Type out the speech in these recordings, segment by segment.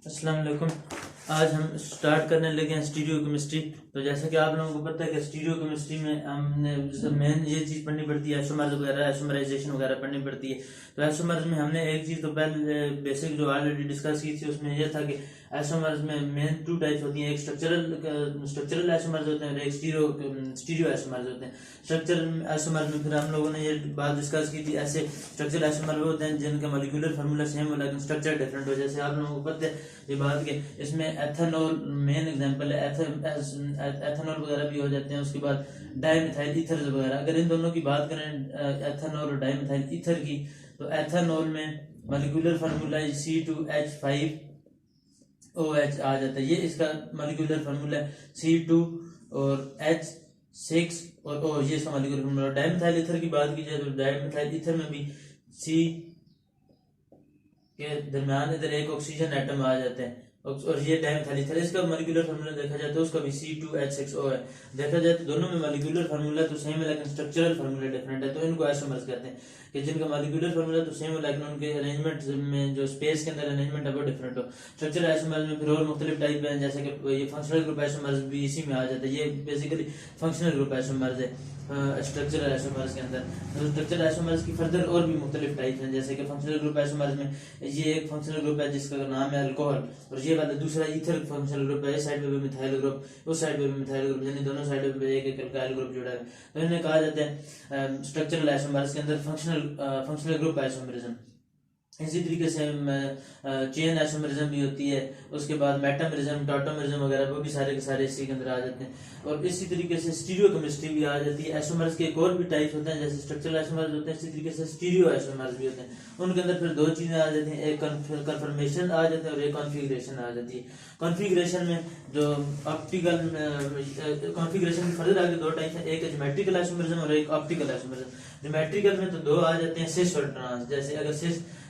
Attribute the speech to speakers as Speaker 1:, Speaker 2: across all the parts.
Speaker 1: अस्सलाम वालेकुम। आज हम स्टार्ट करने लगे हैं स्टीरियो केमिस्ट्री। तो जैसा कि आप लोगों को पता है कि स्टीरियो केमिस्ट्री में हमने मेन ये चीज़ पढ़नी पड़ती है, आइसोमर्स वगैरह, आइसोमराइजेशन वगैरह पढ़नी पड़ती है। तो आइसोमर्स में हमने एक चीज़ तो पहले बेसिक जो ऑलरेडी डिस्कस की थी, उसमें यह था कि आइसोमर्स में मेन टू टाइप्स होती हैं। एक स्ट्रक्चरल आइसोमर्स होते हैं और एक स्टीरियो आइसोमर्स होते हैं। स्ट्रक्चरल आइसोमर्स में फिर हम लोगों ने ये बात डिस्कस की थी, ऐसे स्ट्रक्चरल आइसोमर वो होते हैं जिनका मॉलिक्यूलर फार्मूला सेम हो लेकिन स्ट्रक्चर डिफरेंट हो। जैसे आप लोगों को पता है ये बात के इसमें एथेनॉल मेन एग्जांपल है, एथेनॉल वगैरह भी हो जाते हैं। उसके बाद डाईमिथाइल ईथर वगैरह। अगर इन दोनों की बात करें एथेनॉल और डाईमिथाइल ईथर की, तो एथेनॉल में मॉलिक्यूलर फार्मूला C2H5OH आ जाता है। ये इसका मॉलिक्यूलर फार्मूला है C2 और H6 और O, ये इसका मॉलिक्यूलर फार्मूला। डाईमिथाइल ईथर की बात की जाए तो डाईमिथाइल ईथर में भी C के दरमियान इधर एक ऑक्सीजन एटम आ जाते हैं और ये डाईमिथाइल ईथर। इसका मॉलिक्यूलर फार्मूला देखा जाए तो उसका भी C2H6O है। देखा जाए तो दोनों में मॉलिक्यूलर फार्मूला तो सेम है लेकिन स्ट्रक्चरल फार्मूला डिफरेंट है। तो इनको आइसोमर्स कहते हैं कि जिनका मॉलिक्यूलर फार्मूला तो सेम है लेकिन उनके अरेंजमेंट में जो स्पेस के अंदर अरेंजमेंट है वो डिफरेंट हो। स्ट्रक्चरल आइसोमर्स में फिर और मुख्तलिफ टाइप है, जैसे कि ये फंक्शनल ग्रुप आइसोमर्स भी इसी में आ जाता है। ये बेसिकली फंक्शनल ग्रुप आइसोमर्स है स्ट्रक्चरल आइसोमर्स के अंदर। तो स्ट्रक्चरल आइसोमर्स की फर्दर और भी मुख्तलिफ टाइप हैं, जैसे कि फंक्शनल ग्रुप आइसोमर्स में ये एक फंक्शनल ग्रुप है जिसका नाम है अल्कोहल, और ये वाला दूसरा ईथर फंक्शनल ग्रुप है। इस साइड पे भी मिथाइल ग्रुप, उस साइड पे भी मिथाइल ग्रुप, यानी दोनों साइड पे एक एक अल्काइल ग्रुप जुड़ा है। तो इन्हें कहा जाता है स्ट्रक्चरल आइसोमर्स के अंदर फंक्शनल ग्रुप आइसोमरिज्म। इसी तरीके से चेन आइसोमरिज्म भी होती है। उसके बाद मेटामरिज्म, टॉटोमरिज्म वगैरह वो भी सारे के सारे इसी के अंदर आ जाते हैं। और इसी तरीके से स्टीरियो केमिस्ट्री भी आ जाती है। आइसोमर्स के एक और भी टाइप्स होते हैं, जैसे स्ट्रक्चरल आइसोमर्स होते हैं, इसी तरीके से स्टीरियो आइसोमर्स भी होते हैं। उनके अंदर फिर दो चीजें आ जाती हैं, एक कन्फर्मेशन आ जाता है और एक कॉन्फ़िगरेशन आ जाती है। कॉन्फ़िगरेशन में जो ऑप्टिकल कॉन्फ़िगरेशन के फर्दर आगे दो टाइप है, एक है ज्योमेट्रिकल आइसोमरिज्म और एक ऑप्टिकल आइसोमरिज्म। ज्योमेट्रिकल में तो दो आ जाते हैं, सिस और ट्रांस। जैसे अगर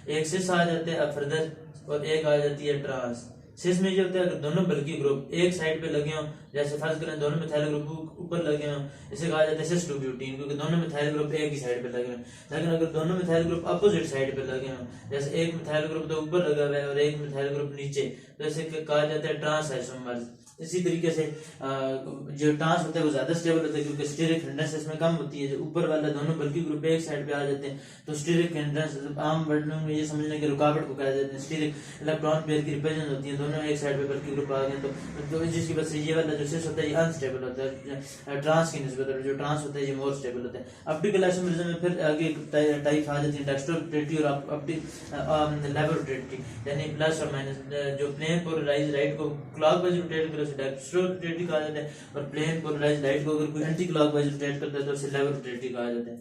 Speaker 1: एक सिस आ जाते हैं फर्दर और एक आ जाती है ट्रांस। सिस में ये होता है अगर दोनों बल्कि ग्रुप एक साइड पे लगे हों, जैसे फर्ज करें दोनों मिथाइल ग्रुप ऊपर लगे हों, इसे कहा जाता है सिस टू ब्यूटीन, क्योंकि दोनों मिथाइल ग्रुप एक ही साइड पे लगे हों। लेकिन अगर दोनों मिथाइल ग्रुप अपोजिट साइड पे लगे हों, जैसे एक मिथाइल ग्रुप तो ऊपर लगा हुआ है और एक मिथाइल ग्रुप नीचे, तो इसे कहा जाता है ट्रांस आइसोमर्स। इसी तरीके से जो ट्रांस होता है वो ज्यादा स्टेबल होता है क्योंकि स्टीरिक हिंड्रेंस इसमें कम होती है। जो ऊपर वाला दोनों बल्कि ग्रुप एक साइड पे आ जाते हैं, तो स्टीरिक हिंड्रेंस आम वर्डों में ये समझने की रुकावट को कहा जाता है। स्टीरिक इलेक्ट्रॉन पेयर की रिपल्जन होती है, दोनों एक साइड पे बल्कि ग्रुप आ गए तो जिसकी वजह से ये वाला जो सिस होता है ये अनस्टेबल होता है ट्रांस की निस्बत, और जो ट्रांस होता है ये मोर स्टेबल होता है। ऑप्टिकल आइसोमरिज्म में फिर आगे टाइप आ जाती है डेक्स्ट्रोरोटेटरी और लेवरोटेटरी, यानी प्लस और माइनस। जो प्लेन पोलराइज राइट को क्लॉकवाइज रोटेट करे उसे डेक्स्ट्रोरोटेटरी कहा जाता है, और प्लेन पोलराइज राइट को अगर कोई एंटी क्लॉकवाइज रोटेट करता है तो उसे लेवरोटेटरी कहा जाता है।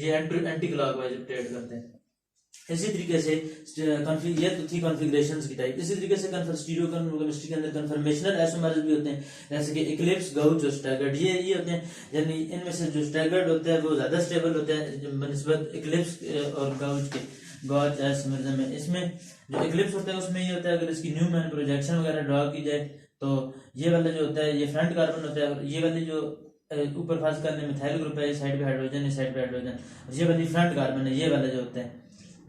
Speaker 1: ये एंटी क्लॉकवाइज रोटेट करते हैं। इसी तरीके से ये तो थी कॉन्फ़िगरेशंस की टाइप। इसी तरीके से स्टीरियो केमिस्ट्री के अंदर कन्फर्मेशनल आइसोमर्स भी होते हैं, जैसे कि इक्लिप्स, गाउच और स्टैगर्ड। ये होते हैं, यानी इनमें से जो स्टैगर्ड होता है वो ज्यादा स्टेबल होता है बनिस्बत इक्लिप्स और गाउच के। गाउच आइसोमरिज्म में इसमें जो इक्लिप्स होता है उसमें ये होता है अगर इसकी न्यूमैन प्रोजेक्शन वगैरह ड्रॉ की जाए तो ये वाला जो होता है ये फ्रंट कार्बन होता है, और ये वाली जो ऊपर फर्ज करने मिथाइल ग्रुप है, इस साइड पे हाइड्रोजन, इस साइड पे हाइड्रोजन, ये वाली फ्रंट कार्बन है। ये वाला जो होता है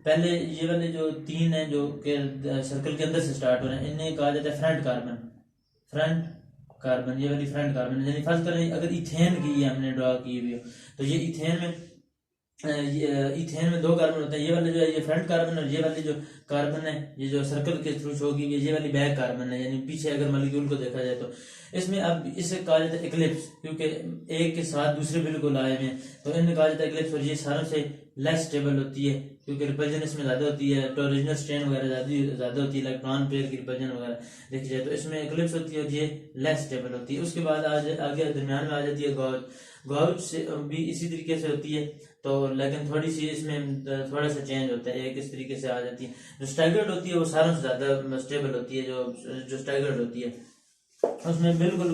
Speaker 1: पहले ये वाले जो तीन है जो के सर्कल के अंदर से स्टार्ट हो रहे हैं, इन्हें कहा जाता है फ्रंट कार्बन। ये वाली फ्रंट कार्बन है। यानी फर्ज करें अगर इथेन की हमने ड्रॉ की हुई हो तो ये इथेन में दो कार्बन होते हैं। ये वाले जो है ये फ्रंट कार्बन, और ये वाली जो कार्बन है ये जो सर्कल के थ्रू शो की ये वाली बैक कार्बन है, यानी पीछे अगर मॉलिक्यूल को देखा जाए तो इसमें अब इसे कहा जाता है इक्लिप्स, क्योंकि एक के साथ दूसरे बिल्कुल आए हुए हैं तो इन्हें कहा जाता है इक्लिप्स। और ये सारों से लेस स्टेबल होती है क्योंकि रिपल्जन इसमें ज्यादा होती है, तो ओरिजिनल स्ट्रेन वगैरह ज्यादा होती है, इलेक्ट्रॉन पेयर की रिपल्जन वगैरह देखी जाए तो इसमें इक्लिप्स होती है और ये लेस स्टेबल होती है। उसके बाद आगे दरमियान में आ जाती है गाउच। गाउच से भी इसी तरीके से होती है, तो लेकिन थोड़ी सी इसमें थोड़ा सा चेंज होता है, एक इस तरीके से आ जाती है। जो स्टैगर्ड होती है वो सारों से ज्यादा स्टेबल होती है। जो स्टैगर्ड होती है उसमें बिल्कुल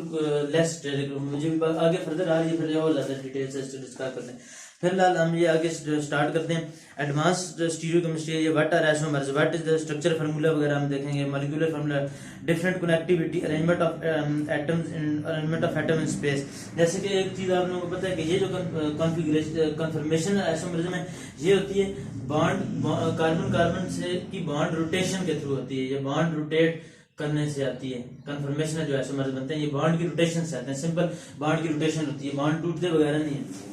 Speaker 1: लेस, मुझे भी आगे फर्दर आ रही है, फिर और ज्यादा डिटेल से डिस्कस करते हैं। फिलहाल हम ये आगे स्टार्ट करते हैं एडवांस्ड स्टीरियोकेमिस्ट्री। ये what are isomers, what is the structure formula वगैरह हम देखेंगे, molecular formula, different connectivity, arrangement of atoms in arrangement of atom in space. जैसे कि एक चीज आप लोगों को पता है कि ये जो कॉन्फ़िगरेशन कन्फर्मेशन आइसोमरिज्म है, ये होती है बॉन्ड कार्बन कार्बन से की बॉन्ड रोटेशन के थ्रू होती है। ये बॉन्ड रोटेट करने से आती है। कन्फर्मेशन जो आइसोमर्स बनते हैं ये बॉन्ड की रोटेशन से आते हैं। सिंपल बॉन्ड की रोटेशन होती है, बॉन्ड टूटते वगैरह नहीं है।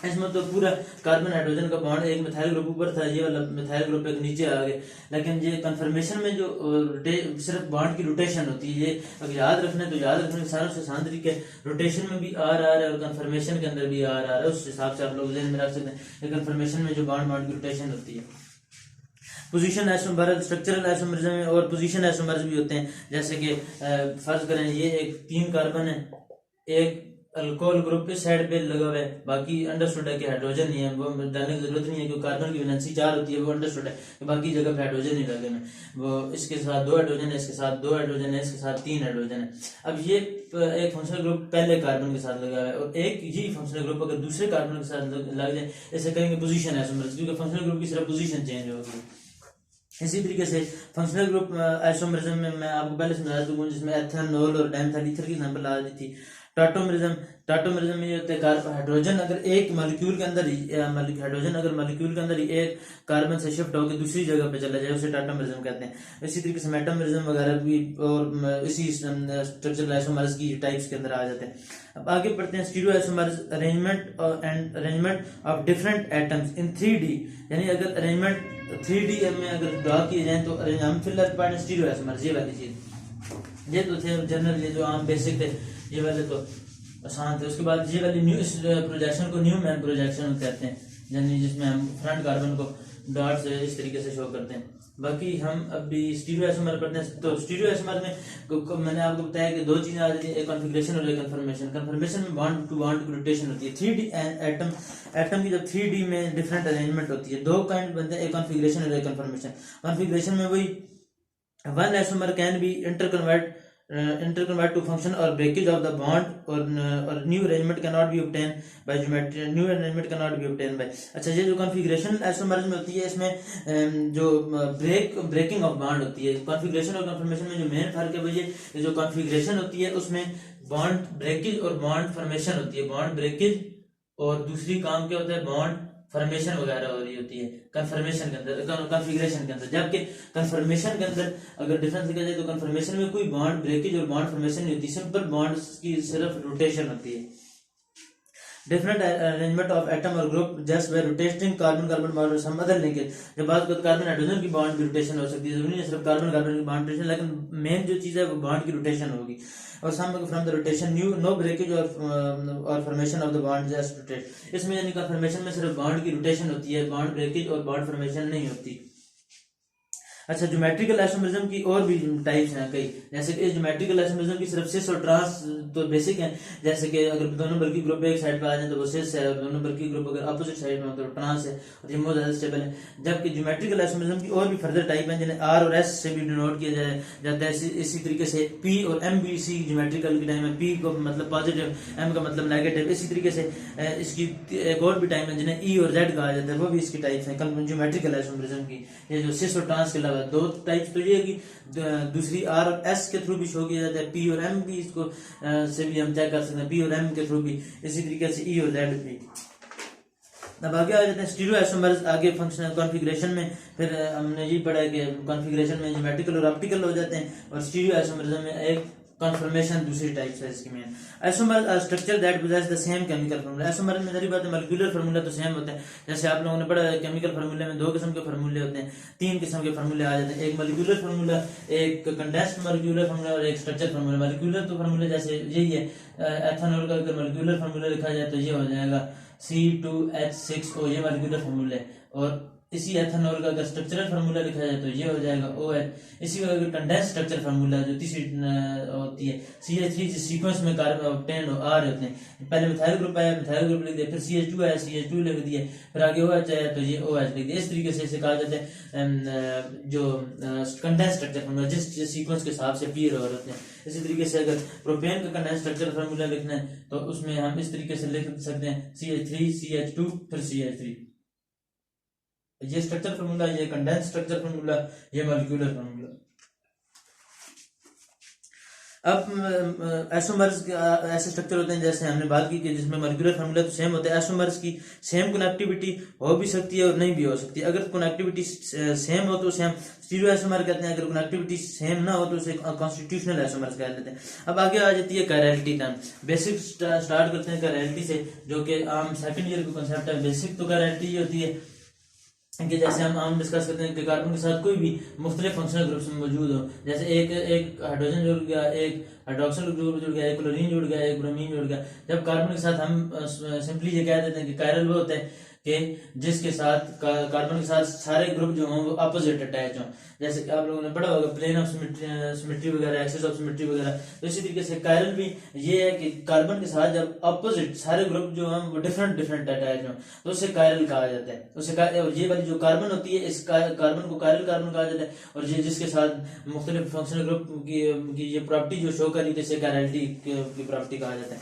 Speaker 1: इसमें तो पूरा कार्बन हाइड्रोजन का बॉन्ड एक मिथाइल ग्रुप ऊपर था, ये वाला मिथाइल ग्रुप एक नीचे आ गए। लेकिन ये कन्फर्मेशन में जो सिर्फ बॉन्ड की रोटेशन होती है, ये अगर याद रखना है तो याद रखने के सारों से आसान तरीके रोटेशन में भी आर आ रहा है और कन्फर्मेशन के अंदर भी आर आ रहा है, उस हिसाब से आप लोग ध्यान में रख सकते हैं। कन्फर्मेशन में जो बॉन्ड की रोटेशन होती है। पोजीशन आइसोमर, स्ट्रक्चरल आइसोमरिज्म में और पोजीशन आइसोमर्स भी होते हैं। जैसे कि फर्ज करें ये एक 3 कार्बन है, एक अल्कोहल ग्रुप इस साइड पे लगा हुआ है, बाकी अंडरस्टूड है कि हाइड्रोजन नहीं है, वो डालने की जरूरत नहीं है क्योंकि कार्बन की वैलेंसी 4 होती है, वो अंडरस्टूड है कि बाकी जगह पे हाइड्रोजन नहीं लगे में। वो इसके साथ 2 हाइड्रोजन है, इसके साथ 2 हाइड्रोजन है, इसके साथ 3 हाइड्रोजन है। अब ये एक फंक्शनल ग्रुप पहले कार्बन के साथ लगा हुआ है और एक यही फंक्शनल ग्रुप अगर दूसरे कार्बन के साथ लग जाए, ऐसे करेंगे पोजीशन आइसोमर्स, क्योंकि फंक्शनल ग्रुप की सिर्फ पोजीशन चेंज होगी। इसी तरीके से फंक्शनल ग्रुप आइसोमरिज्म में मैं आपको पहले समझा दूंगा, जिसमें एथेनॉल और डायमिथाइल ईथर की एग्जांपल आ रही थी। टाटोमरिज्म में ये होता है हाइड्रोजन अगर एक मॉलिक्यूल के अंदर ही हाइड्रोजन अगर मॉलिक्यूल के अंदर ही एक कार्बन से शिफ्ट होकर दूसरी जगह पे चला जाए, उसे टाटोमरिज्म कहते हैं। इसी तरीके से मेटामरिज्म वगैरह भी और इसी स्ट्रक्चरल आइसोमर्स की टाइप्स के अंदर आ जाते हैं। अब आगे पढ़ते हैं stereo isomers, arrangement of different atoms in 3D। यानी अगर अरेंजमेंट 3D में अगर ड्रॉ किए जाए तो हम फिलहाल पढ़े स्टीरियो आइसोमर्स, ये वाली चीज, ये तो थे जनरल, ये जो आम बेसिक थे, ये वाले तो आसान थे। उसके बाद ये वाली न्यू प्रोजेक्शन को न्यूमैन प्रोजेक्शन कहते हैं, यानी जिसमें हम फ्रंट कार्बन को डॉट से इस तरीके से शो करते हैं। बाकी हम अभी स्टीरियो आइसोमर पढ़ते हैं। तो स्टीरियो आइसोमर में मैंने आपको बताया कि 2 चीजें आ जाती है, एक कॉन्फ़िगरेशन और एक कन्फर्मेशन। कन्फर्मेशन में बॉन्ड टू बॉन्ड की रोटेशन होती है। 3D एटम की जब 3D में डिफरेंट अरेंजमेंट होती है, 2 काइंड बनते हैं, एक कॉन्फ़िगरेशन और एक कन्फर्मेशन। कॉन्फ़िगरेशन में वही one isomer can be interconvert to function or breakage of the bond or new arrangement cannot be obtained by geometry, new arrangement cannot be obtained by। अच्छा, ये जो कॉन्फ़िगरेशन आइसोमर्स में होती है, इसमें जो ब्रेकिंग ऑफ बॉन्ड होती है। कॉन्फ़िगरेशन और कन्फर्मेशन में जो मेन फर्क है वो ये जो कॉन्फ़िगरेशन होती है उसमें बॉन्ड ब्रेकेज और बॉन्ड फॉर्मेशन होती है। बॉन्ड ब्रेकेज और दूसरी काम क्या होता है, बॉन्ड फॉर्मेशन वगैरह हो रही होती है कन्फर्मेशन के अंदर, कॉन्फ़िगरेशन के अंदर। जबकि कन्फर्मेशन के अंदर अगर डिफरेंस देखा जाए तो कन्फर्मेशन में कोई बॉन्ड ब्रेकेज और बॉन्ड फॉर्मेशन नहीं होती, सिंपल बॉन्ड्स की सिर्फ रोटेशन होती है। डिफरेंट अरेंजमेंट ऑफ एटम और group just by rotating carbon carbon bond और सम अदर लिंकेज। जब बात करते कार्बन हाइड्रोजन की बॉन्ड की रोटेशन हो सकती है, जरूरी नहीं सिर्फ कार्बन कार्बन की बॉन्ड रोटेशन, लेकिन मेन जो चीज है वो बॉन्ड की रोटेशन होगी। और सम from the rotation no breakage और formation of the bond just rotate. इसमें यानी कन्फर्मेशन में सिर्फ बॉन्ड की रोटेशन होती है, बॉन्ड ब्रेकेज और बॉन्ड फॉर्मेशन नहीं होती। अच्छा, ज्योमेट्रिकल आइसोमरिज्म की और भी टाइप्स हैं कई, जैसे कि ज्योमेट्रिकल आइसोमरिज्म की सिर्फ सिस और ट्रांस तो बेसिक हैं। जैसे कि अगर दोनों बल्कि ग्रुप एक साइड पे आ जाए तो वो सिस है, और दोनों बल्कि ग्रुप अगर अपोजिट साइड में हो तो ट्रांस है, और ये बहुत ज्यादा स्टेबल है। जबकि ज्योमेट्रिकल आइसोमरिज्म की और भी फर्दर टाइप हैं, जिन्हें आर और एस से भी डिनोट किया जाता है। इसी तरीके से पी और एम भी इसी ज्योमेट्रिकल की टाइम है, पी को मतलब पॉजिटिव, एम का मतलब नेगेटिव। इसी तरीके से इसकी एक और भी टाइम है जिन्हें ई और जेड कहा जाता है, वो भी इसकी टाइप्स हैं ज्योमेट्रिकल आइसोमरिज्म की। ये जो सिस और ट्रांस के अलावा 2 टाइप्स तो ये है कि दूसरी आर और एस के थ्रू भी शो किया जाता है, पी और एम भी इसको से भी हम चेक कर सकते हैं, पी और एम के थ्रू भी, इसी तरीके से ई और जेड भी। अब आगे आ जाते हैं स्टीरियो आइसोमर्स। आगे फंक्शनल कॉन्फ़िगरेशन में फिर हमने ये पढ़ा है कि कॉन्फ़िगरेशन में ज्योमेट्रिकल और ऑप्टिकल हो जाते हैं, और स्टीरियो आइसोमरिज्म में एक कन्फर्मेशन दूसरी टाइप है इसकी मेन। Isomer structure that possess the same chemical formula. Isomer में सारी बात है, मॉलिक्यूलर फार्मूला तो सेम होता है। जैसे आप लोगों ने पढ़ा है केमिकल फार्मूले में 2 किस्म के फार्मूले होते हैं, 3 किस्म के फार्मूले आ जाते हैं, एक मॉलिक्यूलर फार्मूला, एक कंडेंस्ड मॉलिक्यूलर फार्मूला और एक स्ट्रक्चर फार्मूला। मॉलिक्यूलर तो फार्मूला जैसे यही है, एथेनॉल का अगर मॉलिक्यूलर फार्मूला लिखा जाए तो ये हो जाएगा C2H6O, ये मॉलिक्यूलर फार्मूला है। और इसी एथेनॉल का अगर स्ट्रक्चरल फार्मूला लिखा जाए तो ये हो जाएगा OH। इसी का अगर कंडेंस स्ट्रक्चर फार्मूला जो तीसरी होती है CH3 जिस सीक्वेंस में कार्बन ऑब्टेन आ रहे होते हैं, पहले मिथाइल ग्रुप आया, मिथाइल ग्रुप लिख दिया, फिर CH2 आया, CH2 लिख दिया, फिर आगे OH आया तो ये OH लिख दिया। इस तरीके से इसे कहा जाता है जो कंडेंस स्ट्रक्चर फार्मूला जिस सीक्वेंस के हिसाब से पीर हो होते हैं। इसी तरीके से अगर प्रोपेन का कंडेंस स्ट्रक्चर फार्मूला लिखना है तो उसमें हम इस तरीके से लिख सकते हैं CH3 CH2 फिर CH3। ये स्ट्रक्चर फार्मूला, ये कंडेंस स्ट्रक्चर फार्मूला, ये मॉलिक्यूलर फार्मूला। अब एसोमर्स ऐसे स्ट्रक्चर होते हैं जैसे हमने बात की कि जिसमें मॉलिक्यूलर फार्मूला तो सेम होता है। एसोमर्स की सेम कनेक्टिविटी हो भी सकती है और नहीं भी हो सकती है। अगर कनेक्टिविटी सेम हो तो उसे हम स्टीरियो एसोमर कहते हैं, अगर कनेक्टिविटी सेम ना हो तो उसे कॉन्स्टिट्यूशनल एसोमर्स कह लेते हैं। अब आगे आ जाती है कायरलिटी टर्म। बेसिक स्टार्ट करते हैं कायरलिटी से, जो कि आम सेकंड ईयर का कॉन्सेप्ट है। बेसिक तो कायरलिटी होती है कि जैसे हम आम डिस्कस करते हैं कि कार्बन के साथ कोई भी मुख्तलिफ फंक्शनल ग्रुप्स में मौजूद हो, जैसे एक हाइड्रोजन जुड़ गया, एक हाइड्रोक्सिल ग्रुप जुड़ गया, एक क्लोरीन जुड़ गया, एक ब्रोमीन जुड़ गया। जब कार्बन के साथ हम सिंपली ये कह देते हैं कि कायरल वो होता है कि जिसके साथ कार्बन के साथ सारे ग्रुप जो हों वो अपोजिट अटैच हों। जैसे कि आप लोगों ने पढ़ा होगा प्लेन ऑफ सिमेट्री वगैरह, एक्सिस ऑफ सिमेट्री वगैरह। तो इसी तरीके से कायरल भी ये है कि कार्बन के साथ जब अपोजिट सारे ग्रुप जो हैं वो डिफरेंट अटैच हों तो उसे कायरल कहा जाता है। उसे ये वाली जो कार्बन होती है इस कार्बन को कायरल कार्बन कहा जाता है। और ये जिसके साथ मुख्तलिफ फंक्शनल ग्रुप की ये प्रॉपर्टी जो शो करी इसे कायरलिटी की प्रॉपर्टी कहा जाता है।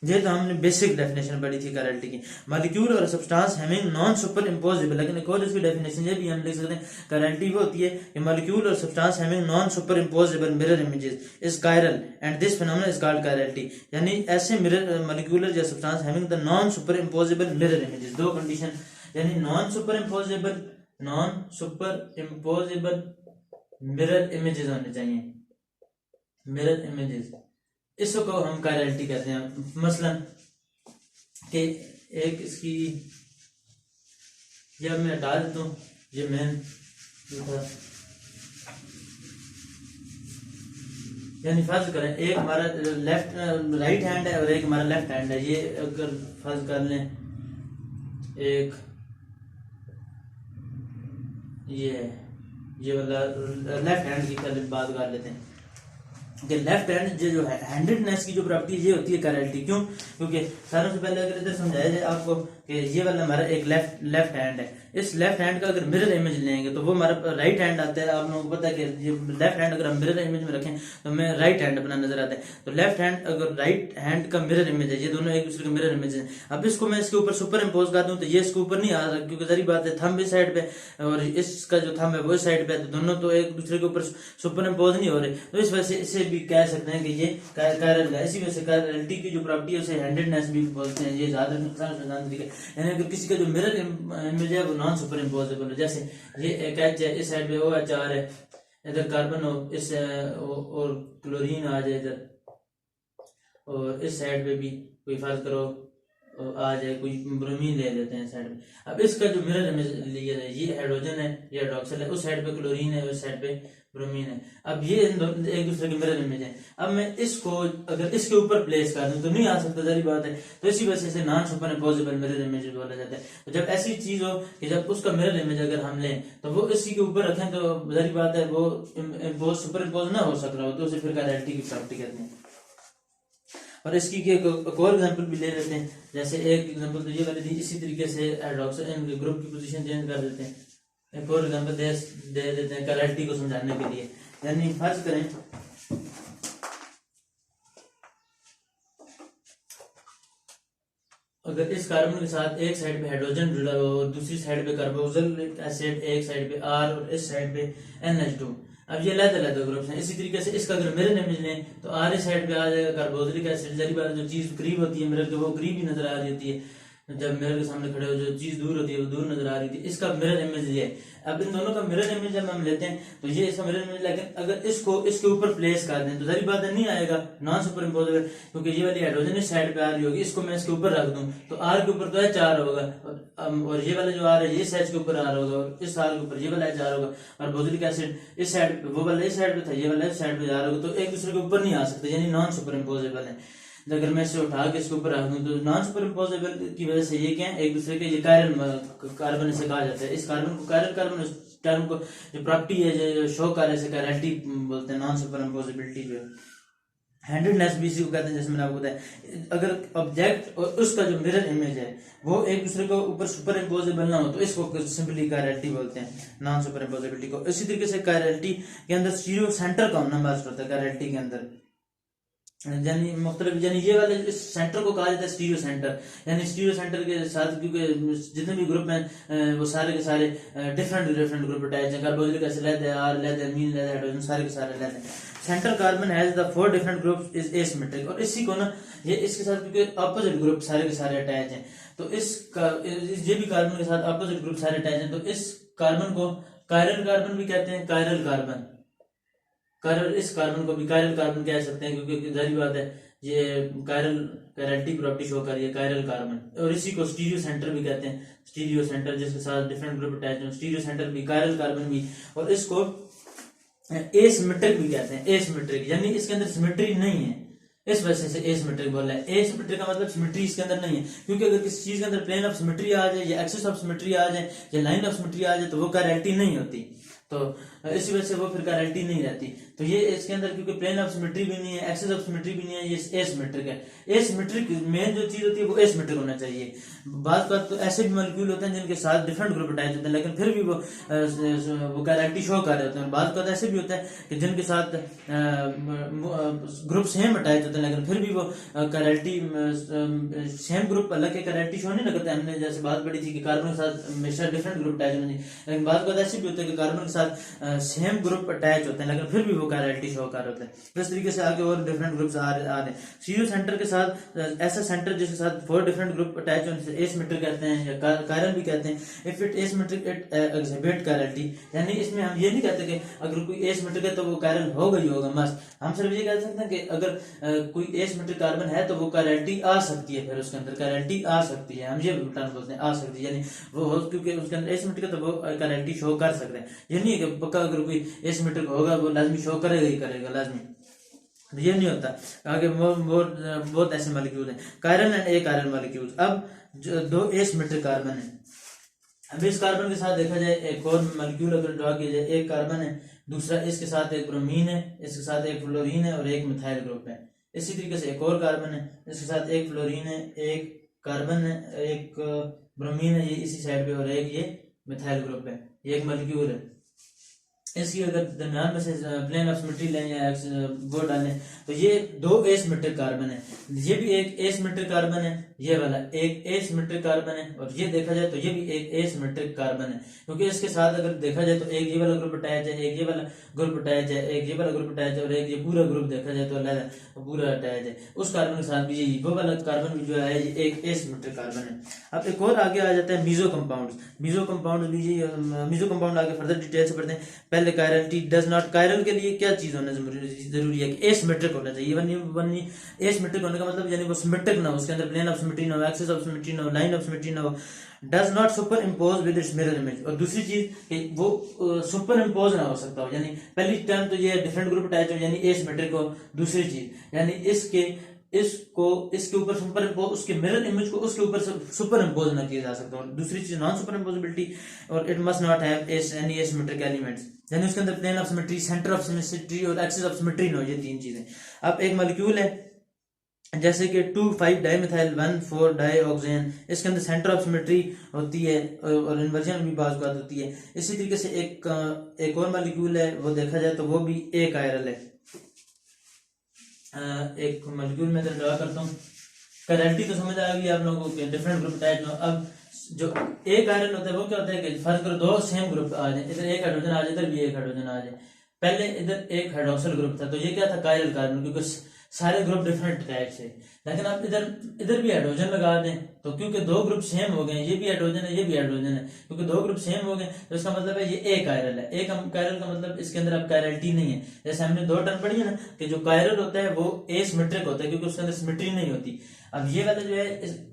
Speaker 1: ये तो हमने बेसिक डेफिनेशन पढ़ी थी कायरलिटी की। मॉलिक्यूल और substance having non super imposable, लेकिन एक और इसकी डेफिनेशन ये भी हम लिख सकते हैं। कायरलिटी वो होती है कि मॉलिक्यूल और substance having non superimposable mirror images is chiral and this phenomenon is called chirality. यानी ऐसे मिरर मॉलिक्यूलर या substance having the non superimposable mirror images, दो कंडीशन यानी non superimposable mirror images होने चाहिए, mirror images. इसको हम chirality कहते हैं। मसलन कि एक इसकी जब मैं हटा देता हूँ ये मेन था, यानी फर्ज करें एक हमारा राइट हैंड है और एक हमारा लेफ्ट हैंड है। ये अगर फर्ज कर लें एक ये वाला लेफ्ट हैंड की बात कर लेते हैं कि लेफ्ट हैंड जो है हैंडेडनेस की जो प्रॉपर्टी ये होती है कायरलिटी। क्यों? क्योंकि सारों से पहले अगर इधर समझाया जाए आपको कि ये वाला हमारा एक लेफ्ट हैंड है। इस लेफ्ट हैंड का अगर मिरर इमेज लेंगे तो वो हमारा राइट हैंड आता है। आप लोगों को पता है कि ये लेफ्ट हैंड अगर हम मिरर इमेज में रखें तो हमें राइट हैंड अपना नजर आता है। तो लेफ्ट हैंड अगर राइट हैंड का मिरर इमेज है, ये दोनों एक दूसरे के मिरर इमेज है। अब इसको मैं इसके ऊपर सुपर इम्पोज कर दूं तो ये इसके ऊपर नहीं आ रहा, क्योंकि जरी बात है थंब इस साइड पे और इसका जो थंब है वो इस साइड पे है, तो दोनों तो एक दूसरे के ऊपर सुपर इम्पोज नहीं हो रहे। तो इस वजह से इसे भी कह सकते हैं कि ये कायरल है। इसी वजह से कायरलिटी की जो प्रॉपर्टी है उसे हैंडेडनेस भी बोलते हैं। ये ज्यादा यानी अगर किसी का जो मिरर इमेज है वो नॉन सुपर इम्पोजेबल है। जैसे ये एक एच है, इस साइड पे OH आ रहा है, इधर कार्बन हो इस और क्लोरीन आ जाए इधर, और इस साइड पे भी कोई फर्ज करो आ जाए कोई ब्रोमीन ले लेते हैं साइड में। अब इसका जो मिरर इमेज लिया जाए ये हाइड्रोजन है, ये हाइड्रोक्सिल है, उस साइड पे क्लोरीन है, उस साइड पे ब्रोमीन है। अब ये एक दूसरे के मिरर इमेज है। अब मैं इसको अगर इसके ऊपर प्लेस कर दूं तो नहीं आ सकता, जारी बात है। तो इसी वजह से non superimposable mirror image बोला जाता है। तो जब ऐसी चीज हो कि जब उसका मिरर इमेज अगर हम लें तो वो इसी के ऊपर रखें तो जारी बात है वो सुपर इम्पोज ना हो सक रहा हो, तो उसे फिर कायरलिटी की प्रॉपर्टी कहते हैं। और इसकी एक और एग्जांपल भी ले लेते हैं। जैसे एक एग्जांपल तो ये वाली थी, इसी तरीके से हाइड्रोक्सिल ग्रुप की पोजीशन चेंज कर देते हैं। एक और एग्जांपल दे देते हैं कायरलिटी को समझाने के लिए। यानी फर्ज करें अगर इस कार्बन के साथ एक साइड पे हाइड्रोजन जुड़ा हो और दूसरी साइड पे कार्बोक्सिलिक एसिड, एक साइड पे R और इस साइड पे NH2। अब ये अलग-अलग ग्रुप्स हैं। इसी तरीके से इसका अगर मिरर इमेज लें तो R इस साइड पे आ जाएगा कार्बोक्सिलिक एसिड। जरी बात जो चीज करीब होती है मिरर के वो करीब ही नजर आ रही होती है, जब मिरर के सामने खड़े हो जो चीज दूर होती है वो दूर नजर आ रही थी। इसका मिरर इमेज ये है। अब इन दोनों का मिरर इमेज जब हम लेते हैं तो ये इसका मिरर इमेज, लेकिन अगर इसको इसके ऊपर प्लेस कर दें तो जारी बात है नहीं आएगा नॉन सुपर इम्पोजेबल, क्योंकि ये वाली हाइड्रोजन इस साइड पे आ रही होगी। इसको मैं इसके ऊपर रख दूं तो R के ऊपर तो HR होगा और ये वाला जो R है ये इस H के ऊपर R होगा और इस R के ऊपर ये वाला HR होगा। और बोरिक एसिड इस साइड पे, वो वाला इस साइड पे था, ये वाला इस साइड पे जा रहा होगा, तो एक दूसरे के ऊपर नहीं आ सकते, यानी नॉन सुपर इम्पोजेबल है। अगर मैं इसे उठा के इसके ऊपर रख दूं तो नॉन सुपर इम्पोजेबल की वजह से ये क्या है, एक दूसरे के ये कायरल कार्बन से कहा जाता है। इस कार्बन को कायरल कार्बन, उस टर्म को जो प्रॉपर्टी है जो शो कर रहे कायरलिटी बोलते हैं, नॉन सुपर इम्पोजिबिलिटी जो हैंडेडनेस भी इसी को कहते हैं। जैसे मैंने आपको बताया, अगर ऑब्जेक्ट और उसका जो मिरर इमेज है वो एक दूसरे को ऊपर सुपर इम्पोजेबल ना हो तो इसको सिंपली कायरलिटी बोलते हैं, नॉन सुपर इम्पोजिबिलिटी को। इसी तरीके से कायरलिटी के अंदर स्टीरियो सेंटर का होना मस्ट होता है कायरलिटी के अंदर, यानी मुख्तलिफ, यानी ये वाले इस सेंटर को कहा जाता है स्टीरियो सेंटर। यानी स्टीरियो सेंटर के साथ क्योंकि जितने भी ग्रुप हैं वो सारे के सारे डिफरेंट ग्रुप अटैच हैं। कार्बोक्सिलिक एसिड लेते हैं, आर लेते हैं, मीन लेते हैं, हाइड्रोजन सारे के सारे लेते हैं। Central carbon has the 4 different groups is asymmetric, और इसी को ना ये इसके साथ क्योंकि अपोजिट ग्रुप सारे के सारे अटैच हैं तो ये भी कार्बन के साथ अपोजिट ग्रुप सारे अटैच हैं, तो इस कार्बन को कायरल कार्बन भी कहते हैं, कायरल कार्बन। इस कार्बन को भी कायरल कार्बन कह सकते हैं क्योंकि जाहिर बात है ये कायरलिटी प्रॉपर्टी शो कर रही है, कायरल कार्बन। और इसी को स्टीरियो सेंटर भी कहते हैं, स्टीरियो सेंटर जिसके साथ डिफरेंट ग्रुप अटैच हैं, स्टीरियो सेंटर भी, कायरल कार्बन भी। और इसको एसिमेट्रिक भी कहते हैं, एसिमेट्रिक यानी इसके अंदर सिमेट्री नहीं है, इस वजह से एसिमेट्रिक बोला है। एसिमेट्रिक का मतलब सिमेट्री इसके अंदर नहीं है, क्योंकि अगर किसी चीज के अंदर प्लेन ऑफ सिमेट्री आ जाए या एक्सिस ऑफ सिमेट्री आ जाए या लाइन ऑफ सिमेट्री आ जाए तो वो कायरलिटी नहीं होती, तो इसी वजह से वो फिर कायरलिटी नहीं रहती। तो ये इसके अंदर क्योंकि प्लेन ऑफ सिमेट्री भी नहीं है, एक्सिस ऑफ सिमेट्री भी नहीं है, ये एसिमेट्रिक है। एसिमेट्रिक मेन जो चीज होती है वो एसिमेट्रिक होना चाहिए। बात तो ऐसे भी मॉलिक्यूल होते हैं जिनके साथ डिफरेंट ग्रुप अटैच होते हैं लेकिन फिर भी वो कायरलिटी शो कर रहे होते हैं। बात तो ऐसे भी होता है कि जिनके साथ ग्रुप सेम अटैच होते हैं लेकिन फिर भी वो कायरलिटी सेम ग्रुप अलग के कायरलिटी शो नहीं करते। हमने जैसे बात पढ़ी थी कि कार्बन के साथ हमेशा डिफरेंट ग्रुप अटैच होने चाहिए, लेकिन बात ऐसे भी होता है कि कार्बन के साथ सेम ग्रुप अटैच होते हैं लेकिन फिर भी वो कायरलिटी शो कर होते हैं। तो इस तरीके से आगे और डिफरेंट ग्रुप्स आ रहे हैं। स्टीरियो सेंटर के साथ ऐसा सेंटर जिसके साथ 4 डिफरेंट ग्रुप अटैच होने से एसिमेट्रिक कहते हैं या कायरल भी कहते हैं। If it asymmetric it exhibit chirality, यानी इसमें हम ये नहीं कहते कि अगर कोई एसिमेट्रिक है तो वो कायरल होगा ही होगा मस्त। हम सिर्फ ये कह सकते हैं कि अगर कोई एसिमेट्रिक कार्बन है तो वो कायरलिटी आ सकती है, फिर उसके अंदर कायरलिटी आ सकती है, हम ये टर्म बोलते हैं आ सकती है, यानी वो क्योंकि उसके अंदर एसिमेट्रिक है तो वो कायरलिटी शो कर सकते हैं। ये नहीं है कि पक्का अगर कोई एसिमेट्रिक होगा वो लाजमी शो करेगा ही करेगा लाजमी, ये नहीं होता। आगे बहुत ऐसे मॉलिक्यूल हैं, chiral and A chiral molecule. अब जो 2 एसिमेट्रिक कार्बन है, अब इस कार्बन के साथ देखा जाए एक और मॉलिक्यूल अगर ड्रॉ किया जाए, एक कार्बन है, दूसरा इसके साथ एक ब्रोमीन है, इसके साथ एक फ्लोरीन है और एक मिथाइल ग्रुप है। इसी तरीके से एक और कार्बन है, इसके साथ एक फ्लोरीन है, एक कार्बन है, एक ब्रोमीन है, ये इसी साइड पे, और एक ये मिथाइल ग्रुप है, ये एक मॉलिक्यूल है। इसकी अगर दरम्यान में से प्लेन ऑफ सिमेट्री लें या वो डालें तो ये 2 एसिमेट्रिक कार्बन है, ये भी एक एसिमेट्रिक कार्बन है, ये वाला एक एसिमेट्रिक कार्बन है, और ये देखा जाए तो ये भी एक एसिमेट्रिक कार्बन है क्योंकि इसके साथ अगर देखा जाए तो एक ये वाला ग्रुप अटैच है, एक ये वाला ग्रुप अटैच है, एक ये वाला ग्रुप अटैच है और एक ये पूरा ग्रुप देखा जाए तो अलग पूरा अटैच है। उस कार्बन के साथ भी यही वो वाला कार्बन भी जो है ये एक एसिमेट्रिक कार्बन है। अब एक और आगे आ जाता है मीजो कंपाउंड। मीजो कंपाउंड आगे फर्दर डिटेल से पढ़ते हैं। पहले कायरलिटी डज नॉट, कायरल के लिए क्या चीज होना जरूरी है कि एसिमेट्रिक होना चाहिए। एसिमेट्रिक होने का मतलब यानी वो सिमेट्रिक ना हो, उसके अंदर प्लेन ऑफ सिमेट्री ना हो, एक्सिस ऑफ सिमेट्री ना हो, लाइन ऑफ सिमेट्री ना हो। Does not super impose with its mirror image, और दूसरी चीज वो सुपर इम्पोज ना हो सकता हो, यानी पहली टर्म तो ये डिफरेंट ग्रुप अटैच हो यानी एसिमेट्रिक हो। दूसरी चीज यानी इसके ऊपर सुपर इम्पोज, उसके मिरर इमेज को उसके ऊपर सुपर इम्पोज ना किया जा सकता हो। दूसरी चीज नॉन सुपर इम्पोजिबिलिटी, और it must not have any asymmetric elements, यानी उसके अंदर plane of symmetry, centre of symmetry और एक्सिस ऑफ सिमेट्री ना हो, ये 3 चीजें। अब एक मॉलिक्यूल है जैसे कि 2,5 डाइमिथाइल 1,4 डाइऑक्सेन, इसके अंदर सेंटर ऑफ सिमेट्री होती है और इन्वर्जन भी बात होती है। इसी तरीके से एक और मॉलिक्यूल है, वो देखा जाए तो वो भी एक कायरल है। एक मॉलिक्यूल में ड्रा करता हूँ, कायरलिटी तो समझ आ गई आप लोगों को, डिफरेंट ग्रुप अटैच हो। अब जो एक आयरन होता है वो क्या होता है कि फर्ज करो 2 सेम ग्रुप आ जाए, इधर एक हाइड्रोजन आ जाए, इधर भी एक हाइड्रोजन आ जाए। पहले इधर एक हाइड्रोक्सिल ग्रुप था तो ये क्या था, कायरल कार्बन, क्योंकि सारे ग्रुप डिफरेंट टाइप से। लेकिन आप इधर भी हाइड्रोजन लगा दें तो क्योंकि 2 ग्रुप सेम हो गए, ये भी हाइड्रोजन है ये भी हाइड्रोजन है, क्योंकि 2 ग्रुप सेम हो गए तो इसका मतलब है ये एक कायरल है। एक कायरल का मतलब इसके अंदर अब कायरलिटी नहीं है। जैसे हमने 2 टर्म पढ़ी है ना कि जो कायरल होता है वो एसिमेट्रिक होता है क्योंकि उसके अंदर सिमेट्री नहीं होती। अब ये वाला जो है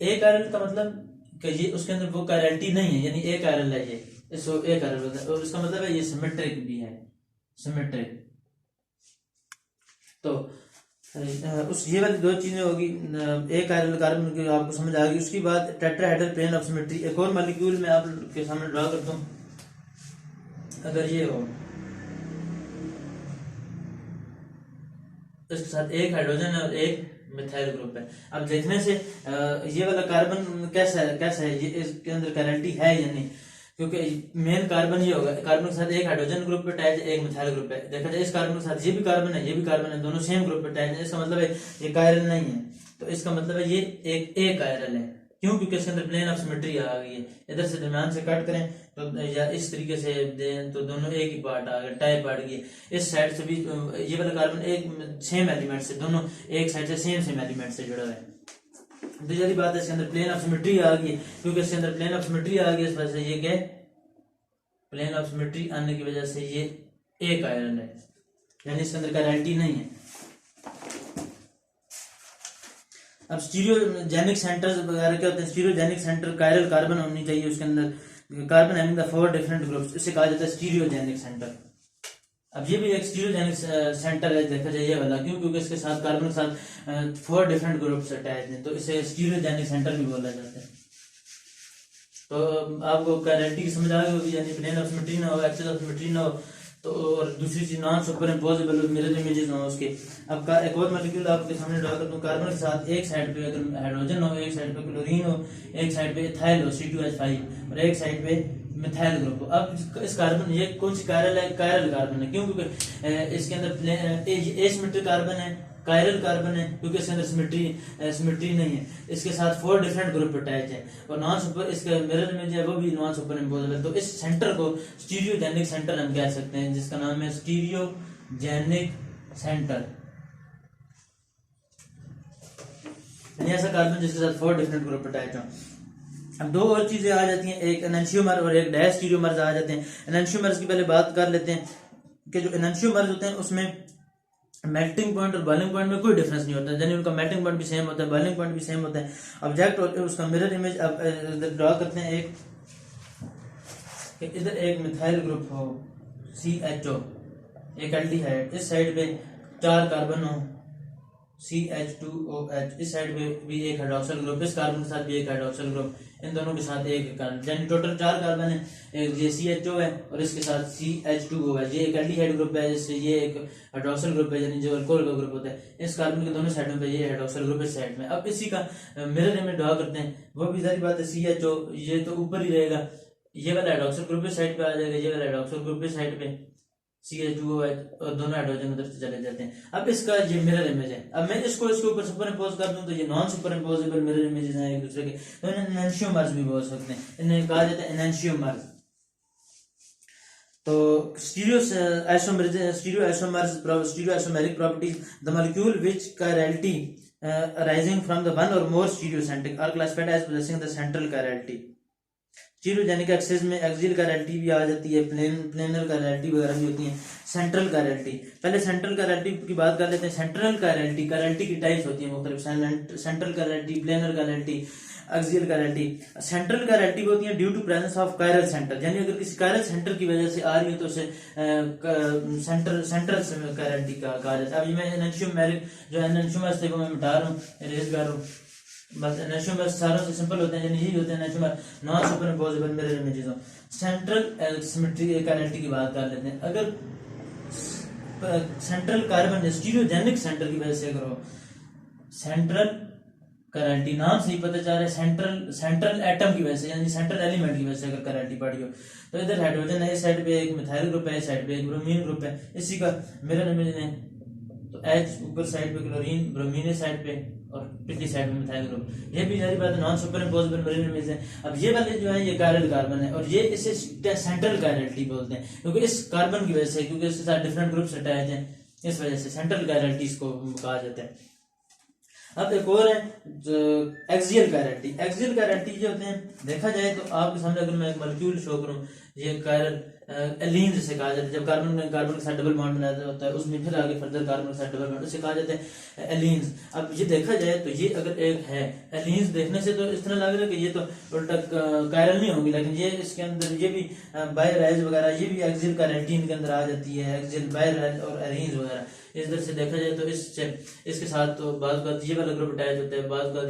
Speaker 1: एक कायरल का मतलब कि ये उसके अंदर वो कायरलिटी नहीं है, यानी एक कायरल है ये, इसको एक कायरल होता है और इसका मतलब है ये सिमेट्रिक भी है, सिमेट्रिक। तो उस ये वाली दो चीजें होगी, एक कायरल कार्बन की आपको समझ आ गई। उसके बाद टेट्राहेड्रल प्लेन ऑफ सिमेट्री, एक और मॉलिक्यूल मैं आपके सामने ड्रा करता हूँ। अगर ये हो, इसके साथ एक हाइड्रोजन है और एक मिथाइल ग्रुप है। अब देखने से ये वाला कार्बन कैसा है, ये इसके अंदर कैरेलिटी है या नहीं, क्योंकि मेन कार्बन ये होगा, कार्बन के साथ एक हाइड्रोजन ग्रुप पे अटैच है, एक मिथाइल ग्रुप है। देखा जाए इस कार्बन के साथ ये भी कार्बन है, ये भी कार्बन है, दोनों सेम ग्रुप पे अटैच है, इसका मतलब है ये कायरल नहीं है। तो इसका मतलब है ये एक कायरल है। क्यों? क्योंकि इसके अंदर प्लेन ऑफ सिमेट्री आ गई है। इधर से दरम्यान से कट करें तो या इस तरीके से दें तो दोनों एक ही पार्ट आ गया, टाई पार्ट गई। इस साइड से भी ये वाला कार्बन एक सेम एलिमेंट से, दोनों एक साइड से सेम एलिमेंट से जुड़ा हुआ है। तो जल्दी बात है, इसके अंदर प्लेन ऑफ सिमेट्री आ गई। क्योंकि इसके अंदर प्लेन ऑफ सिमेट्री आ गई, इस वजह से ये क्या, प्लेन ऑफ सिमेट्री आने की वजह से ये एक आयरन है, यानी इसके अंदर कैरेलिटी नहीं है। अब स्टीरियोजेनिक सेंटर्स वगैरह क्या होते हैं? स्टीरियोजेनिक सेंटर कायरल कार्बन होनी चाहिए उसके अंदर, carbon having the 4 different groups, इसे कहा जाता है स्टीरियोजेनिक सेंटर। अब ये भी एक स्टीरियोजेनिक सेंटर है, देखा जाए ये वाला। क्यों? क्योंकि इसके साथ कार्बन के साथ 4 डिफरेंट ग्रुप्स अटैच हैं, तो इसे स्टीरियोजेनिक सेंटर भी बोला जाता है। तो आपको कैरेलिटी की समझ आ गई होगी, यानी प्लेन ऑफ सिमेट्री ना हो, एक्सिस ऑफ सिमेट्री ना हो, तो और दूसरी चीज non superimposable mirror images हो उसके। अब एक और मॉलिक्यूल आपके सामने ड्रा करता हूं। कार्बन के साथ एक साइड पे अगर हाइड्रोजन हो, एक साइड पे क्लोरीन हो, एक साइड पे इथाइल हो C2H5 और एक साइड पे मिथाइल ग्रुप हो। अब इस कार्बन, ये कौन सी कायरल है? कायरल कार्बन है। क्यों? क्योंकि इसके अंदर एसिमेट्रिक कार्बन है, कायरल कार्बन है, क्योंकि इसके अंदर सिमेट्री नहीं है। इसके साथ 4 डिफरेंट ग्रुप अटैच है और नॉन सुपर, इसका मिरर में जो है वो भी नॉन सुपर इम्पोजेबल। तो इस सेंटर को स्टीरियोजेनिक सेंटर हम कह सकते हैं, जिसका नाम है स्टीरियोजेनिक सेंटर। ऐसा कार्बन जिसके साथ 4 डिफरेंट ग्रुप अटैच हो। अब दो और चीजें आ जाती हैं, एक एनंशियोमर और एक डायस्टीरियोमर्स आ जाते हैं। एनंशियोमर्स की पहले बात कर लेते हैं कि जो एनंशियोमर्स होते हैं उसमें मेल्टिंग पॉइंट और बॉइलिंग पॉइंट में कोई डिफरेंस नहीं होता, यानी उनका मेल्टिंग पॉइंट भी सेम होता है, बॉइलिंग पॉइंट भी सेम होता है। ऑब्जेक्ट और उसका मिरर इमेज अब ड्रॉ करते हैं। एक इधर एक मिथाइल ग्रुप हो CHO, एक एल्डिहाइड, इस साइड पे 4 कार्बन हो CH2OH, इस साइड पे भी एक हाइड्रोक्सिल ग्रुप, इस कार्बन के साथ भी एक हाइड्रोक्सिल ग्रुप, इन दोनों के साथ एक कार्बन, यानी टोटल 4 कार्बन है। एक ये CHO है और इसके साथ CH2O है। ये एक एल्डिहाइड ग्रुप है, जिससे ये एक हाइड्रोक्सिल ग्रुप है, यानी जो अल्कोहल का ग्रुप होता है। इस कार्बन के दोनों साइडों पे ये हाइड्रोक्सिल ग्रुप इस साइड में। अब इसी का मिरर इमेज ड्रॉ करते हैं। वो भी सारी बात है, CHO ये तो ऊपर ही रहेगा, ये वाला हाइड्रोक्सिल ग्रुप इस साइड पे आ जाएगा, ये वाला हाइड्रोक्सिल ग्रुप इस साइड पे, CH2OH और दोनों हाइड्रोजन उधर से चले जाते हैं। अब इसका ये मिरर इमेज है। अब मैं इसको इसके ऊपर सुपर इम्पोज कर दूं तो ये non superimposable mirror images हैं एक दूसरे के, तो इन्हें एनंशियोमर्स भी बोल सकते हैं, इन्हें कहा जाता है एनंशियोमर्स। तो stereo isomeric properties, the molecule which chirality arising from the one or more stereocentric are classified as possessing the central chirality। Stereogenic axis में एक्सियल कैरेलिटी भी आ जाती है, प्लेनर कैरेलिटी वगैरह भी होती है, सेंट्रल कैरेलिटी। पहले सेंट्रल कैरेलिटी की बात कर लेते हैं। सेंट्रल कैरेलिटी की टाइप्स होती है मुख्तलिफ, central chirality, planar chirality, axial chirality. Central chirality होती है due to presence of chiral centre, यानी अगर किसी कायरल सेंटर की वजह से आ रही है तो उसे सेंट्रल कैरेलिटी कहा जाता है। अब ये मैं एनंशियोमेरिक जो एनंशियोमर्स थे वो मैं मिटा रहा हूँ, इरेज कर रहा हूँ। बस एनंशियोमर सारों से सिंपल होते हैं, यानी यही होते हैं enantiomer, non superimposable mirror images. Central symmetry chirality की बात कर लेते हैं। अगर सेंट्रल कार्बन स्टीरियोजेनिक सेंटर की वजह से अगर हो, सेंट्रल कैरेलिटी नाम से ही पता चल रहा है, सेंट्रल एटम की वजह से, यानी सेंट्रल एलिमेंट की वजह से अगर कैरेलिटी पड़ी हो, तो इधर हाइड्रोजन है, इस साइड पे एक मिथाइल ग्रुप है, इस साइड पे एक ब्रोमीन ग्रुप है, इसी का मिरर इमेज है। तो H ऊपर साइड पे क्लोरीन, ब्रोमीन साइड पे और पिछली साइड में मिथाइल ग्रुप, ये भी सारी बात non superimposable mirror image है। अब ये वाले जो है ये कायरल कार्बन है और ये इसे सेंट्रल कैरेलिटी बोलते हैं, क्योंकि इस कार्बन की वजह से, क्योंकि इसके साथ डिफरेंट ग्रुप्स अटैच हैं, इस वजह से सेंट्रल कैरेलिटी इसको कहा जाता है। अब एक और है एक्सियल कैरेलिटी। एक्सियल कैरेलिटी जो होते हैं, देखा जाए तो आपके सामने अगर मैं एक मॉलिक्यूल शो करूं, ये कायरल एलीन जिसे कहा जाता है, जब कार्बन कार्बन के साथ डबल बॉन्ड बनाया होता है उसमें फिर आगे फर्दर कार्बन के साथ डबल बॉन्ड, उसे कहा जाता है एलीन्स। अब ये देखा जाए तो ये अगर एक है एलीन्स, देखने से तो इस तरह लग रहा है कि ये तो उल्टा कायरल नहीं होगी, लेकिन ये इसके अंदर ये भी बायराइज वगैरह ये भी एक्सियल कैरेटीन के अंदर आ जाती है, एक्सियल बायराइज और एरीन्स वगैरह। इस तरह से देखा जाए तो इसके साथ तो बात बात ये वाला ग्रुप अटैच होता है, बात बात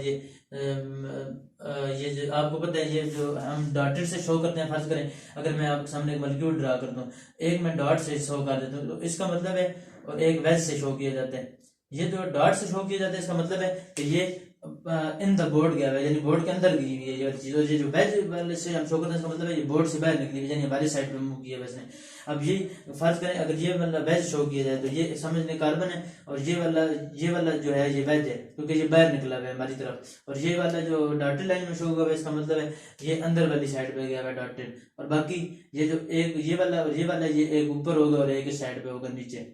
Speaker 1: ये जो आपको पता है ये जो हम डॉटेड से शो करते हैं, फर्ज करें अगर मैं आपके सामने एक मॉलिक्यूल ड्रा करता हूँ, एक मैं डॉट से शो कर देता हूँ तो इसका मतलब है, और एक वेज से शो किया जाता है। ये जो डॉट से शो किया जाता है इसका मतलब है कि ये इन द बोर्ड गया है, यानी बोर्ड के अंदर गई हुई है ये चीज, और ये जो वेज वाले से हम शो करते हैं इसका मतलब है ये बोर्ड से बाहर निकली हुई, यानी हमारी साइड पे मूव किया है इसने। अब ये फर्ज करें अगर ये वाला वेज शो किया जाए तो ये समझने कार्बन है, और ये वाला जो है ये वेज है क्योंकि ये बाहर निकला हुआ है हमारी तरफ, और ये वाला जो डॉटेड लाइन में शो हुआ है इसका मतलब है ये अंदर वाली साइड पे गया हुआ डॉटेड, और बाकी ये जो एक ये वाला और ये वाला ये एक ऊपर होगा और एक इस साइड पे होगा नीचे,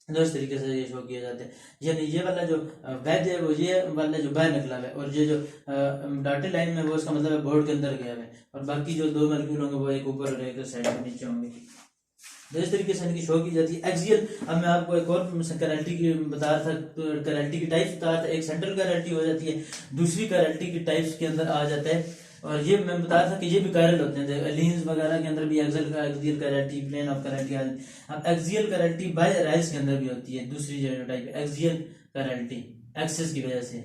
Speaker 1: तो इस तरीके से ये शो किए जाते हैं। यानी ये वाला जो वेज है वो ये वाला जो बाहर निकला है, और ये जो डॉटेड लाइन में वो इसका मतलब है बोर्ड के अंदर गया है, और बाकी जो दो मॉलिक्यूल होंगे वो एक ऊपर और एक साइड में नीचे होंगे। तो इस तरीके से इनकी शो की जाती है एक्सियल। अब मैं आपको एक और कैरेलिटी की बता रहा था, कैरेलिटी की टाइप्स बता रहा था, एक सेंट्रल कैरेलिटी हो जाती है, दूसरी कैरेलिटी की टाइप्स के अंदर आ जाता है, और ये मैं बता रहा था कि ये भी कायरल होते हैं, एलीन्स वगैरह के अंदर भी एक्सियल कैरेलिटी, प्लेन ऑफ कैरेलिटी आ जाती है। अब एक्सियल कैरेलिटी बाय राइज के अंदर भी होती है, दूसरी जो टाइप एक्सियल कैरेलिटी एक्सेस की वजह से,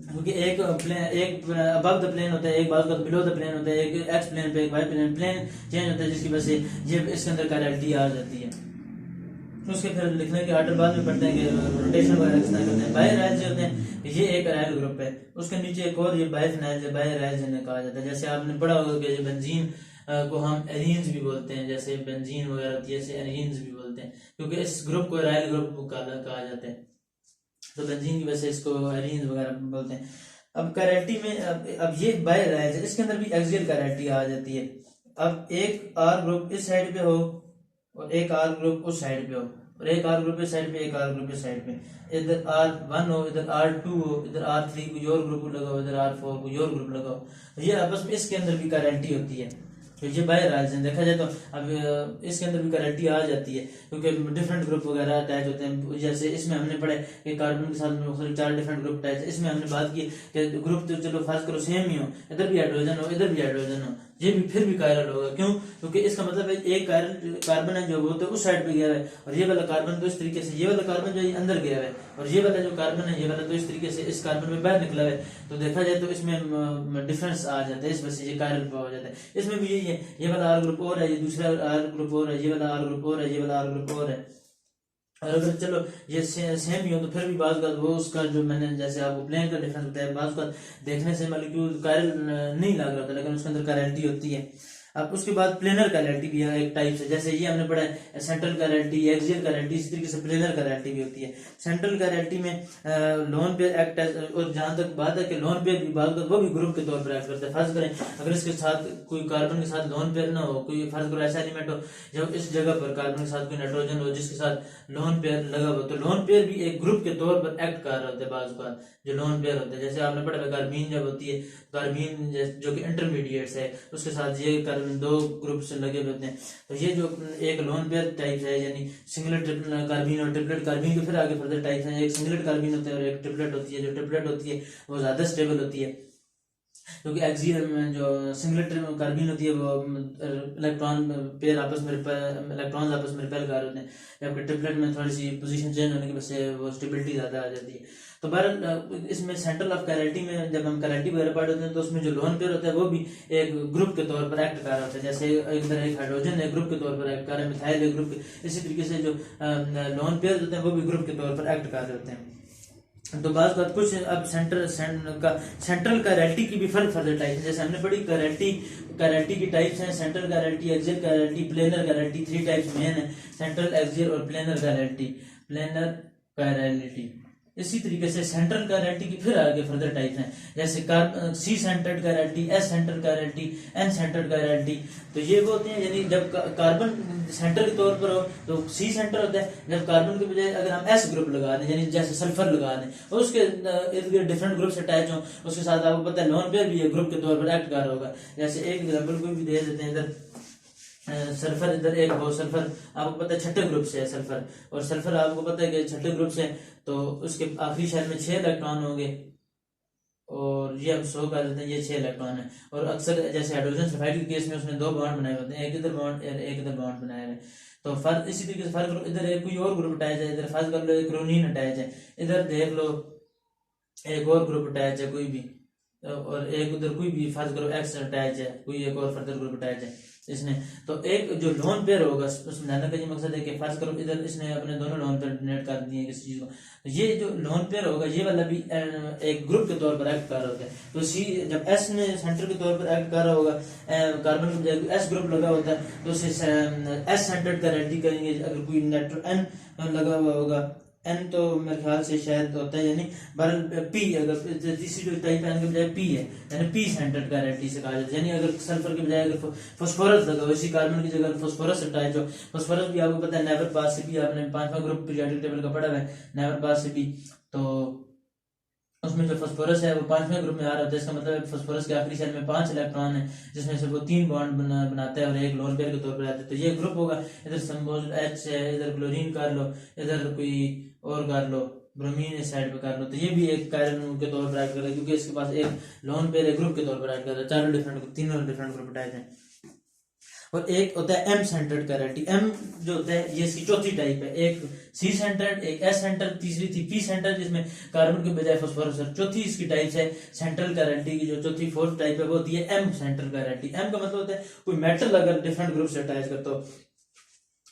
Speaker 1: क्योंकि एक अबव द प्लेन होता है, एक बाजू का बिलो द प्लेन होता है, एक एक्स प्लेन पे एक वाई प्लेन चेंज होता है, जिसकी वजह से ये इसके अंदर कैरेलिटी आ जाती है। उसके फिर लिखने के आर्डर बाद में पढ़ते हैं कि रोटेशन वगैरह किस तरह करते हैं। बाय राइज जो होते हैं ये एक अराइल ग्रुप है, उसके नीचे एक और ये बायफिनाइल बाय राइज जिन्हें कहा जाता है। जैसे आपने पढ़ा होगा कि बेंजीन को हम एरीन्स भी बोलते हैं, जैसे बेंजीन वगैरह होती है ऐसे एरीन्स भी बोलते हैं, क्योंकि इस ग्रुप को अराइल ग्रुप कहा जाता है, तो बेंजीन की वजह से इसको एरीन्स वगैरह बोलते हैं। अब कैरेलिटी में अब ये बाय राइज है, इसके अंदर भी एक्सियल कैरेलिटी आ जाती है। अब एक आर ग्रुप इस साइड पे हो और एक आर ग्रुप उस साइड पे हो, और एक आर ग्रुप इस साइड पे एक आर ग्रुप इस साइड पे, इधर R1 हो इधर R2 हो, इधर R3 कोई और ग्रुप लगाओ, इधर R4 कोई और ग्रुप लगाओ, तो ये आपस में इसके अंदर भी कैरेलिटी होती है। तो ये बाय राइज देखा जाए तो अब इसके अंदर भी कैरेलिटी आ जाती है, क्योंकि डिफरेंट ग्रुप वगैरह अटैच होते हैं। जैसे इसमें हमने पढ़े कि कार्बन के साथ 4 डिफरेंट ग्रुप अटैच है, इसमें हमने बात की कि ग्रुप तो चलो फर्ज करो सेम ही हो, इधर भी हाइड्रोजन हो इधर भी हाइड्रोजन हो, ये भी फिर भी कायरल होगा। क्यों? क्योंकि इसका मतलब है एक कार्बन है जो वो तो उस साइड पे गया है, और ये वाला कार्बन तो इस तरीके से, ये वाला कार्बन जो है अंदर गया है, और ये वाला जो कार्बन है ये वाला तो इस तरीके से इस कार्बन में बाहर निकला है। तो देखा जाए तो इसमें डिफरेंस आ जाता है, इस वजह से ये कायरल हो जाता है। इसमें भी यही है, ये वाला आर ग्रुप और है, ये दूसरा आर ग्रुप और है, ये वाला आर ग्रुप और है, ये वाला आर ग्रुप और है। और अगर चलो ये सेम ही हो तो फिर भी बात वो उसका जो मैंने जैसे आपको प्लेन का डिफरेंस बताया, बात का देखने से मॉलिक्यूल कायरल नहीं लग रहा था, लेकिन उसके अंदर कैरेलिटी होती है। अब उसके बाद प्लेनर कैरेलिटी भी है एक टाइप से, जैसे ये हमने पढ़ा है सेंट्रल कैरेलिटी, एक्सियल कैरेलिटी, इसी तरीके से प्लेनर कैरेलिटी भी होती है। सेंट्रल कैरेलिटी में लोन पेयर एक्ट, और जहां तक बात है कि लोन पेयर भी बात वो भी ग्रुप के तौर पर एक्ट करते हैं। फर्ज करें अगर इसके साथ कोई कार्बन के साथ लोन पेयर ना हो, कोई फर्ज करो ऐसा एलिमेंट हो जब इस जगह पर कार्बन के साथ कोई नाइट्रोजन हो जिसके साथ लोन पेयर लगा हो, तो लोन पेयर भी एक ग्रुप के तौर पर एक्ट कर रहा होता है। बाज का जो लोन पेयर होता है, जैसे आपने पढ़ा कार्बीन जब होती है, कार्बीन जो कि इंटरमीडिएट्स है उसके साथ ये कार्बन दो ग्रुप से लगे हुए होते हैं, तो ये जो एक लोन पेयर टाइप है, यानी सिंगलेट कार्बीन और ट्रिपलेट कार्बीन के फिर आगे फर्दर टाइप्स हैं। एक सिंगलेट कार्बीन होता है और एक ट्रिपलेट होती है। जो ट्रिपलेट होती है वो ज्यादा स्टेबल होती है, क्योंकि एक्सियल में जो सिंगलेट कार्बीन होती है वो इलेक्ट्रॉन पेयर आपस में इलेक्ट्रॉन्स आपस में रिपेल कर रहे होते हैं, जबकि ट्रिपलेट में थोड़ी सी पोजीशन चेंज होने की वजह से वो स्टेबिलिटी ज्यादा आ जाती है। तो बहरहाल इसमें सेंट्रल ऑफ कैरेलिटी में जब हम कैरेलिटी वगैरह पढ़ होते हैं तो उसमें जो लोन पेयर होता है वो भी एक ग्रुप के तौर पर एक्ट कर रहा होता है। जैसे इधर एक हाइड्रोजन है ग्रुप के तौर पर एक्ट कर रहा है, मिथाइल एक ग्रुप, इसी तरीके से जो लोन पेयर होते हैं वो भी ग्रुप के तौर पर एक्ट कर रहे होते हैं। तो बात कुछ अब सेंट्रल कैरेलिटी की भी फर्दर टाइप है। जैसे हमने पढ़ी कैरेलिटी की टाइप्स हैं, central chirality, axial chirality, planar chirality, 3 types main है, सेंट्रल, एक्सियल और प्लेनर कैरेलिटी। इसी तरीके से सेंट्रल कायरलिटी की फिर आगे फर्दर टाइप्स हैं, जैसे C centred chirality, S centred chirality, N centred chirality. तो ये वो होते हैं, यानी जब कार्बन सेंटर के तौर पर हो तो सी सेंटर होता है, जब कार्बन के बजाय अगर हम एस ग्रुप लगा दें, यानी जैसे सल्फर लगा दें और उसके इर्द गिर्द डिफरेंट ग्रुप्स अटैच हों, उसके साथ आपको पता है लोन पेयर भी ग्रुप के तौर पर एक्ट कर रहा होगा। जैसे एक एग्जाम्पल को भी दे देते हैं, इधर सल्फर इधर एक हो, सल्फर आपको पता है छठे ग्रुप से है सल्फर, और सल्फर आपको पता है कि छठे ग्रुप से, तो उसके आखिरी शेल में 6 इलेक्ट्रॉन होंगे, और ये हम 100 कर देते हैं, ये 6 इलेक्ट्रॉन है। और अक्सर जैसे हाइड्रोजन सल्फाइड के केस में उसने 2 बॉन्ड बनाए होते हैं, एक इधर बॉन्ड एक इधर बॉन्ड बनाए हैं। तो फर्क इसी तरीके से फर्क, इधर एक कोई और ग्रुप अटैच है, इधर फर्ज कर लो एक क्रोनीन अटैच है, इधर देख लो एक और ग्रुप अटैच है कोई भी, और एक उधर कोई भी फर्ज करो एक्स अटैच है, कोई एक और फर्दर ग्रुप अटैच है इसने। तो एक जो लोन पेयर होगा उसमें जानने का ये मकसद है कि फर्ज करो इधर इसने अपने दोनों लोन पेयर डोनेट कर दिए किसी चीज को, तो ये जो लोन पेयर होगा ये वाला भी एक ग्रुप के तौर पर एक्ट कर रहा होता है। तो सी जब एस ने सेंटर के तौर पर एक्ट कर रहा होगा, कार्बन के बजाय एस ग्रुप लगा होता है, तो उसे एस सेंटर्ड कायरलिटी करेंगे। अगर कोई नेट्रो एन लगा हुआ होगा, एन तो मेरे ख्याल से शायद होता है, यानी बहरहाल पी, अगर तीसरी जो टाइप एन के बजाय पी है, यानी पी सेंटर्ड कायरलिटी से कहा जाता है। यानी अगर सल्फर के बजाय अगर फास्फोरस लगा हो, इसी कार्बन की जगह फास्फोरस अटैच हो, फास्फोरस भी आपको पता है नेवर पास से भी आपने 5वां ग्रुप पीरियोडिक टेबल का पढ़ा है, नेवर पास से भी, तो उसमें जो फास्फोरस है वो 5वें ग्रुप में आ रहा होता है। इसका मतलब फास्फोरस के आखिरी शेल में 5 इलेक्ट्रॉन है, जिसमें से वो 3 बॉन्ड बनाता है और एक लोन पेयर के तौर पर आता है। तो ये ग्रुप होगा, इधर संबोज एच है, इधर क्लोरीन कर लो, इधर कोई और कर लो, ब्रोमीन इस साइड पे कर लो, तो ये भी एक कार्बन के तौर पर ऐड कर रहा है, क्योंकि इसके पास एक लोन पेयर एक ग्रुप के तौर पर ऐड कर रहा है। तीनों डिफरेंट ग्रुप अटैच हैं। और एक होता है एम सेंटर्ड कायरलिटी। एम जो होता है ये इसकी चौथी टाइप है, एक सी सेंटर्ड, एक एस सेंटर्ड, तीसरी थी पी सेंटर्ड जिसमें कार्बन के बजाय फास्फोरस। चौथी इसकी टाइप है सेंट्रल कायरलिटी की, जो चौथी फोर्थ टाइप है वो होती है एम सेंट्रल कायरलिटी। एम का मतलब होता है कोई मेटल अगर डिफरेंट ग्रुप से अटैच करते हो,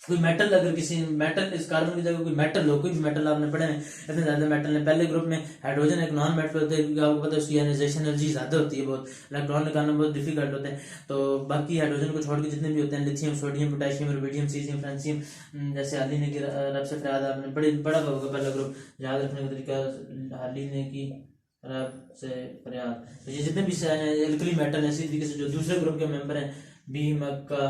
Speaker 1: कोई मेटल अगर किसी मेटल इस कार्बन की जगह कोई मेटल हो, कोई भी मेटल आपने पढ़े हैं इतने ज्यादा मेटल है। पहले ग्रुप में हाइड्रोजन एक नॉन मेटल होता है, क्योंकि आपको पता है उसकी आयनाइजेशन एनर्जी ज्यादा होती है, बहुत इलेक्ट्रॉन निकालना बहुत डिफिकल्ट होता है। तो बाकी हाइड्रोजन को छोड़ के जितने भी होते हैं, lithium, sodium, potassium, rubidium, caesium, francium, जैसे हाली ने की रब से फरियाद आपने पढ़ा होगा पहला ग्रुप, याद रखने का तरीका, हाली ने की रब से फरियाद। तो ये जितने भी एल्कली मेटल है, इसी तरीके से जो दूसरे ग्रुप के मेंबर हैं, बी मक्का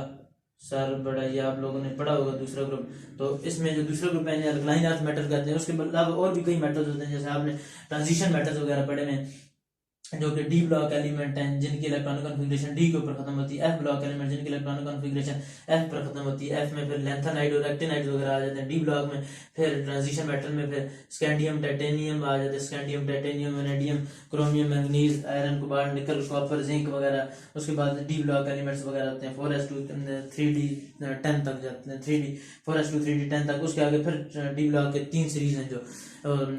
Speaker 1: सर बड़ा, ये आप लोगों ने पढ़ा होगा दूसरा ग्रुप। तो इसमें जो दूसरा ग्रुप है अल्कलाइन अर्थ मेटल कहते हैं। उसके अलावा और भी कई मेटल्स होते हैं, जैसे आपने ट्रांजिशन मेटल्स वगैरह पढ़े में, जो कि डी ब्लॉक एलिमेंट हैं, जिनकी इलेक्ट्रॉनिक कॉन्फ़िगरेशन डी के ऊपर खत्म होती है। एफ ब्लॉक एलिमेंट जिनकी इलेक्ट्रॉनिक कॉन्फ़िगरेशन एफ पर खत्म होती है। एफ में फिर लैंथेनाइड और एक्टिनाइड वगैरह आ जाते हैं। डी ब्लॉक में फिर ट्रांजिशन मेटल में फिर स्कैंडियम, टाइटेनियम आ जाते हैं। Scandium, titanium, vanadium, chromium, manganese, iron, cobalt, निकल, कॉपर, जिंक वगैरह। उसके बाद डी ब्लॉक एलिमेंट्स वगैरह होते हैं 4s2 3d 10 तक जाते हैं, 3d 4s2 3d 10 तक। उसके आगे फिर डी ब्लॉक के 3 सीरीज हैं, जो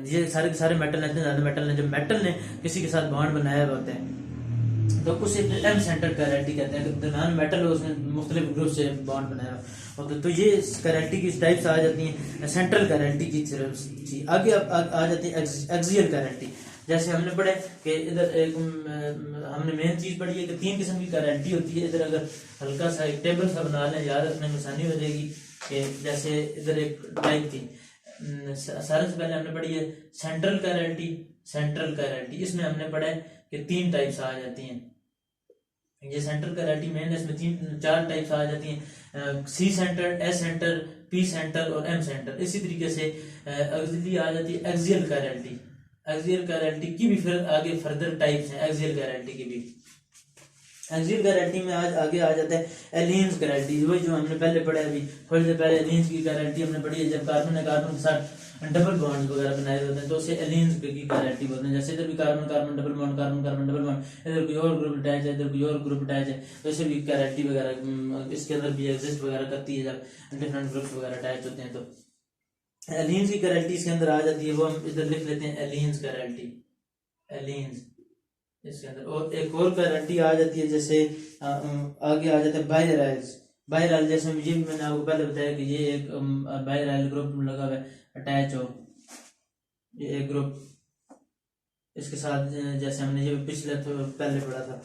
Speaker 1: ये सारे के सारे मेटल इतने ज्यादा मेटल हैं, जब मेटल ने किसी के साथ बॉन्ड बनाया होते हैं तो उसे एम सेंटर्ड कायरलिटी कहते हैं। दरमियान मेटल उसने मुख्तलिफ ग्रुप से बॉन्ड बनाया होता है। तो ये कायरलिटी की टाइप्स आ जाती हैं सेंट्रल कायरलिटी की तरफ। आगे आ जाती है एक्सियल कायरलिटी। जैसे हमने पढ़े कि इधर एक हमने मेन चीज पढ़ी है कि 3 किस्म की कायरलिटी होती है। इधर अगर हल्का सा एक टेबल सा बना लें, याद रखने में आसानी हो जाएगी कि जैसे इधर एक टाइप थी, सारे से पहले हमने पढ़ी है सेंट्रल कायरलिटी। सेंट्रल कायरलिटी इसमें हमने पढ़ा है कि 3 टाइप्स आ जाती हैं। ये सेंट्रल कायरलिटी मेन, इसमें 4 टाइप्स आ जाती हैं, C centre, S centre, P centre और एम सेंटर। इसी तरीके से एक्सियली आ जाती है एक्सियल कायरलिटी। एक्सियल कायरलिटी की भी फिर आगे फर्दर टाइप्स हैं एक्सियल कायरलिटी की भी। एक्सियल कायरलिटी में आज आगे आ जाता है एलियंस कायरलिटी, वही जो हमने पहले पढ़ा है अभी थोड़ी देर पहले। एलियंस की कायरलिटी हमने पढ़ी है, जब कार्बन ने कार्बन के साथ डबल बॉन्ड वगैरह बनाए होते हैं तो उसे एलियंस की कायरलिटी बोलते हैं। जैसे इधर भी carbon carbon double bond, carbon carbon double bond, इधर कोई और ग्रुप अटैच है, इधर कोई और ग्रुप अटैच है, तो इसे भी कायरलिटी वगैरह इसके अंदर भी एग्जिस्ट वगैरह करती है जब डिफरेंट ग्रुप्स वगैरह अटैच होते हैं। तो एलियंस की कायरलिटी इसके अंदर आ जाती है, वो हम इधर लिख लेते हैं एलियंस कायरलिटी, एलियंस इसके अंदर। और एक और कायरलिटी आ जाती है, जैसे आगे आ जाता है बायराइल्स। बायराइल जैसे ये भी मैंने आपको पहले बताया कि ये एक बायराइल ग्रुप लगा हुआ है, अटैच हो, ये एक ग्रुप इसके साथ, जैसे हमने ये पिछले पहले पढ़ा था।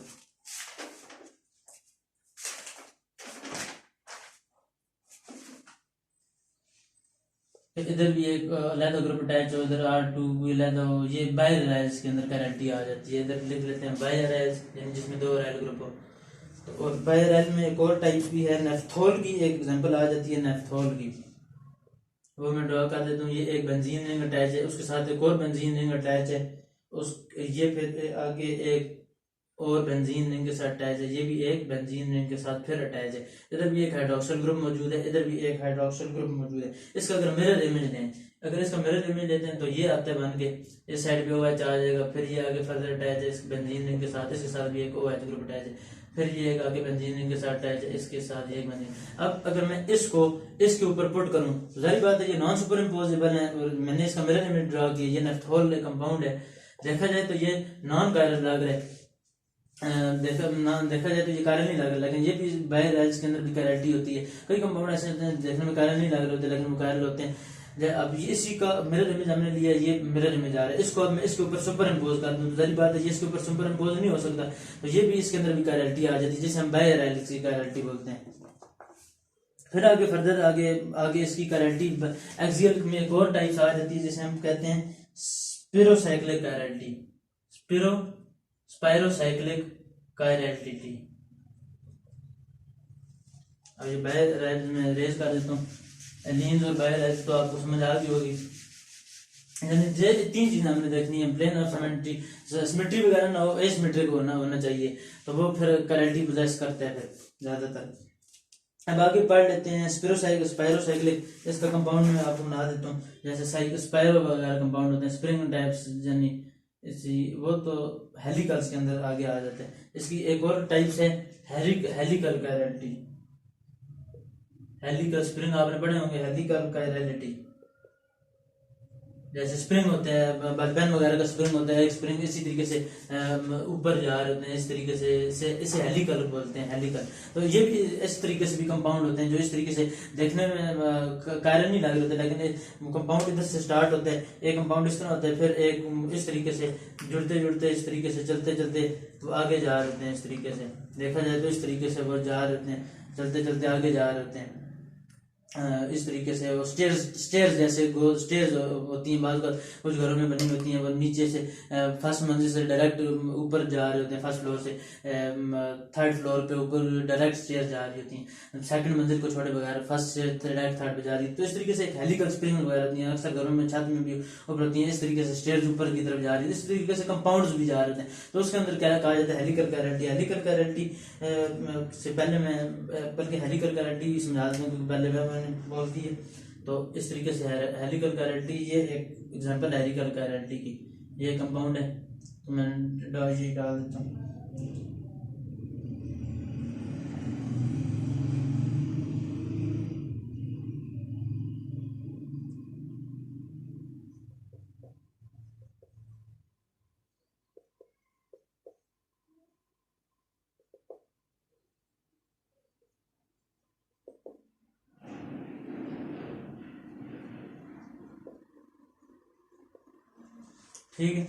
Speaker 1: इधर भी एक अलहदा ग्रुप अटैच हो, इधर R2 भी अलहदा हो, ये बायर राइल्स के अंदर कैरेंटी आ जाती है। इधर लिख लेते हैं बायर राइल्स, यानी जिसमें दो राइल ग्रुप हो। तो और बायर राइल में एक और टाइप भी है, नेफ्थोल की एक एग्जांपल आ जाती है नेफ्थोल की, वो मैं ड्रॉ कर देता हूँ। ये एक बेंजीन रिंग अटैच है, उसके साथ एक और बेंजीन रिंग अटैच है, उस ये फिर आगे एक और बेंजीन रिंग के साथ अटैच है, ये भी एक बेंजीन रिंग के साथ फिर अटैच है। इधर भी एक हाइड्रोक्सिल ग्रुप मौजूद है, इधर भी एक हाइड्रोक्सिल ग्रुप मौजूद है। इसका अगर मिरर इमेज लें, अगर इसका मिरर इमेज लेते हैं तो ये आते बन के इस साइड पे OH आ जाएगा, फिर ये आगे फर्दर अटैच है इस बेंजीन रिंग के साथ, इसके साथ भी एक OH ग्रुप अटैच है, फिर ये एक आगे बेंजीन रिंग के साथ अटैच है, इसके साथ ये एक बेंजीन। अब अगर मैं इसको इसके ऊपर पुट करूं तो जाहिर बात है ये नॉन सुपर इम्पोजेबल है, और मैंने इसका मिरर इमेज ड्रा किया, ये नेफ्थोल कंपाउंड है। देखा जाए तो ये नॉन कायरल लग रहा है, देखा जाए तो ये कायरल नहीं लग रहा, लेकिन ये भी बायर राइल्स के अंदर भी कायरलिटी होती है। कई कंपाउंड ऐसे होते हैं देखने में कायरल नहीं लग रहे होते, लेकिन वो कायरल होते हैं। अब ये इसी का मिरर इमेज हमने लिया, ये मिरर इमेज आ रहा है, इसको अब मैं इसके ऊपर सुपर इम्पोज कर दूं तो जाहिर बात है ये इसके ऊपर सुपर इम्पोज नहीं हो सकता, तो ये भी इसके अंदर भी कायरलिटी आ जाती है, जिसे हम बायर राइल्स की कायरलिटी बोलते हैं। फिर आगे फर्दर आगे आगे इसकी कायरलिटी एक्सियल में एक और टाइप्स आ जाती है, जिसे हम कहते हैं स्पिरोसाइक्लिक कायरलिटी, स्पाइरोसाइक्लिक कायरलिटी। अब ये बायर राइल्स में रेज कर देता हूँ, एलियंस और बायर राइल्स तो आपको समझ आ गई होगी। यानी ये तीन चीजें हमने देखनी है, प्लेन और सिमेट्री, सिमेट्री वगैरह ना हो, एसिमेट्रिक होना चाहिए, तो वो फिर कायरलिटी पोजेस करते हैं फिर ज्यादातर। अब आगे पढ़ लेते हैं स्पाइरोसाइक्लिक, इसका कंपाउंड में आपको बना देता हूँ। जैसे स्पाइरो वगैरह कंपाउंड होते हैं, स्प्रिंग टाइप्स, यानी इसी वो तो हेलिकल्स के अंदर आगे आ जाते हैं। इसकी एक और टाइप्स है हेलिकल कायरलिटी, हेलिकल स्प्रिंग आपने पढ़े होंगे, हेलिकल कायरलिटी। जैसे स्प्रिंग होते हैं, बलपेन वगैरह का स्प्रिंग होता है, एक स्प्रिंग इसी तरीके से ऊपर जा रहे होते हैं, इस तरीके से इसे हेलिकल बोलते हैं, हेलिकल। तो ये भी इस तरीके से भी कंपाउंड होते हैं जो इस तरीके से देखने में कायरल नहीं लग रहे होते, लेकिन कंपाउंड इधर से स्टार्ट होता है, एक कंपाउंड इस तरह होता है, फिर एक इस तरीके से जुड़ते जुड़ते इस तरीके से चलते चलते वो आगे जा रहे होते हैं। इस तरीके से देखा जाए तो इस तरीके से वो जा रहे होते हैं, चलते चलते आगे जा रहे होते हैं। इस तरीके से वो स्टेयर्स जैसे स्टेयर्स होती हैं, बात कुछ घरों में बनी होती हैं, वो नीचे से फर्स्ट मंजिल से डायरेक्ट ऊपर जा रहे होते हैं, फर्स्ट फ्लोर से थर्ड फ्लोर पे ऊपर डायरेक्ट स्टेयर्स जा रही होती हैं, सेकंड मंजिल को छोड़े बगैर फर्स्ट से डायरेक्ट थर्ड पे जा रही है। तो इस तरीके से एक हेलिकल स्प्रिंग वगैरह होती है, अक्सर घरों में छत में भी ऊपर होती हैं, इस तरीके से स्टेयर्स ऊपर की तरफ जा रही है, इस तरीके से कंपाउंड्स भी जा रहे हैं। तो उसके अंदर क्या कहा जाता है, हेलिकल कायरलिटी। हेलिकल कायरलिटी से पहले मैं बल्कि हेलिकल कायरलिटी समझा दूं, क्योंकि पहले मैंने बोल दी है। तो इस तरीके से हेलिकल कायरलिटी, ये एक एग्जांपल है हेलिकल कायरलिटी की, ये कंपाउंड है, तो मैं ये डाल देता हूँ। ठीक है,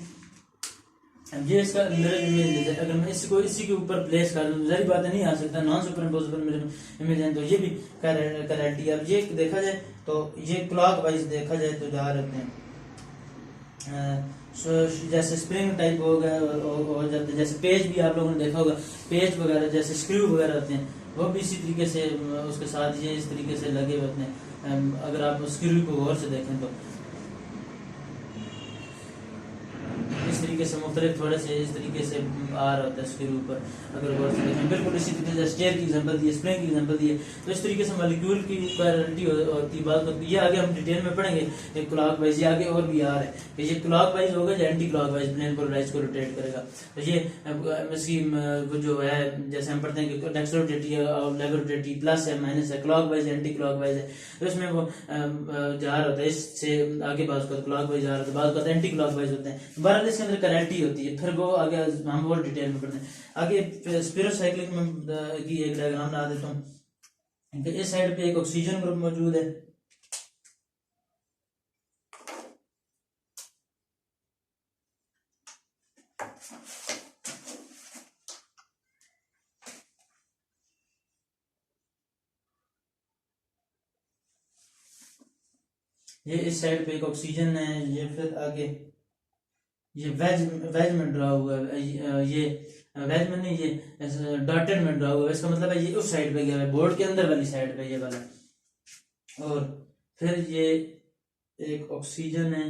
Speaker 1: अब ये इसका मिरर इमेज लेते हैं। अगर मैं इसको इसी के ऊपर प्लेस कर दूं, जारी बात है नहीं आ सकता, non superimposable mirror image है, तो ये भी कायरलिटी। अब ये देखा जाए तो ये क्लॉक वाइज देखा जाए तो जा रहते हैं, जैसे स्प्रिंग टाइप हो गया हो जाते हैं, जैसे पेज भी आप लोगों ने देखा होगा, पेज वगैरह जैसे स्क्रू वगैरह होते हैं, वो भी इसी तरीके से उसके साथ ये इस तरीके से लगे होते हैं। अगर आप स्क्रू को गौर से देखें तो इस तरीके से मुख्तलिफ थोड़े से इस तरीके से आ रहा होता है इसके ऊपर, अगर गौर से देखें बिल्कुल इसी तरीके से स्टेयर की एग्जांपल दी, स्प्रिंग की एग्जांपल दी है। तो इस तरीके से मॉलिक्यूल की कायरलिटी होती बात, ये आगे हम डिटेल में पढ़ेंगे। ये क्लॉक वाइज, ये आगे और भी आ रहा है कि ये क्लॉक वाइज होगा या anticlockwise plane polarise को रोटेट करेगा। तो ये इसकी जो है, जैसे हम पढ़ते हैं कि डेक्सट्रो रोटेटी है और लेवर रोटेटी, प्लस है माइनस है, clock wise anti clock wise है। तो इसमें वो जा रहा होता है इससे आगे, बात कर क्लॉक वाइज जा रहा होता है, बात एंटी क्लॉक वाइज होते हैं। बहरहाल इसके अंदर कायरलिटी होती है, फिर वो आगे हम और डिटेल में पढ़ते हैं। आगे स्पिरोसाइक्लिक में की एक डायग्राम बना देता हूँ कि इस साइड पे एक ऑक्सीजन ग्रुप मौजूद है, ये इस साइड पे एक ऑक्सीजन है, ये फिर आगे ये वेज वेज में ड्रा हुआ है, ये वेज में नहीं, ये डॉटेड में ड्रा हुआ है, इसका मतलब है ये उस साइड पे गया है, बोर्ड के अंदर वाली साइड पे ये वाला। और फिर ये एक ऑक्सीजन है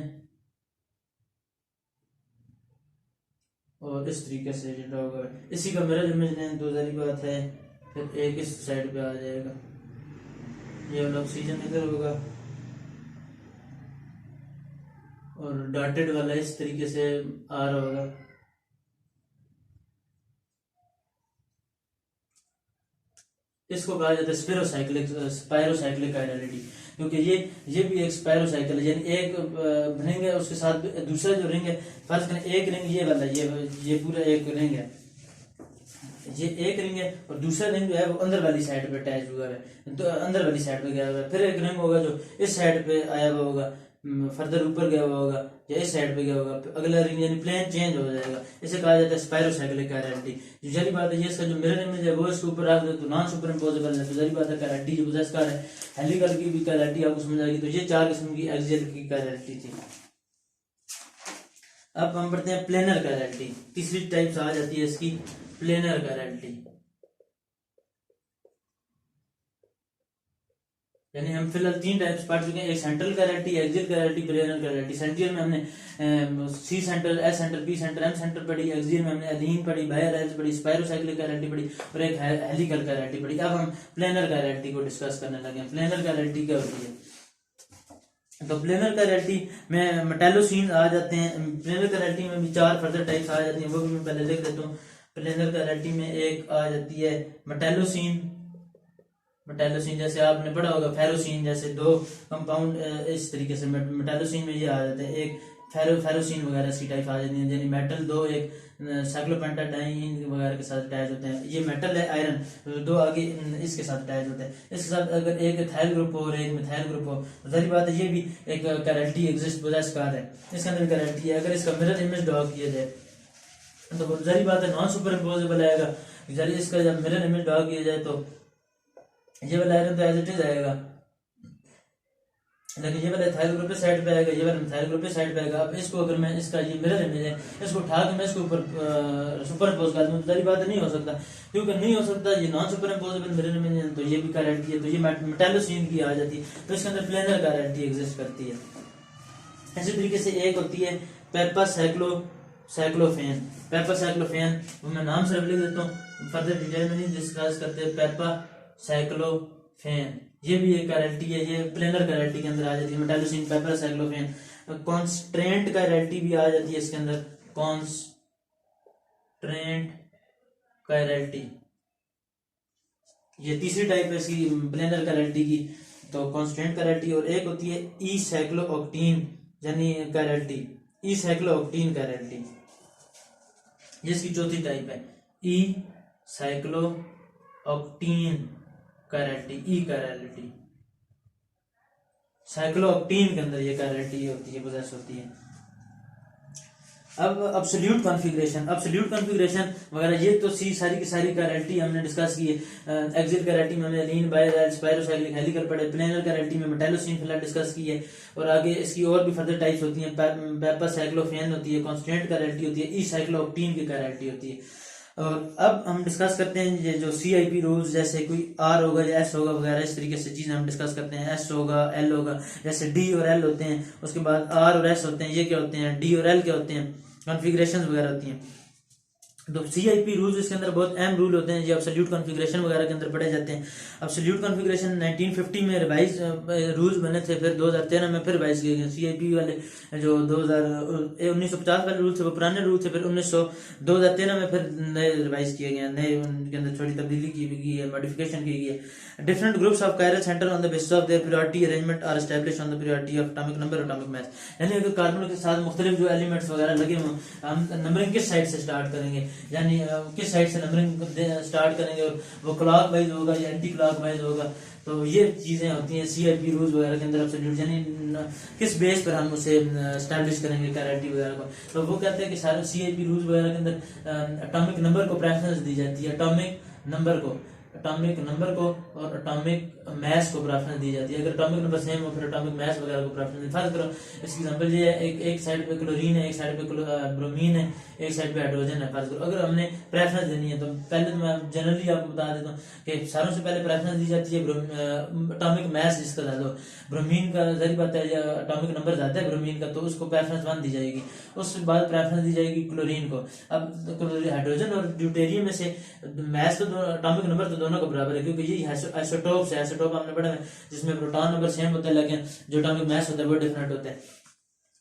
Speaker 1: और इस तरीके से ये ड्रा हुआ है, इसी का मिरर इमेज लें तो जारी बात है फिर एक इस साइड पे आ जाएगा, ये वाला ऑक्सीजन इधर होगा और डॉटेड वाला इस तरीके से आ रहा होगा। इसको कहा जाता है स्पायरोसाइक्लिक काइनेलिटी, क्योंकि ये भी एक स्पायरोसाइकिल है, यानी एक रिंग है उसके साथ दूसरा जो रिंग है, फर्ज करें एक रिंग ये वाला, ये पूरा एक रिंग है, ये एक रिंग है और दूसरा रिंग जो है वो अंदर वाली साइड पे अटैच हुआ है, तो अंदर वाली साइड पे गया हुआ है। फिर एक रिंग होगा जो इस साइड पे आया हुआ होगा, फर्दर ऊपर गया हुआ होगा या इस साइड पे गया होगा, अगला रिंग यानी प्लेन चेंज हो जाएगा, इसे कहा जाता है स्पायरोसाइक्लिक काइनेलिटी। जो जारी बात है ये इसका जो मिरर इमेज है वो इसके ऊपर रख दो तो नॉन सुपर इम्पोजेबल है, तो जारी बात है काइनेलिटी जो पोजेस कर है हेलिकल की भी काइनेलिटी आपको समझ आएगी। तो ये चार किस्म की एक्सियल की काइनेलिटी थी। अब हम पढ़ते हैं प्लेनर काइनेलिटी, तीसरी टाइप आ जाती है इसकी प्लेनर काइनेलिटी, यानी हम फिलहाल तीन टाइप्स पढ़ चुके हैं, एक central chirality, axial chirality, planar chirality. Central में हमने C centre, S centre, P centre, M centre पढ़ी, एक्सियल में हमने एलीन पढ़ी, बायरल्स पढ़ी, स्पायरोसाइक्लिक काइनेलिटी पढ़ी और एक हेलिकल काइनेलिटी पढ़ी। अब हम प्लेनर काइनेलिटी को डिस्कस करने लगे। प्लेनर काइनेलिटी क्या होती है? तो प्लेनर काइनेलिटी में मेटालोसीन आ जाते हैं। प्लेनर काइनेलिटी में भी चार फर्दर टाइप्स आ जाती हैं, वो भी मैं पहले लिख देता हूँ। प्लेनर काइनेलिटी में एक आ जाती है मेटालोसीन, मेटालोसीन जैसे आपने पढ़ा होगा फेरोसीन, जैसे दो कंपाउंड इस तरीके से मेटालोसीन में ये आ जाते हैं। एक फेरोसीन वगैरह सी टाइप आ जाती है, यानी मेटल दो एक साइक्लोपेंटाडाइन वगैरह के साथ अटैच होते हैं। ये मेटल है आयरन, दो आगे इसके साथ अटैच होते हैं। इसके साथ अगर एक इथाइल ग्रुप हो और एक मिथाइल ग्रुप हो तो जारी बात है ये भी एक काइनेलिटी एग्जिस्ट पोजेस कर है, इसके अंदर काइनेलिटी है। अगर इसका मिरर इमेज ड्रॉ किया जाए तो जारी बात है नॉन सुपर इम्पोजेबल आएगा। जारी इसका जब मिरर इमेज ड्रॉ किया जाए तो ये वाला आयरन तो एज इट इज आएगा, लेकिन ये वाला इथाइल ग्रुप साइड पे आएगा, ये वाला मिथाइल ग्रुप साइड पे आएगा। अब इसको अगर मैं इसका ये मिरर इमेज है इसको उठा के मैं इसके ऊपर सुपर इम्पोज कर दूं तो सारी बात नहीं हो सकता, क्योंकि नहीं हो सकता, ये non superimposable mirror image है। तो ये भी काइनेलिटी है, तो ये मेटालोसीन की आ जाती है, तो इसके अंदर प्लेनर काइनेलिटी एग्जिस्ट करती है। इसी तरीके से एक होती है पेपर साइक्लोफेन। पेपर साइक्लोफेन वो मैं नाम से लिख देता हूँ, फर्दर डिटेल में नहीं डिस्कस करते। पेपर साइक्लोफेन ये भी एक काइनेलिटी है, ये प्लेनर काइनेलिटी के अंदर आ जाती है। मेटालोसीन, पेपर साइक्लोफेन। कॉन्स्ट्रेंट काइनेलिटी भी आ जाती है इसके अंदर, कॉन्स्ट्रेंट काइनेलिटी ये तीसरी टाइप है इसकी प्लेनर काइनेलिटी की, तो कॉन्स्ट्रेंट काइनेलिटी। और एक होती है ई साइक्लोऑक्टीन यानी काइनेलिटी, ई साइक्लोऑक्टीन काइनेलिटी जिसकी चौथी टाइप है ई साइक्लोऑक्टीन काइनेलिटी, ई काइनेलिटी। साइक्लोऑक्टीन के अंदर ये काइनेलिटी होती है, पोजेस होती है। अब अब्सोल्यूट कॉन्फ़िगरेशन वगैरह ये तो सारी की सारी काइनेलिटी हमने डिस्कस की है। एक्सियल काइनेलिटी में हमने लीन, बायरल, स्पायरोसाइक्लिक, हेलिकल पढ़े। प्लेनर काइनेलिटी में मेटालोसीन फिलहाल डिस्कस की है, और आगे इसकी और भी फर्दर टाइप्स होती हैं। पेपर साइक्लोफेन होती है, कॉन्स्टेंट काइनेलिटी होती है, ई साइक्लोऑक्टीन की काइनेलिटी होती है। और अब हम डिस्कस करते हैं ये जो CIP रूल्स, जैसे कोई R होगा या S होगा वगैरह, इस तरीके से चीजें हम डिस्कस करते हैं। S होगा, L होगा, जैसे D और L होते हैं, उसके बाद R और S होते हैं। ये क्या होते हैं? D और L क्या होते हैं? कॉन्फ़िगरेशन वगैरह होती हैं। तो CIP रूल्स इसके अंदर बहुत अहम रूल होते हैं, जो एब्सोल्यूट कॉन्फ़िगरेशन वगैरह के अंदर पढ़े जाते हैं। एब्सोल्यूट कॉन्फ़िगरेशन 1950 में रिवाइज रूल्स बने थे, फिर 2013 में फिर रिवाइज किए गए। CIP वाले जो 1950 वाले रूल थे वो पुराने रूल थे, फिर 2013 में फिर नए रिवाइज किए गए, नए उनके अंदर थोड़ी तब्दीली की गई है, मॉडिफिकेशन की गई है। Different groups of chiral centre on the basis of their periodic arrangement are established on the periodic of atomic number, atomic mass. यानी अगर कार्बन के साथ मुख्तलिफ जो एलिमेंट्स वगैरह लगे हों, हम नंबरिंग किस साइड से स्टार्ट करेंगे, यानी किस साइड से नंबरिंग स्टार्ट करेंगे, और वो क्लॉक वाइज होगा या एंटी क्लॉक वाइज होगा। तो ये चीजें होती हैं CIP रूल्स वगैरह के अंदर एब्सोल्यूट, यानी किस बेस पर हम उसे एस्टैब्लिश करेंगे काइनेलिटी वगैरह को। तो वो कहते हैं कि सारे CIP रूल्स वगैरह के अंदर एटॉमिक नंबर को प्रेफरेंस दी जाती है, एटॉमिक नंबर को। एटॉमिक नंबर को और एटॉमिक मास को प्रेफरेंस दी जाती है। अगर एटॉमिक नंबर सेम हो फिर एटॉमिक मास वगैरह को प्रेफरेंस दी। फर्ज करो इसकी एग्जांपल ये है, एक साइड पे क्लोरीन है, एक साइड पे ब्रोमीन है, एक साइड पे हाइड्रोजन है। फर्ज करो अगर हमने प्रेफरेंस देनी है तो पहले तो मैं जनरली आपको बता देता हूँ कि सारों से पहले प्रेफरेंस दी जाती है एटॉमिक मास जिसका ज्यादा हो। ब्रोमीन का जरी बात है या एटॉमिक नंबर ज्यादा है ब्रोमीन का तो उसको प्रेफरेंस 1 दी जाएगी। उसके बाद प्रेफरेंस दी जाएगी क्लोरीन को। अब हाइड्रोजन और ड्यूटेरियम में से मास तो एटॉमिक नंबर तो दोनों का बराबर है क्योंकि ये आइसोटोप्स है। आइसोटोप आपने पढ़ा है जिसमें प्रोटॉन नंबर सेम होता है लेकिन जो एटॉमिक मास होता है वो डिफरेंट होता है।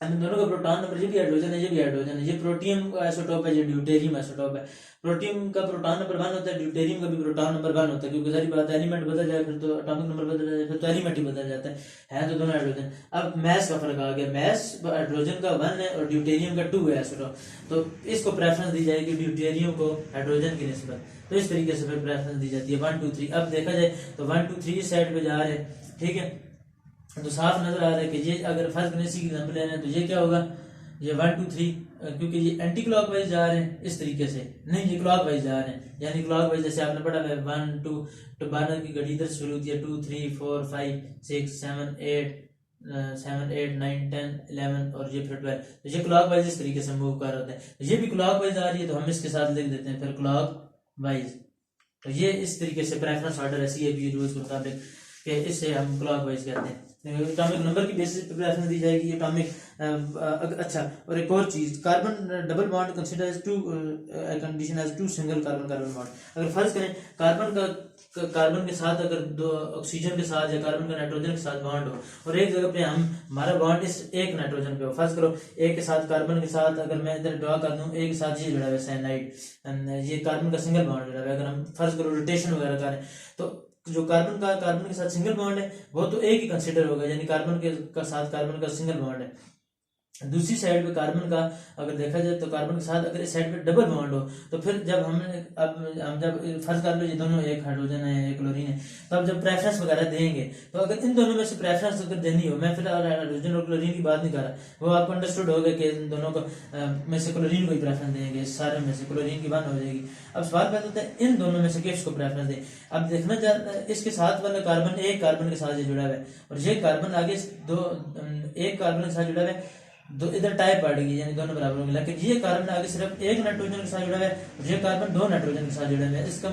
Speaker 1: इन दोनों का प्रोटॉन नंबर, ये भी हाइड्रोजन है ये भी हाइड्रोजन है। ये प्रोटियम का आइसोटोप है, ये ड्यूटेरियम आइसोटोप है। प्रोटियम का प्रोटॉन नंबर 1 होता है, ड्यूटेरियम का भी प्रोटॉन नंबर 1 होता है क्योंकि सारी बात एलिमेंट बदल जाए फिर तो एटॉमिक नंबर बदल जाए फिर तो एलिमेंट ही बदल जाता है तो दोनों हाइड्रोजन। अब मास का फर्क आ गया, मास हाइड्रोजन का 1 है और ड्यूटेरियम का 2 है आइसोटोप, तो इसको प्रेफरेंस दी जाएगी ड्यूटेरियम को हाइड्रोजन की निस्बत। तो इस तरीके से फिर प्रेफरेंस दी जाती है 1 2 3। अब देखा जाए तो 1 2 3 इस साइड पे जा रहे हैं, ठीक है, तो साफ नजर आ रहा है कि ये अगर फर्क नेसी की एग्जांपल लेना है तो ये क्या होगा, ये 1 2 3 क्योंकि ये एंटी क्लॉकवाइज जा रहे हैं इस तरीके से, नहीं ये क्लॉकवाइज जा रहे हैं, यानी क्लॉकवाइज जैसे आपने पढ़ा है 1 2 तो बारह की घड़ी इधर शुरू होती है 2 3 4 5 6 7 8 9 10 11 और ये फिर 12, तो ये क्लॉकवाइज इस तरीके से मूव कर रहा है। तो ये भी क्लॉकवाइज आ रही है तो हम इसके साथ लिख देते हैं फिर क्लॉकवाइज। तो ये इस तरीके से प्रेफरेंस ऑर्डर है CAB रूल्स के मुताबिक कि इससे हम क्लॉकवाइज कहते हैं। एटॉमिक नंबर की बेसिस पे प्रेफरेंस दी जाएगी एटॉमिक। अच्छा, और एक और चीज, carbon double bond consider as two condition as two single carbon carbon bond. अगर फर्ज करें कार्बन के साथ अगर दो ऑक्सीजन के साथ या कार्बन का नाइट्रोजन के साथ बॉन्ड हो और एक जगह पे हमारा बॉन्ड इस एक नाइट्रोजन पे हो, फर्ज करो एक के साथ कार्बन के साथ अगर मैं इधर ड्रॉ कर दूं एक के साथ ये जुड़ा हुआ है साइनाइड, ये कार्बन का सिंगल बॉन्ड जुड़ा हुआ है। अगर हम फर्ज करो रोटेशन वगैरह करें तो जो कार्बन के साथ सिंगल बॉन्ड है वो तो एक ही कंसीडर होगा, यानी कार्बन के साथ कार्बन का सिंगल बॉन्ड है। दूसरी साइड पे कार्बन का अगर देखा जाए तो कार्बन के साथ अगर इस साइड पे डबल बॉन्ड हो तो फिर जब हम जब फर्ज कर लो ये दोनों एक हाइड्रोजन है एक क्लोरीन है, तो अब जब प्रेफरेंस वगैरह देंगे तो अगर इन दोनों में से प्रेफरेंस अगर देनी हो, मैं फिलहाल हाइड्रोजन और क्लोरीन की बात नहीं कर रहा, वो आपको अंडरस्टूड होगा कि इन दोनों को में से क्लोरीन को ही प्रेफरेंस देंगे, सारे में से क्लोरीन की बात हो जाएगी। अब सवाल पैदा होता है इन दोनों में से किसको प्रेफरेंस दें। अब देखना चाहता है इसके साथ वाला कार्बन एक कार्बन के साथ जुड़ा हुआ है और ये कार्बन आगे एक कार्बन के साथ जुड़ा हुआ है, दो इधर टाइप बढ़ेगी यानी दोनों बराबर होंगे, लेकिन ये कार्बन आगे सिर्फ एक नाइट्रोजन के साथ जुड़ा हुआ है और ये कार्बन दो नाइट्रोजन के साथ जुड़ा हुआ है। इसका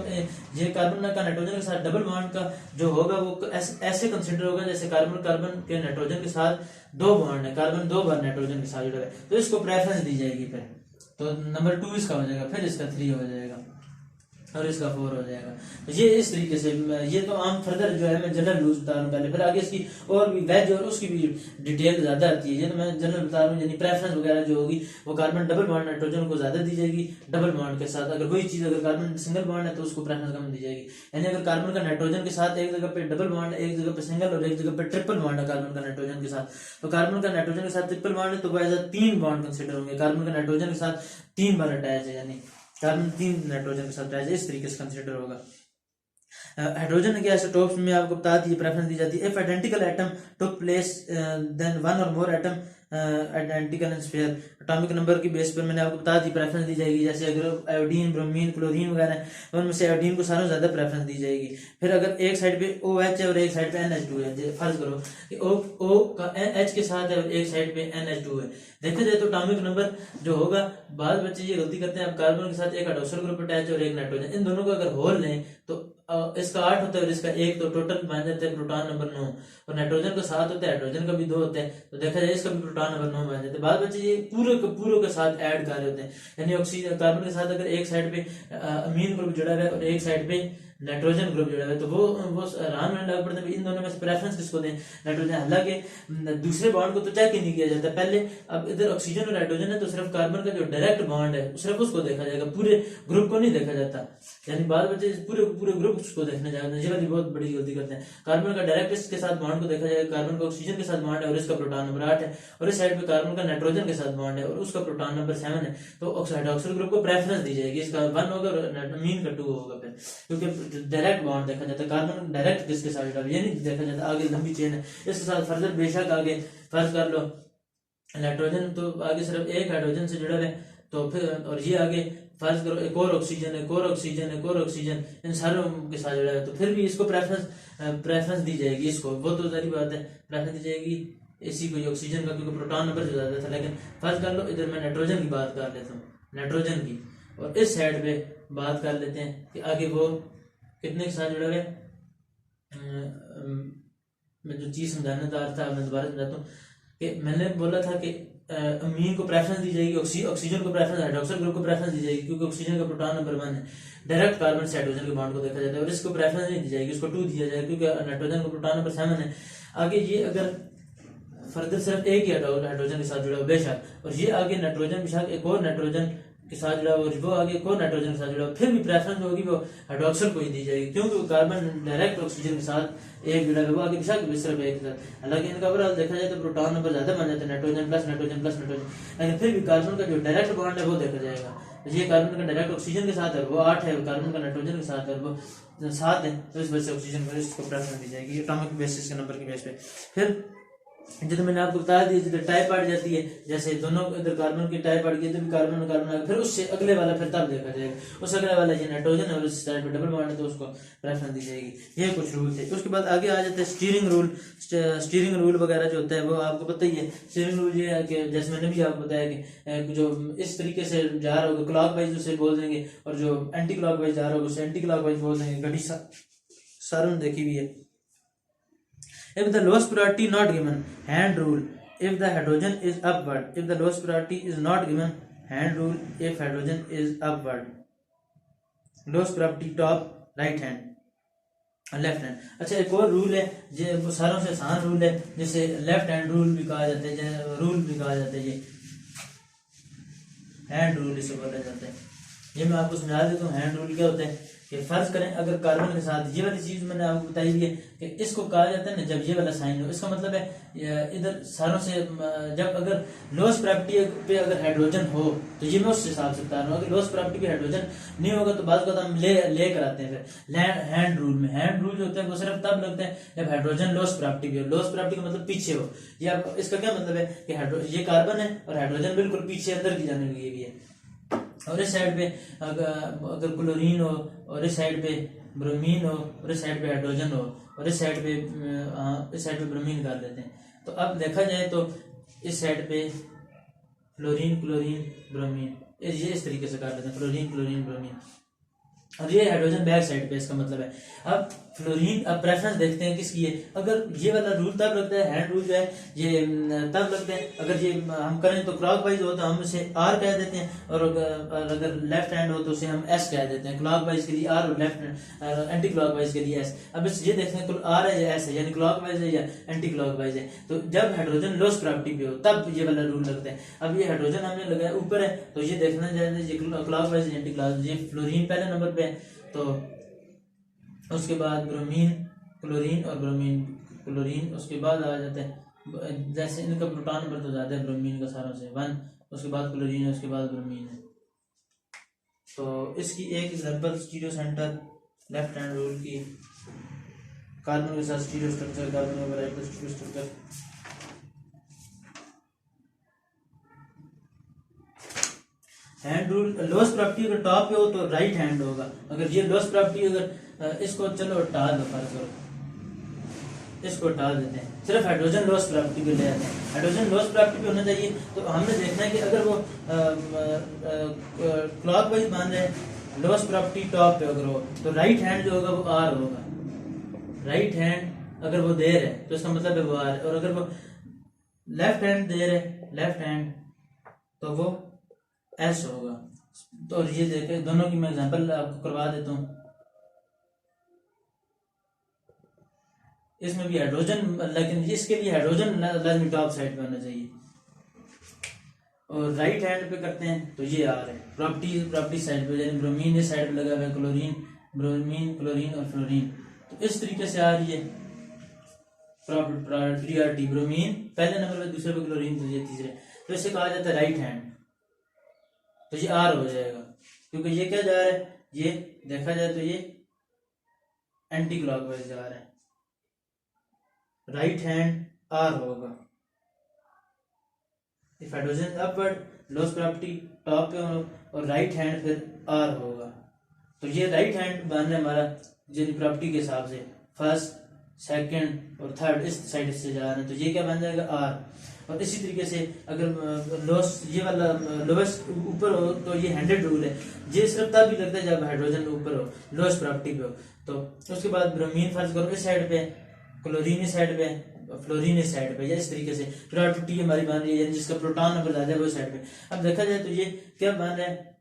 Speaker 1: ये कार्बन का नाइट्रोजन के साथ डबल बॉन्ड का जो होगा वो ऐसे कंसीडर होगा जैसे कार्बन के नाइट्रोजन के साथ दो बॉन्ड है, कार्बन दो बार नाइट्रोजन के साथ जुड़ा हुआ है, तो इसको प्रेफरेंस दी जाएगी। फिर तो नंबर 2 इसका हो जाएगा, फिर इसका 3 हो जाएगा और इसका 4 हो जाएगा। तो ये इस तरीके से, ये तो आम फर्दर जो है मैं जनरल रूल्स बता रहा हूँ पहले, फिर आगे इसकी और भी वेज और उसकी भी डिटेल ज्यादा आती है। ये तो मैं जनरल बता रहा हूँ, यानी प्रेफरेंस वगैरह जो होगी वो कार्बन डबल बॉन्ड नाइट्रोजन को ज्यादा दी जाएगी डबल बॉन्ड के साथ। अगर वही चीज अगर कार्बन सिंगल बॉन्ड है तो उसको प्रेफरेंस कम दी जाएगी, यानी अगर कार्बन का नाइट्रोजन के साथ एक जगह पे डबल बॉन्ड है, एक जगह पे सिंगल और एक जगह पे ट्रिपल बॉन्ड है कार्बन का नाइट्रोजन के साथ, तो कार्बन का नाइट्रोजन के साथ ट्रिपल बॉन्ड है तो वो एज 3 बॉन्ड कंसिडर होंगे। कार्बन का नाइट्रोजन के साथ 3 बार अटैच है, यानी कार्बन 3 नाइट्रोजन के साथ अटैच है, इस तरीके से कंसिडर होगा। हाइड्रोजन के आइसोटोप्स में आपको बता दी प्रेफरेंस दी जाती है if identical atom took place then one or more atom identical in sphere. Atomic number की बेस पर मैंने आपको बता दी प्रेफरेंस दी जाएगी, जैसे अगर आयोडीन ब्रोमीन क्लोरीन वगैरह तो उनमें से आयोडीन को सारों ज्यादा प्रेफरेंस दी जाएगी। फिर अगर एक साइड पे OH है और एक साइड पे NH2 है, फर्ज करो कि O का H के साथ है और एक साइड पे NH2 है, देखा जाए तो एटॉमिक नंबर जो होगा, बाद बच्चे ये गलती करते हैं, अब कार्बन के साथ एक हाइड्रोक्सिल ग्रुप अटैच और एक नाइट्रोजन, इन दोनों को अगर होल लें तो इसका 8 होता है और इसका 1, तो टोटल बन जाते हैं प्रोटॉन नंबर 9, और नाइट्रोजन का 7 होता है, हाइड्रोजन का भी 2 होता है, तो देखा जाए इसका भी प्रोटॉन नंबर 9 बन जाते हैं। बाद बच्चे ये पूरे के साथ ऐड कर रहे होते हैं, यानी ऑक्सीजन कार्बन के साथ अगर एक साइड पे अमीन ग्रुप जुड़ा हुआ है और एक साइड पे नाइट्रोजन ग्रुप जुड़ा हुआ है तो वो हैरान होने लग पड़ते हैं इन दोनों में से प्रेफरेंस किसको दें नाइट्रोजन। हालांकि दूसरे बॉन्ड को तो चेक ही नहीं किया जाता पहले, अब इधर ऑक्सीजन और नाइट्रोजन है तो सिर्फ कार्बन का जो डायरेक्ट बॉन्ड है सिर्फ उसको देखा जाएगा, पूरे ग्रुप को नहीं देखा जाता, यानी बाद बच्चे पूरे ग्रुप को देखने जाते हैं, ये वाली बहुत बड़ी गलती करते हैं। कार्बन का डायरेक्ट इसके साथ बॉन्ड को देखा जाएगा, कार्बन का ऑक्सीजन के साथ बॉन्ड है और इसका प्रोटॉन नंबर 8 है, और इस साइड पे कार्बन का नाइट्रोजन के साथ बॉन्ड है और उसका प्रोटॉन नंबर 7 है, तो हाइड्रोक्सिल ग्रुप को प्रेफरेंस दी जाएगी, इसका 1 होगा और अमीन का 2 होगा, फिर क्योंकि डायरेक्ट बॉन्ड देखा जाता है। कार्बन डायरेक्ट किसके साथ जुड़ा ये नहीं देखा जाता, आगे लंबी चेन है इसके साथ फर्दर बेशक आगे फर्ज कर लो नाइट्रोजन तो आगे सिर्फ एक हाइड्रोजन से जुड़ा है, तो फिर और ये आगे फर्ज करो एक और ऑक्सीजन, एक और ऑक्सीजन, एक और ऑक्सीजन, इन सारों के साथ जुड़ा है, तो फिर भी इसको प्रेफरेंस दी जाएगी। इसको वो तो सारी बात है, प्रेफरेंस दी जाएगी इसी को ऑक्सीजन का, क्योंकि प्रोटॉन नंबर जो ज्यादा था। लेकिन फर्ज कर लो इधर मैं नाइट्रोजन की बात कर लेता हूँ, नाइट्रोजन की, और इस साइड पे बात कर लेते हैं कि आगे वो कितने के साथ जुड़ा है। मैं जो चीज समझाना चाह रहा था मैं दोबारा समझाता हूँ कि मैंने बोला था कि अमीन को प्रेफरेंस दी जाएगी, ऑक्सीजन को प्रेफरेंस, हाइड्रोक्सिल ग्रुप को प्रेफरेंस दी जाएगी, क्योंकि ऑक्सीजन का प्रोटॉन नंबर 1 है। डायरेक्ट कार्बन से हाइड्रोजन के बॉन्ड को देखा जाता है, और इसको प्रेफरेंस नहीं दी जाएगी, इसको 2 दिया जाएगा, क्योंकि नाइट्रोजन का प्रोटॉन नंबर 7 है। आगे ये अगर फर्दर सिर्फ एक ही हाइड्रोजन के साथ जुड़ा हो बेशक, और ये आगे नाइट्रोजन बेशक एक और नाइट्रोजन के साथ जुड़ा और वो आगे एक और नाइट्रोजन के साथ जुड़ा, फिर भी प्रेफरेंस होगी वो हाइड्रोक्सिल को ही दी जाएगी, क्योंकि कार्बन डायरेक्ट ऑक्सीजन के साथ एक जुड़ा है, वो आगे बेशक सिर्फ एक के साथ। हालांकि इनका ओवरऑल देखा जाए तो प्रोटॉन नंबर ज्यादा बन जाता है, nitrogen plus nitrogen plus nitrogen, लेकिन फिर भी कार्बन का जो डायरेक्ट बॉन्ड है वो देखा जाएगा। ये कार्बन का डायरेक्ट ऑक्सीजन के साथ है वो 8 है, कार्बन का नाइट्रोजन के साथ है वो 7 है, तो इस वजह से ऑक्सीजन को इसको प्रेफरेंस दी जाएगी एटॉमिक बेसिस के नंबर के बेस पे। फिर जो मैंने आपको बता दी, जिधर टाई पड़ जाती है, जैसे दोनों इधर कार्बन की टाई पड़ गई, इधर भी कार्बन कार्बन, फिर उससे अगले वाला फिर तब देखा जाएगा, उस अगले वाला ये नाइट्रोजन है और इस साइड पे डबल बॉन्ड है तो उसको प्रेफरेंस दी जाएगी। ये कुछ रूल थे। उसके बाद आगे आ जाते हैं स्टीयरिंग रूल। स्टीयरिंग रूल वगैरह जो होता है वो आपको पता ही है। स्टीयरिंग रूल ये है कि जैसे मैंने भी आपको बताया कि जो इस तरीके से जा रहा होगा क्लॉक वाइज उसे बोल देंगे, और जो एंटी क्लॉक वाइज जा रहा होगा उसे एंटी क्लॉक वाइज बोल देंगे। घड़ी सारों ने देखी हुई है। If the lowest priority not given, hand rule. If the hydrogen is upward. If the lowest priority is not given, hand rule. If hydrogen is upward. Lowest priority top, right hand, left hand. अच्छा एक और rule है जो सारों से आसान rule है, जिसे लेफ्ट हैंड रूल भी कहा जाता है, रूल भी कहा जाता है, ये हैंड रूल इसे बोला जाता है। ये मैं आपको समझा देता हूँ हैंड रूल क्या होता है। कि फर्ज करें अगर कार्बन के साथ ये वाली चीज मैंने आपको बताई है कि इसको कहा जाता है ना जब ये वाला साइन हो, इसका मतलब है इधर सारों से जब अगर लोएस्ट प्रायोरिटी पे अगर हाइड्रोजन हो तो ये मैं उस हिसाब से बता रहा हूँ। अगर लोएस्ट प्रायोरिटी पे हाइड्रोजन नहीं होगा तो बात को हम ले कराते हैं। फिर हैंड रूल में हैंड रूल जो होता है वो सिर्फ तब लगता है जब हाइड्रोजन लोएस्ट प्रायोरिटी पे हो। लोएस्ट प्रायोरिटी का मतलब पीछे हो। या इसका क्या मतलब है कि ये कार्बन है और हाइड्रोजन बिल्कुल पीछे अंदर की जाने लगी हुई है, और इस साइड पे अगर क्लोरीन हो, और इस साइड पे ब्रोमीन हो, और इस साइड पे हाइड्रोजन हो, और इस साइड पे ब्रोमीन कर देते हैं। तो अब देखा जाए तो इस साइड पे फ्लोरीन क्लोरीन ब्रोमीन, ये इस तरीके से कर देते हैं, फ्लोरीन क्लोरीन ब्रोमीन, और ये हाइड्रोजन बैक साइड पे, इसका मतलब है। अब फ्लोरीन, अब प्रेफरेंस देखते हैं किसकी है। अगर ये वाला रूल तब लगता है, हैंड रूल जो है ये तब लगता है अगर ये हम करें तो क्लॉकवाइज हो तो हम उसे आर कह देते हैं, और अगर लेफ्ट हैंड हो तो उसे हम एस कह देते हैं। क्लॉकवाइज के लिए आर और लेफ्ट एंटी क्लॉकवाइज के लिए एस। अब ये देखते हैं आर है या एस है, यानी क्लॉकवाइज है या एंटी क्लॉकवाइज है। तो जब हाइड्रोजन लोएस्ट प्रायोरिटी पे हो तब ये वाला रूल लगता है। अब ये हाइड्रोजन हमने लगाया ऊपर है तो ये देखना चाहिए ये क्लॉकवाइज या एंटी क्लॉकवाइज। ये फ्लोरीन पहले नंबर पे, तो उसके बाद ब्रोमीन क्लोरीन और ब्रोमीन क्लोरीन, उसके बाद आ जाता है जैसे इनका प्रोटॉन नंबर तो ज्यादा है ब्रोमीन का सारों से 1, उसके बाद क्लोरीन है, उसके बाद ब्रोमीन है। तो इसकी एक example stereo centre left hand rule की, कार्बन के साथ स्टीरियो स्ट्रक्चर, कार्बन के साथ stereo structure. Hand rule lowest priority अगर टॉप पे हो तो राइट हैंड होगा। अगर ये लोएस्ट प्रायोरिटी अगर इसको चलो टाल दो, फर्ज करो इसको टाल देते हैं, सिर्फ हाइड्रोजन लोएस्ट प्रायोरिटी पे ले आते हैं। हाइड्रोजन लोएस्ट प्रायोरिटी पे होना चाहिए। तो हमने देखना है कि अगर वो क्लॉकवाइज मान रहे हैं, लोएस्ट प्रायोरिटी टॉप पे अगर हो तो राइट हैंड जो होगा वो आर होगा। राइट हैंड अगर वो देर है तो इसका मतलब है वो आर, और अगर वो लेफ्ट हैंड देर है, लेफ्ट हैंड, तो वो एस होगा। तो ये देखे दोनों की मैं एग्जांपल आपको करवा देता हूँ। इसमें भी हाइड्रोजन, लेकिन इसके लिए हाइड्रोजन लाजमी टॉप साइड पे होना चाहिए, और राइट हैंड पे करते हैं तो ये आ रहा है प्रॉपर्टी साइड पे, यानी ब्रोमीन इस साइड पे लगा हुआ है, क्लोरीन ब्रोमीन क्लोरीन और फ्लोरीन। तो इस तरीके से आ रही है प्रायोरिटी, ब्रोमीन पहले नंबर पे, दूसरे पे क्लोरीन, तो ये तीसरे। तो इसे कहा जाता है राइट हैंड। तो ये आर हो जाएगा, क्योंकि ये क्या जा रहा है, ये देखा जाए तो ये एंटी क्लॉकवाइज जा रहा है। राइट हैंड आर होगा। If hydrogen upward lowest priority top पे और राइट हैंड फिर आर होगा। तो ये राइट हैंड बन रहा है हमारा जो प्रॉपर्टी के हिसाब से फर्स्ट सेकंड और थर्ड इस साइड से जा रहे हैं, तो ये क्या बन जाएगा आर। और इसी तरीके से अगर लोएस्ट ये वाला लोएस्ट ऊपर हो तो ये 100 रूल है, ये सिर्फ तब भी लगता है जब हाइड्रोजन ऊपर हो लोएस्ट प्रॉपर्टी पे हो। तो उसके बाद ब्रोमीन फर्ज करो इस साइड पे, क्लोरीन इस साइड पे, फ्लोरीन इस साइड पे, या इस तरीके से प्रॉपर्टी हमारी बन रही है जिसका प्रोटॉन नंबर ज्यादा है वो साइड पे। अब देखा जाए तो ये क्या बन रहा है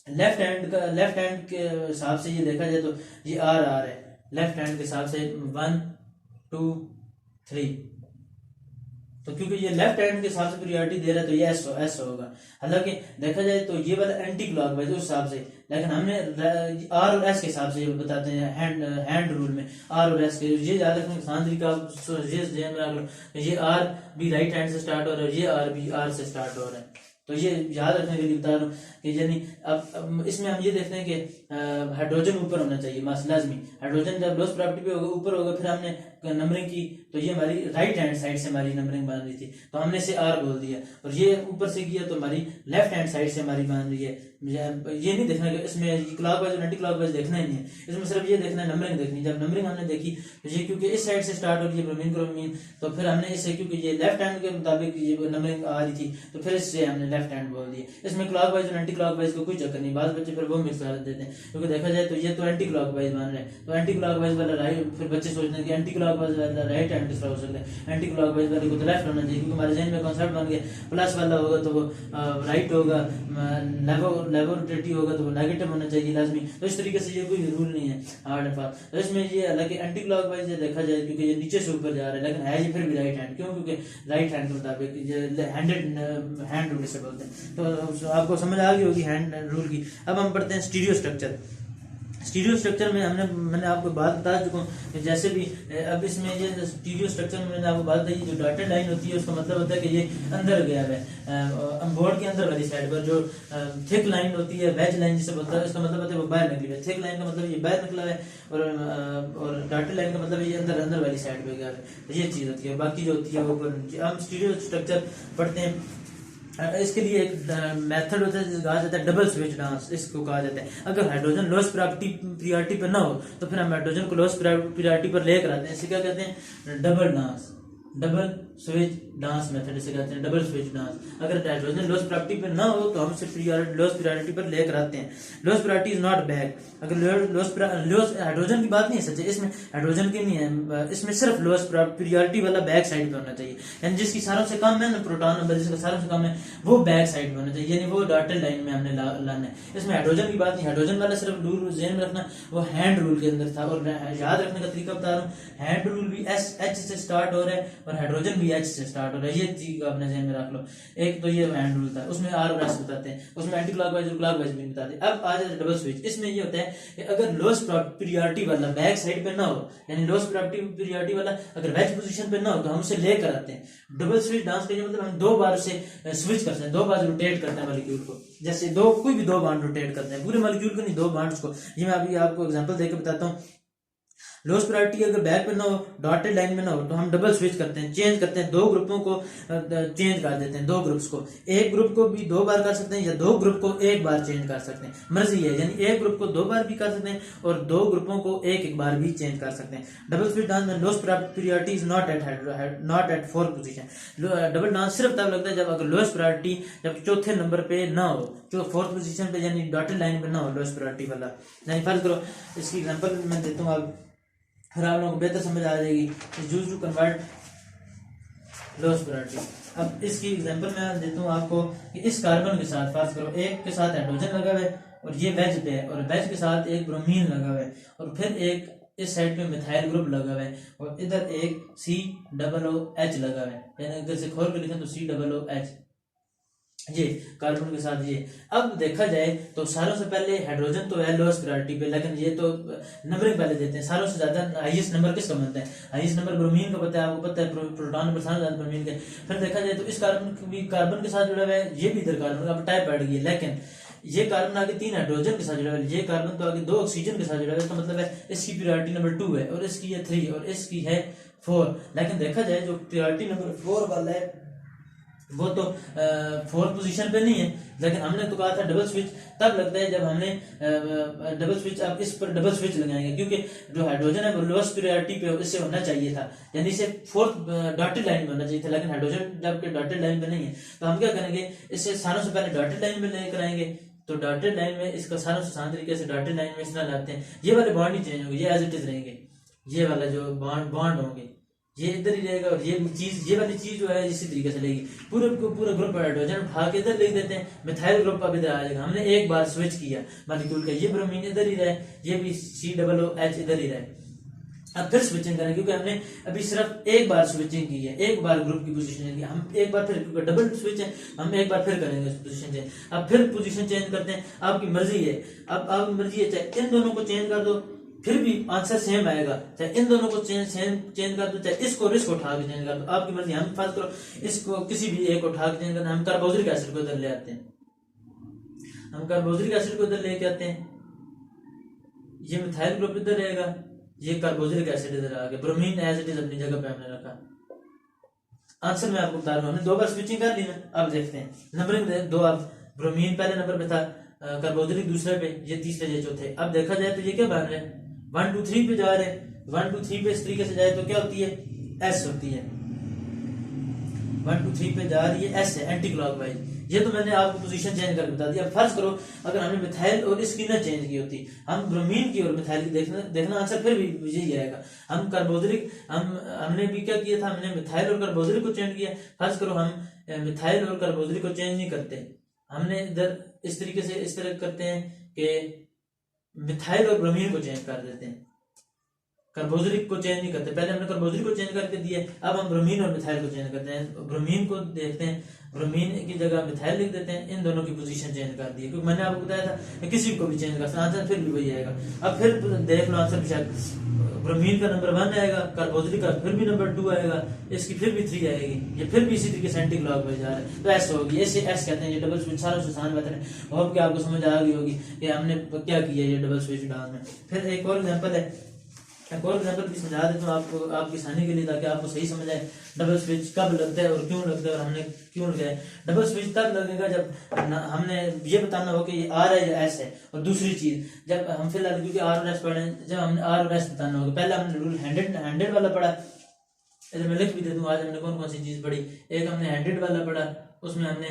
Speaker 1: लेफ्ट हैंड के हिसाब से ये देखा जाए तो ये आर है लेफ्ट हैंड के हिसाब से 1 2 3। तो क्योंकि ये लेफ्ट हैंड के हिसाब से प्रायोरिटी दे रहा है तो ये एस होगा। हालांकि देखा जाए तो ये वाला एंटी क्लॉकवाइज उस हिसाब से, लेकिन हमने आर और एस के हिसाब से बताते हैं हैंड रूल में आर और एस के। ये याद रखने का आसान तरीका ये आर भी राइट हैंड से स्टार्ट हो रहा है, ये आर भी आर से स्टार्ट हो रहा है। तो ये याद रखने के लिए बता रहा हूँ कि यानी अब इसमें हम ये देखते हैं कि हाइड्रोजन ऊपर होना चाहिए मास लाजमी। हाइड्रोजन जब लोएस्ट प्रॉपर्टी पे होगा ऊपर होगा, फिर हमने नंबरिंग की तो ये हमारी राइट हैंड साइड से हमारी नंबरिंग बन रही थी तो हमने इसे आर बोल दिया, और ये ऊपर से किया तो हमारी लेफ्ट हैंड साइड से हमारी बन रही है। ये नहीं देखना कि इसमें क्लॉकवाइज और एंटी क्लॉकवाइज देखना ही नहीं है, इसमें सिर्फ ये देखना है नंबरिंग देखनी। जब नंबरिंग हमने देखी तो ये क्योंकि इस साइड से स्टार्ट हो रही है ब्रोमीन क्रोमीन, तो फिर हमने इसे क्योंकि ये लेफ्ट हैंड के मुताबिक ये नंबरिंग आ रही थी तो फिर इससे हमने लेफ्ट हैंड बोल दिया। इसमें क्लॉकवाइज और एंटी क्लॉकवाइज को कोई चक्कर नहीं, बाद बच्चे फिर वो मिक्स कर देते हैं क्योंकि देखा जाए तो ये तो एंटी क्लॉकवाइज बन रहे हैं, तो एंटी क्लॉकवाइज वाला राइट, फिर बच्चे सोचते हैं कि एंटी क्लॉकवाइज वाला राइट हैंड किस तरह हो सकता है, एंटी क्लॉकवाइज वाले को तो लेफ्ट होना चाहिए, क्योंकि हमारे जहन में कॉन्सेप्ट बन गया प्लस वाला होगा तो वो राइट होगा, लेबोरेटरी होगा तो वो नेगेटिव होना चाहिए लाजमी। तो इस तरीके से ये कोई रूल नहीं है हार्ड एंड फास्ट। तो इसमें ये हालांकि एंटी क्लॉकवाइज देखा जाए क्योंकि ये नीचे से ऊपर जा रहा है, लेकिन है ये फिर भी राइट हैंड, क्यों? क्योंकि राइट हैंड के मुताबिक हैंड रूल से बोलते हैं। तो आपको समझ आ गई होगी हैंड रूल की। अब हम पढ़ते हैं स्टीरियो स्ट्रक्चर। स्टीरियो स्ट्रक्चर में मैंने आपको बात बता चुका हूँ जैसे भी अब इसमें ये स्टीरियो स्ट्रक्चर में मैंने आपको बात बताई, जो डॉटेड लाइन होती है उसका मतलब होता है कि ये अंदर गया है, बोर्ड के अंदर वाली साइड पर। जो थिक लाइन होती है वेज लाइन जिसे बोलता है, इसका मतलब होता है वो बाहर निकली है। थिक लाइन का मतलब ये बाहर निकला है और डॉटेड लाइन का मतलब ये अंदर वाली साइड पे गया है। ये चीज होती है, बाकी जो होती है वो ऊपर। हम स्टीरियो स्ट्रक्चर पढ़ते हैं, इसके लिए एक मेथड होता है जिसे कहा जाता है डबल स्विच डांस, इसको कहा जाता है। अगर हाइड्रोजन लोएस्ट प्रायोरिटी पर ना हो तो फिर हम हाइड्रोजन को लोएस्ट प्रायोरिटी पर लेकर आते हैं, इसे क्या कहते हैं? Double dance, double switch dance method इसे कहते हैं, डबल स्विच डांस। अगर हाइड्रोजन लोएस्ट प्रायोरिटी पर ना हो तो हम इसे लोएस्ट प्रायोरिटी पर लेकर आते हैं। Lowest priority is not back. अगर लोएस्ट हाइड्रोजन की बात नहीं है सच, इसमें हाइड्रोजन की नहीं है, इसमें सिर्फ लोएस्ट प्रायोरिटी वाला बैक साइड पे होना चाहिए, यानी जिसकी सारों से कम है ना प्रोटॉन नंबर, जिसका सारों से कम है वो बैक साइड में होना चाहिए, यानी वो डॉटेड लाइन में हमने लाना है। इसमें हाइड्रोजन की बात नहीं, हाइड्रोजन वाला सिर्फ रूल ध्यान में रखना वो हैंड रूल के अंदर था। और याद रखने का तरीका बता रहा हूँ, हैंड रूल भी एच से स्टार्ट हो रहा है और हाइड्रोजन भी एच से स्टार्ट हो रहा है, ये चीज अपने ध्यान में रख लो। एक तो ये हैंड रूल था, उसमें आर और एस बताते हैं, उसमें एंटी क्लॉकवाइज और क्लॉकवाइज भी बताते हैं। अब आ जाए डबल स्विच। इसमें ये होता है कि अगर लोएस्ट प्रायोरिटी वाला बैक साइड पे ना हो, यानी लोएस्ट प्रायोरिटी वाला अगर वेज पोजीशन पे ना हो तो हम उसे लेकर आते हैं। डबल स्विच डांस का मतलब हम दो बार उसे स्विच करते हैं, दो बार रोटेट करते हैं मॉलिक्यूल को, जैसे कोई भी दो बार रोटेट करते हैं, पूरे मॉलिक्यूल को नहीं, दो बार्स को। ये मैं अभी आपको एग्जांपल देकर बताता हूँ। लोएस्ट प्रायोरिटी अगर बैक पे ना हो, डॉटेड लाइन में ना हो, तो हम डबल स्विच करते हैं, चेंज करते हैं, दो ग्रुपों को चेंज कर देते हैं। दो ग्रुप्स को, एक ग्रुप को भी दो बार कर सकते हैं या दो ग्रुप को एक बार चेंज कर सकते हैं, मर्जी है। यानी एक ग्रुप को दो बार भी कर सकते हैं और दो ग्रुपों को एक बार भी चेंज कर सकते हैं। डबल स्विच डांस में lowest priority is not at fourth position. Double dance सिर्फ तब लगता है जब अगर लोएस्ट प्रायोरिटी जब चौथे नंबर पे ना हो, जो फोर्थ पोजीशन पे यानी डॉटेड लाइन पे ना हो लोएस्ट प्रायोरिटी वाला। यानी फर्ज करो, इसकी एग्जांपल मैं देता हूँ, आप फिर आप लोगों को बेहतर समझ आ जाएगी। Use to convert lowest priority. अब इसकी एग्जांपल मैं देता हूँ आपको कि इस कार्बन के साथ फर्ज करो एक के साथ हाइड्रोजन लगा हुआ है और ये वेज पे है, और वेज के साथ एक ब्रोमीन लगा हुआ है, और फिर एक इस साइड पे मिथाइल ग्रुप लगा हुआ है, और इधर एक COOH लगा हुआ है, यानी अगर से खोल के लिखें तो COOH, ये कार्बन के साथ ये। अब देखा जाए तो सारों से पहले हाइड्रोजन तो है लोएस्ट प्रायोरिटी पे, लेकिन ये तो नंबरिंग पहले देते हैं। सारों से ज्यादा हाईएस्ट नंबर किसका बनता है? हाईएस्ट नंबर ब्रोमीन का पता है, आपको पता है प्रोटॉन नंबर सारे ज्यादा ब्रोमीन के। फिर देखा जाए तो इस कार्बन के साथ जुड़ा हुआ है, ये भी इधर कार्बन का टाइप बढ़ गई, लेकिन ये कार्बन आगे 3 हाइड्रोजन के साथ जुड़ा हुआ है, ये कार्बन तो आगे 2 ऑक्सीजन के साथ जुड़ा हुआ है, तो मतलब है इसकी प्रायोरिटी नंबर 2 है और इसकी है 3 और इसकी है 4। लेकिन देखा जाए जो प्रायोरिटी नंबर 4 वाला है वो तो फोर्थ पोजीशन पे नहीं है, लेकिन हमने तो कहा था डबल स्विच तब लगता है जब हमने डबल स्विच, आप इस पर डबल स्विच लगाएंगे क्योंकि जो हाइड्रोजन है वो लोएस्ट प्रायोरिटी पे इससे होना चाहिए था, यानी इसे फोर्थ डॉटेड लाइन में होना चाहिए था, लेकिन हाइड्रोजन जबकि डॉटेड लाइन पे नहीं है तो हम क्या करेंगे, इससे सारों से पहले डॉटेड लाइन में लेकर आएंगे। तो डॉटेड लाइन में इसका सारों से आसान तरीके से डॉटेड लाइन में इस तरह लाते हैं, ये वाले बॉन्ड ही चेंज होंगे, ये एज इट इज रहेंगे, ये वाला जो बॉन्ड होंगे ये इधर ही रहेगा, और ये वाली चीज जो है इसी तरीके से लेगी, पूरे ग्रुप हाइड्रोजन उठा के इधर लिख देते हैं, मिथाइल ग्रुप अब इधर आ जाएगा। हमने एक बार स्विच किया मॉलिक्यूल का, ये ब्रोमीन इधर ही रहे, ये भी COOH इधर ही रहे। अब फिर स्विचिंग करें क्योंकि हमने अभी सिर्फ एक बार स्विचिंग की है, एक बार ग्रुप की पोजीशन की, हम एक बार फिर क्योंकि डबल स्विच है हम एक बार फिर करेंगे पोजीशन चेंज। अब फिर पोजीशन चेंज करते हैं, आपकी मर्जी है, अब आपकी मर्जी है चाहे इन दोनों को चेंज कर दो फिर भी आंसर सेम आएगा, चाहे इन दोनों को चेंज कर दो, चाहे इसको उठा के चेंज कर दो, आपकी मर्जी। हम फर्ज करो इसको किसी भी एक उठा के चेंज करना, हम कार्बोक्सिलिक एसिड को इधर ले आते हैं, हम कार्बोक्सिलिक एसिड को इधर लेके आते हैं, ये मिथाइल ग्रुप इधर रहेगा, ये कार्बोक्सिलिक एसिड इधर आ गया, ब्रोमीन एज इट इज अपनी जगह पे हमने रखा। आंसर मैं आपको बता रहा हूँ, हमने 2 बार स्विचिंग कर ली ना। अब देखते हैं नंबरिंग 2, अब ब्रोमीन पहले नंबर पे था, कार्बोक्सिलिक दूसरे पे, ये तीसरे, ये चौथे। अब देखा जाए तो ये क्या बन रहा है, 1 2 3 पे जा रहे हैं, 1 2 3 पे इस तरीके से जाए तो क्या होती है, S होती है, 1 2 3 पे जा रही है, S है एंटी क्लॉकवाइज। ये तो मैंने आपको पोजीशन चेंज करके बता दिया। अब फर्ज करो अगर हमने मिथाइल और इसकी ना चेंज की होती, हम ब्रोमीन की और मिथाइल की देखना आंसर फिर भी यही आएगा। हम कार्बोक्सिलिक हमने भी क्या किया था, हमने मिथाइल और कार्बोक्सिलिक को चेंज किया। फर्ज करो हम मिथाइल और कार्बोक्सिलिक को चेंज नहीं करते, हमने इधर इस तरीके से इस तरह करते हैं कि मिथाइल और ब्रोमीन को चेंज कर देते हैं, कार्बोक्सिलिक को चेंज नहीं करते। पहले हमने कार्बोक्सिलिक को चेंज करके दिए, अब हम ब्रोमीन और मिथाइल को चेंज करते हैं। ब्रोमीन को देखते हैं, ब्रोमीन की जगह मिथाइल लिख देते हैं, इन दोनों की पोजीशन चेंज कर दी, क्योंकि मैंने आपको बताया था किसी को भी चेंज कर सकते, आंसर फिर भी वही आएगा। अब फिर देख लो आंसर शायद ब्रोमीन का नंबर 1 आएगा, कार्बोक्सिलिक का फिर भी नंबर 2 आएगा, इसकी फिर भी 3 आएगी, ये फिर भी इसी तरीके से एंटी क्लॉकवाइज जा रहा है, तो ऐसे होगी। ऐसे एस कहते हैं, ये डबल स्विच सारा आसान मेथड है। होप कि आपको समझ आ गई होगी कि हमने क्या किया ये डबल स्विच डांस में। फिर एक और एग्जांपल है, एक और एग्जांपल भी समझा देता हूँ आपको, आपकी आसानी के लिए, ताकि आपको सही समझ आए डबल स्विच कब लगता है और क्यों लगता है और हमने क्यों लगाया। डबल स्विच तब लगेगा जब हमने ये बताना हो कि ये R है या S है। और दूसरी चीज, जब हम फिलहाल क्योंकि R और S पढ़े, जब हमने R और S बताना होगा, पहले हमने रूल हैंडेड वाला पढ़ा, इधर मैं लिख भी दे दूं आज हमने कौन कौन सी चीज पढ़ी। एक हमने हैंडेड वाला पढ़ा, उसमें हमने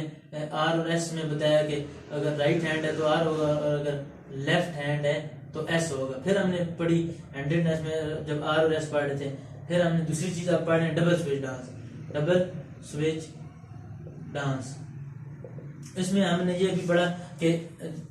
Speaker 1: R और S में बताया कि अगर राइट हैंड है तो R होगा और अगर लेफ्ट हैंड है तो S होगा। फिर हमने पढ़ी हैंडेडनेस में जब R और S पढ़ रहे थे। फिर हमने दूसरी चीज आप पढ़ रहे हैं double switch dance, double switch dance. इसमें हमने ये भी पढ़ा कि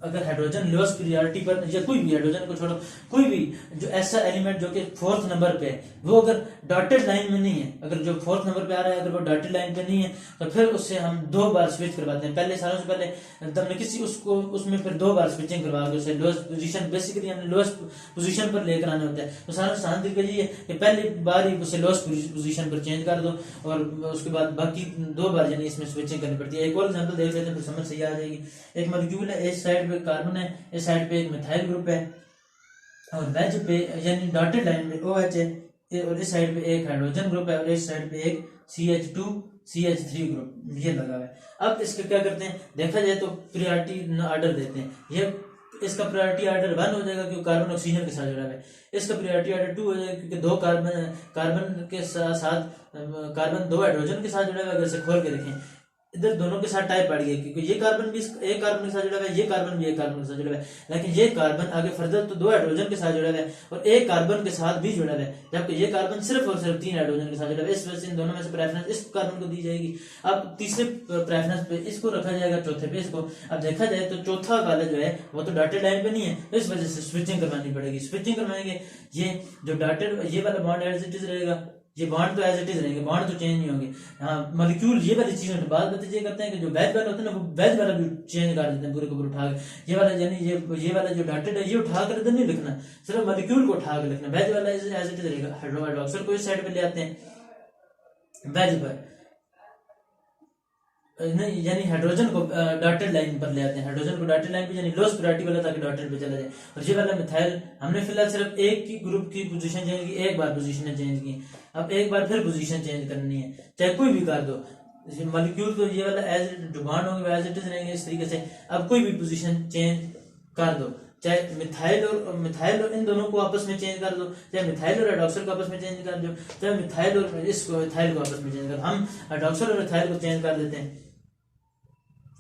Speaker 1: अगर हाइड्रोजन लोएस्ट प्रायोरिटी पर, या कोई भी हाइड्रोजन को छोड़ो, कोई भी जो ऐसा एलिमेंट जो कि 4th नंबर पे है, वो अगर डॉटेड लाइन में नहीं है, अगर जो 4th नंबर पे आ रहा है अगर वो डॉटेड लाइन पे नहीं है, तो फिर उससे हम 2 बार स्विच करवाते हैं। पहले सालों से पहले हमने किसी उसको उसमें फिर 2 बार स्विचिंग करवा के उसे लोएस्ट पोजीशन, बेसिकली हमने लोएस्ट पोजीशन पर लेकर आना होता है। तो सारा आसान तरीका ये है कि पहली बार ही उसे लोएस्ट पोजीशन पर चेंज कर दो और उसके बाद बाकी 2 बार यानी इसमें स्विचिंग करनी पड़ती है। एक और एग्जाम्पल देख लेते हैं, फिर समझ सही आ जाएगी। एक मॉलिक्यूल है, इस साइड पे कार्बन है, इस साइड पे एक मिथाइल ग्रुप है, और वेज पे यानी डॉटेड लाइन पे OH है, और इस साइड पे एक हाइड्रोजन ग्रुप है और इस साइड पे एक CH2 CH3 ग्रुप ये लगा हुआ है। अब इसका क्या करते हैं, देखा जाए तो प्रायोरिटी ऑर्डर देते हैं। ये इसका प्रायोरिटी ऑर्डर 1 हो जाएगा क्योंकि कार्बन ऑक्सीजन के साथ जुड़ा है। इसका प्रायोरिटी ऑर्डर 2 हो जाएगा क्योंकि 2 कार्बन के साथ कार्बन 2 हाइड्रोजन के साथ जुड़ा है। अगर इसे खोल के देखें इधर दोनों के साथ टाइप पड़ गई, क्योंकि ये कार्बन भी एक कार्बन के साथ जुड़ा हुआ है, ये कार्बन भी एक कार्बन के साथ जुड़ा हुआ है, लेकिन ये कार्बन आगे फर्दर तो 2 हाइड्रोजन के साथ जुड़ा हुआ है और एक कार्बन के साथ भी जुड़ा हुआ है, जबकि ये कार्बन सिर्फ और सिर्फ 3 हाइड्रोजन के साथ जुड़ा हुआ है। इस वजह से इन दोनों में से प्रेफरेंस इस कार्बन को दी जाएगी। अब तीसरे प्रेफरेंस पे इसको रखा जाएगा, चौथे पे इसको। अब देखा जाए तो चौथा वाला जो है वो तो डॉटेड लाइन पे नहीं है, तो इस वजह से स्विचिंग करवानी पड़ेगी। स्विचिंग करवाएंगे, ये जो डॉटेड ये वाला बॉन्ड एज इट इज रहेगा, ये बॉन्ड तो एज इट इज रहेंगे, बॉन्ड तो चेंज नहीं होंगे। हाँ मॉलिक्यूल ये वाली चीजें बाद नतीजे करते हैं कि जो वेज वाला होता है ना, वो वेज वाला भी चेंज कर देते हैं पूरे को पूरे उठा के। ये वाला यानी ये वाला जो डॉटेड है ये उठा कर इधर नहीं लिखना, सिर्फ मॉलिक्यूल को उठा कर लिखना। वेज वाला एज इट इज रहेगा। हाइड्रोक्साइड को इस साइड पे ले आते हैं वेज पर, नहीं यानी हाइड्रोजन को डॉटेड लाइन पर ले आते हैं, हाइड्रोजन को डॉटेड लाइन पे यानी लोएस्ट प्रायोरिटी वाला ताकि डॉटेड पे चला जाए। और ये वाला मिथाइल हमने फिलहाल सिर्फ एक की ग्रुप की पोजीशन चेंज की, एक बार पोजीशन चेंज की। अब एक बार फिर पोजीशन चेंज करनी है, चाहे कोई भी कर दो। मॉलिक्यूल तो ये वाला एज डिमांड होंगे एज इट इज रहेंगे इस तरीके से। अब कोई भी पोजीशन चेंज कर दो, चाहे मिथाइल और इन दोनों को आपस में चेंज कर दो, चाहे मिथाइल और हाइड्रोक्सिल को आपस में चेंज कर दो, चाहे मिथाइल और इसको मिथाइल को आपस में चेंज कर। हम हाइड्रोक्सिल और मिथाइल को चेंज कर देते हैं,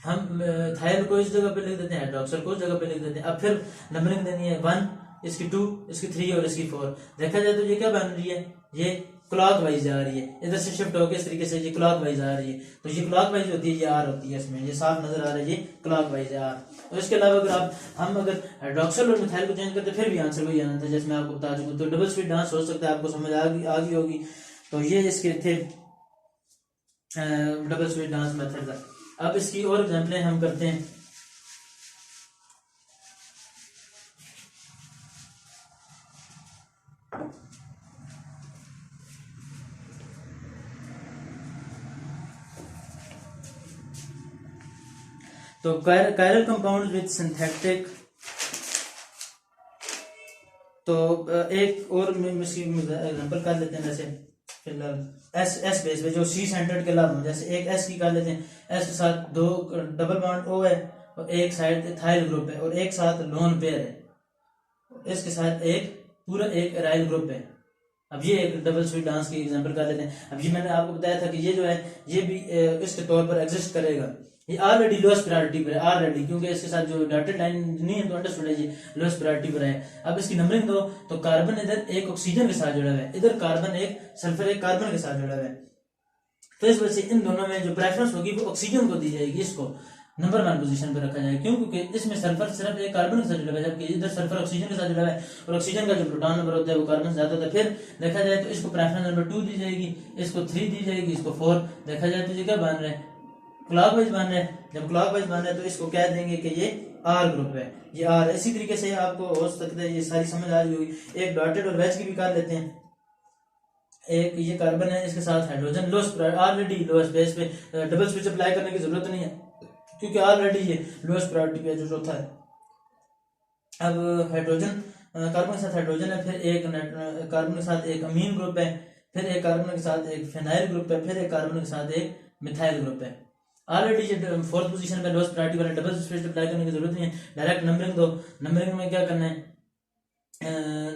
Speaker 1: हम मिथाइल को इस जगह पे लिख देते हैं, हाइड्रोक्सिल को उस जगह पे लिख देते हैं। अब फिर नंबरिंग देनी है 1, इसकी 2, इसकी 3 और इसकी 4। देखा जाए तो ये क्या बन रही है, ये क्लॉक वाइज जा रही है, इधर से शिफ्ट होकर इस तरीके से ये क्लॉक वाइज आ रही है। तो ये क्लॉक वाइज होती है, ये आर होती है, इसमें ये साफ नजर आ रहा है, ये क्लॉक वाइज है आर। और इसके अलावा अगर हम अगर हाइड्रोक्सिल और मिथाइल को चेंज करते फिर भी आंसर वही आना था, जैसे मैं आपको बता चुका हूं। तो डबल स्पीड डांस हो सकता है, आपको समझ आ गई होगी। तो ये इसके थे डबल स्पीड डांस मेथड का। अब इसकी और एग्जाम्पलें हम करते हैं। तो कायरल कंपाउंड विद सिंथेटिक, तो एक और एग्जांपल कर लेते हैं। जैसे फिलहाल एस बेस पे जो सी सेंटर्ड के अलावा, जैसे एक एस की कर लेते हैं, एस के साथ 2 डबल बॉन्ड ओ है और एक साइड इथाइल ग्रुप है और एक साथ लोन पेयर है, इसके साथ एक पूरा एक एराइल ग्रुप है। अब ये एक डबल स्वीट डांस की एग्जांपल कर लेते हैं। अब ये मैंने आपको बताया था कि ये जो है ये भी इसके तौर पर एग्जिस्ट करेगा। ये ऑलरेडी लोएस्ट प्रायोरिटी पर है ऑलरेडी, क्योंकि इसके साथ जो डॉटेड लाइन नहीं है तो अंडरस्टूड है ये लोएस्ट प्रायोरिटी पर है। अब इसकी नंबरिंग दो, तो कार्बन इधर एक ऑक्सीजन के साथ जुड़ा हुआ है, इधर कार्बन एक सल्फर एक कार्बन के साथ जुड़ा हुआ है। तो इस वजह से इन दोनों में जो प्रेफरेंस होगी वो ऑक्सीजन को दी जाएगी, इसको नंबर 1 पोजीशन पर रखा जाएगा। क्यों? क्योंकि इसमें सल्फर सिर्फ एक कार्बन के साथ जुड़ा हुआ है, जबकि इधर सल्फर ऑक्सीजन के साथ जुड़ा हुआ है और ऑक्सीजन का जो प्रोटॉन नंबर होता है वो कार्बन से ज्यादा होता है। फिर देखा जाए तो इसको प्रेफरेंस नंबर 2 दी जाएगी, इसको 3 दी जाएगी, इसको 4। देखा जाए तो ये क्या बन रहा है, क्लॉकवाइज बन रहा है। जब क्लॉकवाइज बन रहा है तो इसको कह देंगे कि ये आर ग्रुप है, ये आर। इसी तरीके से आपको हो सकता है ये सारी समझ आ रही होगी। एक डॉटेड और वेज की भी कर लेते हैं। एक ये कार्बन है, इसके साथ hydrogen lowest already lowest base पे डबल स्विच अप्लाई करने की जरूरत नहीं है, क्योंकि ऑलरेडी ये लोएस्ट प्रायोरिटी पे जो चौथा है। अब हाइड्रोजन कार्बन के साथ हाइड्रोजन है, फिर एक कार्बन के साथ एक अमीन ग्रुप है, फिर एक कार्बन के साथ एक फिनाइल ग्रुप है, फिर एक कार्बन के साथ एक मिथाइल ग्रुप है। ऑलरेडी ये 4th पोजीशन पे लोएस्ट प्रायोरिटी वाला डबल स्विच अप्लाई करने की जरूरत नहीं है, डायरेक्ट नंबरिंग दो। नंबरिंग में क्या करना है,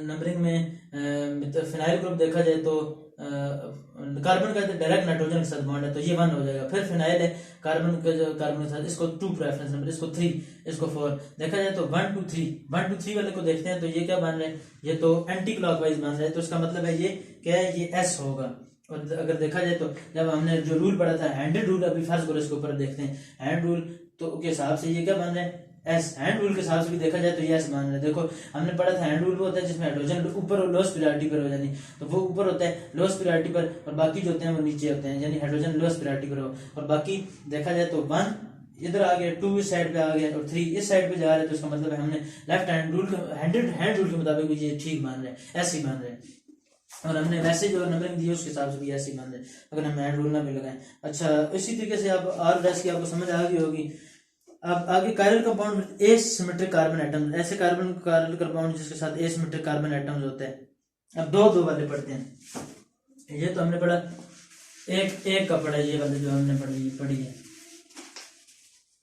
Speaker 1: नंबरिंग में फिनाइल ग्रुप देखा जाए तो कार्बन का डायरेक्ट नाइट्रोजन के साथ बॉन्ड है तो ये 1 हो जाएगा। फिर फिनाइल है कार्बन के साथ, इसको 2 प्रेफरेंस नंबर, इसको 3, इसको 4। देखा जाए तो 1 2 3 1 2 3 वाले को देखते हैं तो ये क्या बन रहे हैं, ये तो एंटी क्लॉकवाइज बन रहा है। तो इसका मतलब है ये क्या है, ये एस होगा। और अगर देखा जाए तो जब हमने जो रूल पढ़ा था हैंडेड रूल, अभी फर्स्ट करो इसके ऊपर देखते हैं हैंड रूल, तो के हिसाब से ये क्या बन रहा है, एस। हैंड रूल के हिसाब से भी देखा जाए तो ये एस मान रहे हैं। देखो हमने पढ़ा था हैंड रूल वो होता है जिसमें हाइड्रोजन ऊपर और लोएस्ट प्रायोरिटी पर हो जानी, तो वो ऊपर होता है लोएस्ट प्रायोरिटी पर और बाकी जो होते हैं वो नीचे होते हैं, यानी हाइड्रोजन लोएस्ट प्रायोरिटी पर हो। और बाकी देखा जाए तो 1 इधर आ गया, 2 इस साइड पे आ गया और 3 इस साइड पे जा रहा है। तो इसका मतलब है हमने left hand rule hand rule के मुताबिक ये ठीक मान रहे हैं, ऐसे ही मान रहे हैं। और हमने वैसे जो नंबरिंग दी है उसके हिसाब से भी ऐसे ही मान रहे हैं, अगर हम हैंड रूल ना भी लगाएं। अच्छा, इसी तरीके से आप आर डैश की आपको समझ आ गई होगी। अब आगे chiral compound with asymmetric carbon atom, ऐसे कायरल कंपाउंड जिसके साथ एसिमेट्रिक कार्बन एटम्स होते हैं। अब दो वाले पढ़ते हैं। ये तो हमने पढ़ा, एक का पढ़ा, ये वाले जो हमने पढ़ी है।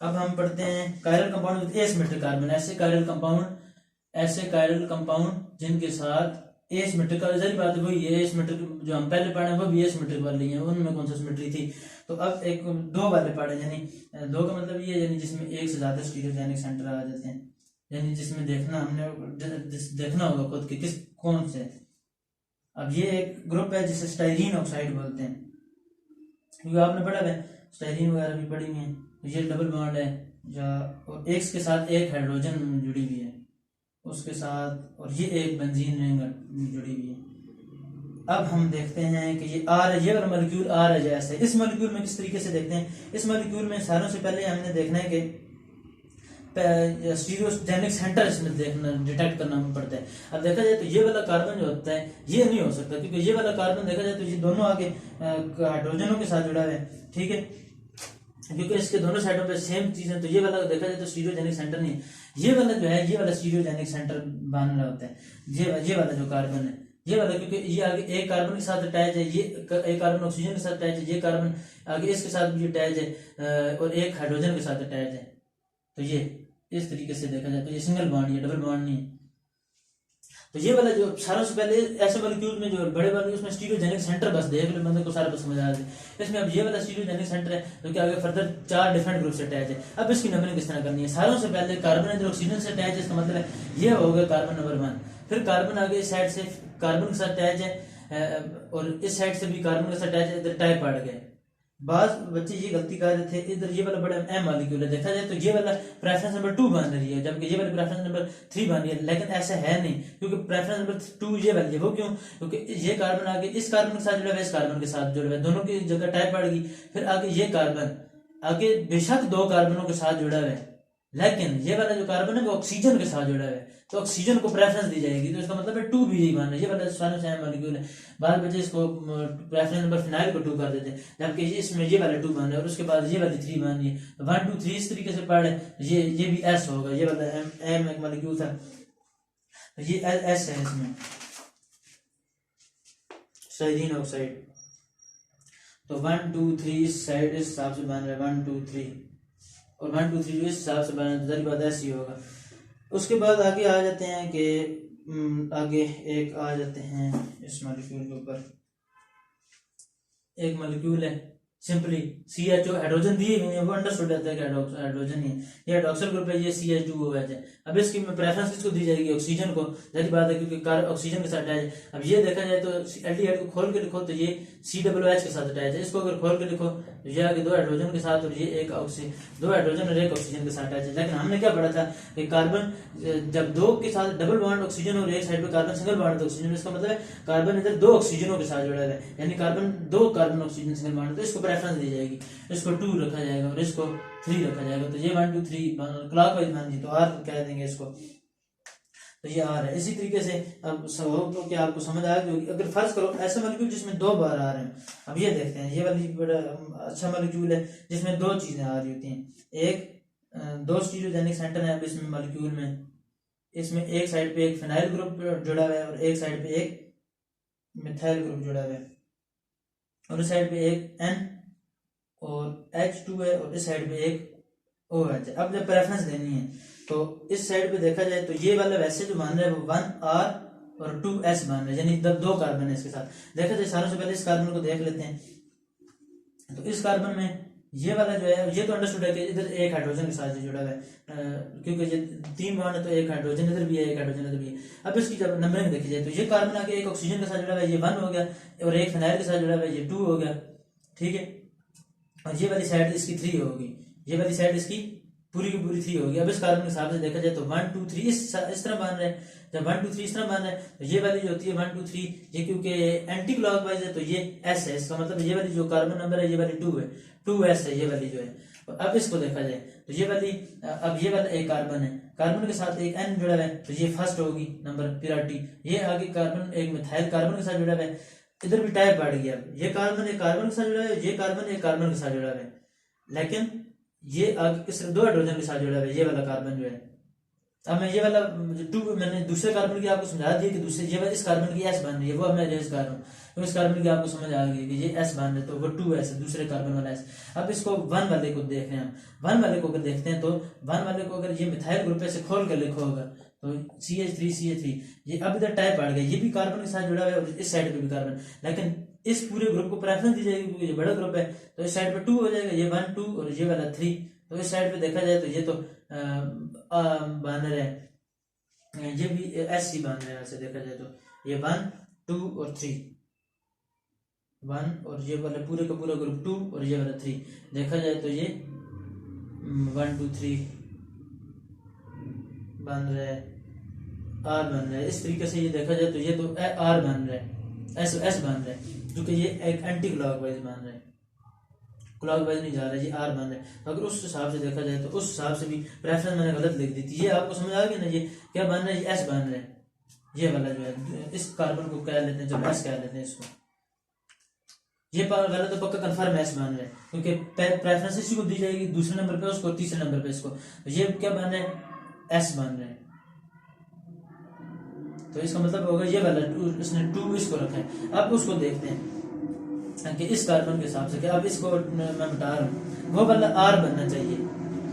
Speaker 1: अब हम पढ़ते हैं chiral compound with asymmetric carbon, ऐसे कायरल कंपाउंड जिनके साथ एसिमेट्रिक का जरी बात है वही एसिमेट्रिक जो हम पहले पढ़े वो भी एसिमेट्रिक वाली है, उनमें कौन सा सिमेट्री थी। तो अब एक 2 वाले पढ़े, यानी 2 का मतलब ये है यानी जिसमें एक से ज्यादा स्टीरियोजेनिक सेंटर आ जाते हैं, यानी जिसमें देखना होगा खुद के किस कौन से। अब ये एक ग्रुप है जिसे स्टाइरीन ऑक्साइड बोलते हैं, क्योंकि आपने पढ़ा है स्टाइरीन वगैरह भी पढ़ी है। ये डबल बॉन्ड है और एक के साथ एक हाइड्रोजन जुड़ी हुई है उसके साथ, और ये एक बेंजीन रिंग जुड़ी हुई है। अब हम देखते हैं कि ये आर है, ये अगर मॉलिक्यूल आर है जैसे, इस मॉलिक्यूल में किस तरीके से देखते हैं। इस मॉलिक्यूल में सारों से पहले हमने देखना है कि स्टीरियोजेनिक सेंटर इसमें देखना डिटेक्ट करना पड़ता है। अब देखा जाए तो ये वाला कार्बन जो होता है ये नहीं हो सकता, क्योंकि ये वाला कार्बन देखा जाए तो ये दोनों आगे हाइड्रोजनों के साथ जुड़ा हुआ है, ठीक है, क्योंकि इसके दोनों साइडों पे सेम चीज है। तो ये वाला देखा जाए तो स्टीरियोजेनिक सेंटर नहीं है, ये वाला जो है ये वाला स्टीरियोजेनिक सेंटर बन रहा होता है। ये वाला जो कार्बन है ये वाला, क्योंकि ये आगे एक कार्बन के साथ अटैच है, ये एक कार्बन ऑक्सीजन के साथ अटैच है, ये कार्बन आगे इसके साथ भी अटैच है और एक हाइड्रोजन के साथ अटैच है। तो ये इस तरीके से देखा जाए तो ये सिंगल बॉन्ड, ये डबल बॉन्ड नहीं है। तो ये वाला जो सारों से पहले ऐसे मॉलिक्यूल में जो बड़े वाले उसमें स्टीरियोजेनिक सेंटर बस देख लो, बंदे को सारा बस समझ आ जाए। इसमें अब ये वाला स्टीरियोजेनिक सेंटर है जो कि आगे फर्दर 4 डिफरेंट ग्रुप से अटैच है। अब इसकी नंबरिंग किस तरह करनी है? सारों से पहले कार्बन इधर ऑक्सीजन से अटैच है, इसका मतलब है ये हो गया कार्बन नंबर 1। फिर कार्बन आगे इस साइड से कार्बन के साथ अटैच है और इस साइड से भी कार्बन के साथ अटैच है, इधर टाइप पड़ गए। बाज बच्चे ये गलती कर रहे थे, इधर ये वाला बड़ा अहम मॉलिक्यूल है, देखा जाए तो ये वाला प्रेफरेंस नंबर 2 बन रही है, जबकि ये वाली प्रेफरेंस नंबर 3 बन रही है। लेकिन ऐसा है नहीं, क्योंकि प्रेफरेंस नंबर 2 ये वाली है। वो क्यों? क्योंकि ये कार्बन आगे इस कार्बन के साथ जुड़ा हुआ है, इस कार्बन के साथ जुड़ा हुआ है, दोनों की जगह टाइप पड़ गई। फिर आगे ये कार्बन आगे बेशक 2 कार्बनों के साथ जुड़ा हुआ है, लेकिन ये वाला जो कार्बन है वो ऑक्सीजन के साथ जुड़ा हुआ है, तो ऑक्सीजन को प्रेफरेंस दी जाएगी। तो इसका मतलब है 2 भी यही मान है, ये वाला सारे सेम मॉलिक्यूल है। बाद बचे इसको प्रेफरेंस नंबर फिनाइल को 2 कर देते हैं, जबकि इसमें ये वाला 2 मान है और उसके बाद ये वाली 3 मान है। 1 2 3 इस तरीके से पढ़े, ये भी एस होगा, ये वाला एम एक मॉलिक्यूल था, ये एस है, इसमें स्टाइरीन ऑक्साइड। तो 1 2 3 इस साइड इस हिसाब से बन रहा है 1 2 3, और 1 2 3 इस हिसाब से बना तो जरी बात ऐसी होगा। उसके बाद आगे आ जाते हैं कि आगे एक आ जाते हैं इस मॉलिक्यूल के ऊपर। एक मॉलिक्यूल है सिंपली CHO, हाइड्रोजन दिए हुए हैं, वो अंडरस्टूड रहता है कि हाइड्रोजन ही है, ये हाइड्रोक्सिल ग्रुप है, ये CH2OH है। अब इसकी प्रेफरेंस किसको दी जाएगी? ऑक्सीजन को, जाहिर बात है क्योंकि ऑक्सीजन के साथ अटैच है। अब ये देखा जाए तो एल्डिहाइड को खोल के लिखो तो ये COOH के साथ अटैच है, इसको अगर खोल के लिखो तो ये आगे 2 हाइड्रोजन के साथ और ये एक 2 हाइड्रोजन और 1 ऑक्सीजन के साथ अटैच है। लेकिन हमने क्या पढ़ा था कि कार्बन जब 2 के साथ डबल बॉन्ड ऑक्सीजन और एक साइड पे कार्बन सिंगल बॉन्ड ऑक्सीजन, इसका मतलब है कार्बन इधर 2 ऑक्सीजनों के साथ जुड़ा है, यानी carbon 2 carbon oxygen single bond, तो इसको प्रेफरेंस दी जाएगी, इसको 2 रखा जाएगा और इसको 3 रखा जाएगा। तो ये 1 2 3 क्लॉकवाइज मान जी, तो R कह देंगे इसको, तो ये R है। इसी तरीके से अब तो क्या आपको समझ आ गई होगी। अगर फर्ज करो ऐसा मॉलिक्यूल जिसमें 2 बार आ रहे हैं, अब ये देखते हैं, ये वाली बड़ा अच्छा मॉलिक्यूल है जिसमें 2 चीजें आ रही होती हैं। एक 2 स्टीरियोजेनिक सेंटर है अब इसमें मॉलिक्यूल में, इसमें एक साइड पे एक फिनाइल ग्रुप जुड़ा हुआ है और एक साइड पे एक मिथाइल ग्रुप जुड़ा हुआ है, और इस साइड पे एक N और H2 है और इस साइड पे एक OH है। अब जब प्रेफरेंस देनी है तो इस साइड पे देखा जाए तो ये वाला वैसे जो मान रहा है वो 1R और 2S मान रहा है, यानी इधर 2 कार्बन है इसके साथ। देखा जाए सारों से पहले इस कार्बन को देख लेते हैं, तो इस कार्बन में ये वाला जो है, ये तो अंडरस्टूड है कि इधर एक हाइड्रोजन के साथ जुड़ा हुआ है, क्योंकि ये 3 बॉन्ड है तो एक हाइड्रोजन इधर भी है, एक हाइड्रोजन इधर भी है। अब इसकी जब नंबरिंग देखी जाए तो ये कार्बन आगे एक ऑक्सीजन के साथ जुड़ा हुआ है, ये 1 हो गया, और एक फिनाइल के साथ जुड़ा हुआ है, ये 2 हो गया, ठीक है। और ये वाली साइड इसकी 3 होगी, ये वाली साइड इसकी पूरी की पूरी 3 होगी। अब इस कार्बन के हिसाब से देखा जाए तो 1 2 3 इस तरह बन रहा है। जब 1 2 3 इस तरह बन रहा है तो ये वाली जो होती है 1 2 3, ये क्योंकि एंटी क्लॉकवाइज है तो ये S है, इसका मतलब ये वाली जो कार्बन नंबर है ये वाली 2 है, 2S है ये वाली जो है। और अब इसको देखा जाए तो ये वाली, अब ये वाला एक कार्बन है, कार्बन के साथ एक N जुड़ा हुआ है तो ये फर्स्ट होगी नंबर प्योरिटी। ये आगे कार्बन एक मिथाइल कार्बन के साथ जुड़ा हुआ है, इधर भी टाइप बढ़ गया, ये कार्बन एक कार्बन के साथ जुड़ा है, ये कार्बन एक कार्बन के साथ जुड़ा है, लेकिन ये आगे सिर्फ 2 हाइड्रोजन के साथ जुड़ा है ये वाला कार्बन जो है। अब मैं ये वाला 2 मैंने दूसरे कार्बन की आपको समझा दिया कि दूसरे ये वाला इस कार्बन की S बन रही है, वो अब मैं रेज कर रहा हूँ तो इस कार्बन की आपको समझ आ गई कि ये S बन रहा है, तो वो 2S है दूसरे कार्बन वाला S। अब इसको 1 वाले को देख रहे हैं, 1 वाले को अगर देखते हैं तो 1 वाले को अगर ये मिथाइल ग्रुप से खोल कर लिखा होगा तो CH3 ये अब इधर टाइप बढ़ गया, ये भी कार्बन के साथ जुड़ा हुआ है और इस साइड पे भी कार्बन, लेकिन इस पूरे ग्रुप को प्रेफरेंस दी जाएगी क्योंकि ये बड़ा ग्रुप है, तो इस साइड पे 2 हो जाएगा, ये 1 2 और ये वाला 3। तो इस साइड पे देखा जाए तो ये तो बन रहा है, ये भी ऐसी बन रहा है वैसे देखा जाए तो ये 1 2 और 3, 1 और ये वाला पूरे का पूरा ग्रुप 2 और ये वाला 3। देखा जाए तो ये 1 2 3 बन रहा है, R बन रहा है। इस तरीके से ये देखा जाए तो ये तो R बन रहा है, S बन रहा है, क्योंकि ये एक एंटी क्लॉकवाइज बन रहा है, क्लॉकवाइज नहीं जा रहा है, ये R बन रहा है। तो अगर उस हिसाब से देखा जाए तो उस हिसाब से भी प्रेफरेंस मैंने गलत लिख दी थी, ये आपको समझ आ गया ना, ये क्या बन रहा है, ये S बन रहा है, ये वाला जो है इस कार्बन को कह लेते हैं, जब S कह लेते हैं इसको, ये गलत तो पक्का कंफर्म S बन रहा है, क्योंकि प्रेफरेंस इसी को दी जाएगी, दूसरे नंबर पे उसको, तीसरे नंबर पे इसको, तो ये क्या बन रहा है, S बन रहा है। तो इसका मतलब होगा ये वाला इसने 2 इसको रखा है। अब उसको देखते हैं कि इस कार्बन के हिसाब से कि अब इसको मैं बता रहा हूँ वो वाला R बनना चाहिए।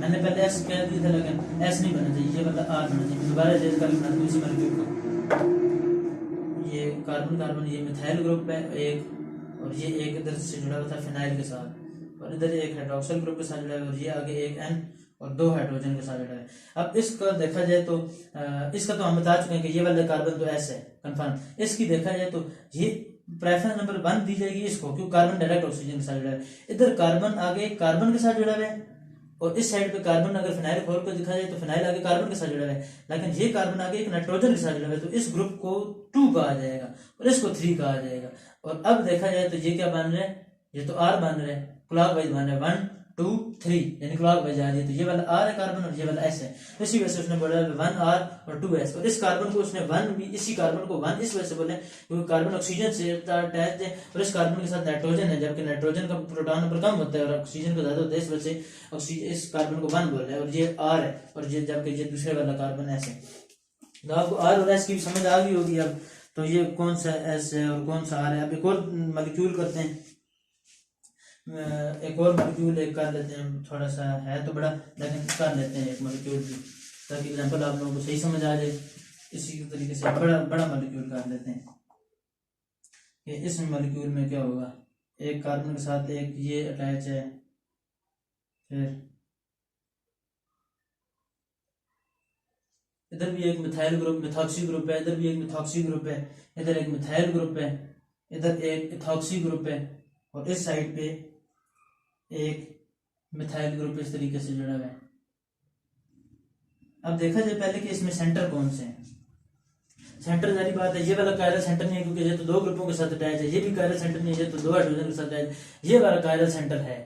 Speaker 1: मैंने पहले S कह दिया था लेकिन S नहीं बनना चाहिए, ये वाला R बनना चाहिए। दोबारा जैसे कर बना दूँ इसी मॉलिक्यूल को, ये कार्बन कार्बन ये मिथाइल ग्रुप है एक, और ये एक इधर से जुड़ा हुआ था फिनाइल के साथ, और इधर एक हाइड्रोक्सिल ग्रुप के साथ जुड़ा है, और ये आगे एक N और 2 हाइड्रोजन के साथ जुड़ा है। अब इसका देखा जाए तो इसका तो हम बता चुके हैं कि ये वाला कार्बन तो S है कंफर्म। इसकी देखा जाए तो ये प्रेफरेंस नंबर 1 दी जाएगी इसको, क्योंकि कार्बन डायरेक्ट ऑक्सीजन के साथ जुड़ा है। इधर कार्बन आगे कार्बन के साथ जुड़ा है, और इस साइड पे कार्बन अगर फिनाइल खोल कर दिखा जाए तो फिनाइल आगे कार्बन के साथ जुड़ा है, लेकिन ये कार्बन आगे एक नाइट्रोजन के साथ जुड़ा है, तो इस ग्रुप को 2 कहा जाएगा और इसको 3 कहा जाएगा। और अब देखा जाए तो ये क्या बन रहा है, ये तो R बन रहा है, क्लॉकवाइज बन रहा है 1 2 3, यानी क्लॉकवाइज जा रही है। तो ये वाला R है कार्बन और ये वाला S है, तो इसी वजह से उसने बोला 1R और 2S। और इस कार्बन को उसने 1 भी, इसी कार्बन को 1 इस वजह से बोले क्योंकि कार्बन ऑक्सीजन से अटैच है और इस कार्बन के साथ नाइट्रोजन है, जबकि नाइट्रोजन का प्रोटॉन नंबर कम होता है और ऑक्सीजन का ज्यादा होता है, इस वजह से ऑक्सीजन इस कार्बन को 1 बोल रहा है। और ये R है और ये जबकि ये दूसरे वाला कार्बन S है। तो आपको R और S की समझ आ गई होगी। अब तो ये कौन सा S है और कौन सा R है। अब एक और मॉलिक्यूल करते हैं, एक और मॉलिक्यूल एक कर लेते हैं, थोड़ा सा है तो बड़ा लेकिन कर लेते हैं एक मॉलिक्यूल भी, ताकि एग्जांपल आप लोगों को सही समझ आ जाए। इसी तरीके से बड़ा मॉलिक्यूल कर लेते हैं कि इस मॉलिक्यूल में क्या होगा, एक कार्बन के साथ एक ये अटैच है, फिर इधर भी एक मिथाइल ग्रुप मिथॉक्सी ग्रुप है, इधर भी एक मिथॉक्सी ग्रुप है, इधर एक मिथाइल ग्रुप है, इधर एक इथॉक्सी ग्रुप है, और इस साइड पे एक मिथाइल ग्रुप इस तरीके से जुड़ा हुआ है। अब देखा जाए पहले कि इसमें सेंटर कौन से हैं। सेंटर जारी बात है, ये वाला कायरल सेंटर नहीं है क्योंकि ये तो 2 ग्रुपों के साथ अटैच है, ये भी कायरल सेंटर नहीं है, ये तो 2 हाइड्रोजन के साथ अटैच है, ये वाला कायरल सेंटर है।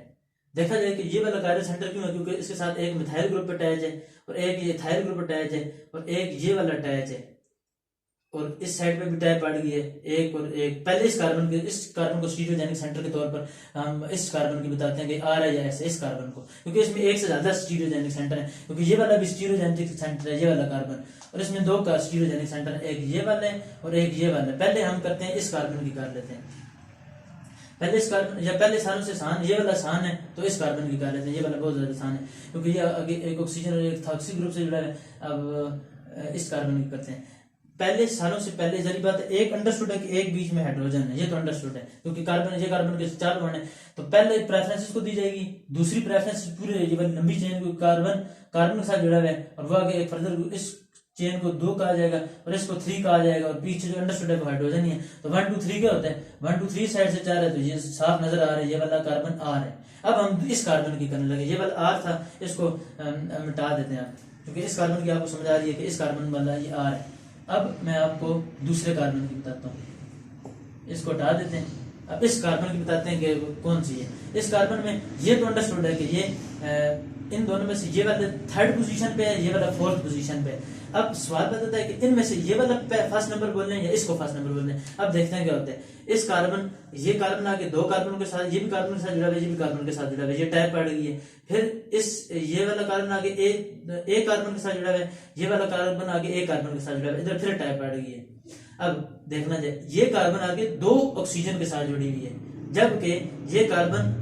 Speaker 1: देखा जाए कि ये वाला कायरल सेंटर क्यों है, क्योंकि इसके साथ एक मिथाइल ग्रुप अटैच है और एक ये इथाइल ग्रुप अटैच है और एक ये वाला अटैच है, और इस साइड पे भी टाइप पड़ गई है एक और एक। पहले इस कार्बन को स्टीरियोजेनिक सेंटर के तौर पर हम इस कार्बन की बताते हैं कि R है या S है इस कार्बन को, क्योंकि इसमें एक से ज्यादा स्टीरियोजेनिक सेंटर है, क्योंकि ये वाला भी स्टीरियोजेनिक सेंटर है ये वाला कार्बन, और इसमें 2 का स्टीरियोजेनिक सेंटर है, एक ये वाला है और एक ये वाला है। पहले हम करते हैं इस कार्बन की कर लेते हैं, पहले इस कार्बन या पहले सालों से सान ये वाला सान है तो इस कार्बन की कर लेते हैं, ये वाला बहुत ज्यादा सान है क्योंकि ये आगे एक ऑक्सीजन और एक थाक्सी ग्रुप से जुड़ा है। अब इस कार्बन की करते हैं, पहले सालों से पहले जरी बात है, एक अंडरस्टूड है कि एक बीच में हाइड्रोजन है, ये तो अंडरस्टूड है क्योंकि कार्बन ये कार्बन के 4 बॉन्ड है, तो पहले प्रेफरेंस इसको दी जाएगी, दूसरी प्रेफरेंस पूरे ये वाली लंबी चेन को कार्बन के साथ जुड़ा हुआ है और वो आगे एक फर्दर इस चेन को 2 कहा जाएगा और इसको 3 कहा जाएगा, और पीछे जो अंडरस्टूड है वो हाइड्रोजन ही है। तो 1 2 3 क्या होता है, 1 2 3 साइड से 4 है, तो ये साफ नजर आ रहा है ये वाला कार्बन R है। अब हम इस कार्बन की करने लगे, ये वाला R था इसको मिटा देते हैं क्योंकि इस कार्बन की आपको समझ आ रही है कि इस कार्बन वाला ये R है। अब मैं आपको दूसरे कार्बन की बताता हूँ, इसको हटा देते हैं। अब इस कार्बन की बताते हैं कि कौन सी है। इस कार्बन में ये तो अंडरस्टूड है कि ये इन दोनों में से ये वाला 3rd पोजीशन पे है, ये वाला 4th पोजीशन पे है। अब सवाल बताता है कि इनमें से ये वाला फर्स्ट नंबर बोल रहे हैं या इसको फर्स्ट नंबर बोल रहे हैं। अब देखते हैं क्या होता है। इस कार्बन ये कार्बन आगे 2 कार्बन के साथ, ये भी कार्बन के साथ जुड़ा हुआ है, ये भी कार्बन के साथ जुड़ा हुआ है, ये टाइप पड़ गई है। फिर इस ये वाला कार्बन आगे ए कार्बन के साथ जुड़ा हुआ है, ये वाला कार्बन आगे ए कार्बन के साथ जुड़ा हुआ है, इधर फिर टाइप पड़ गई है। अब देखना जाए ये कार्बन आगे 2 ऑक्सीजन के साथ जुड़ी हुई है, जबकि ये कार्बन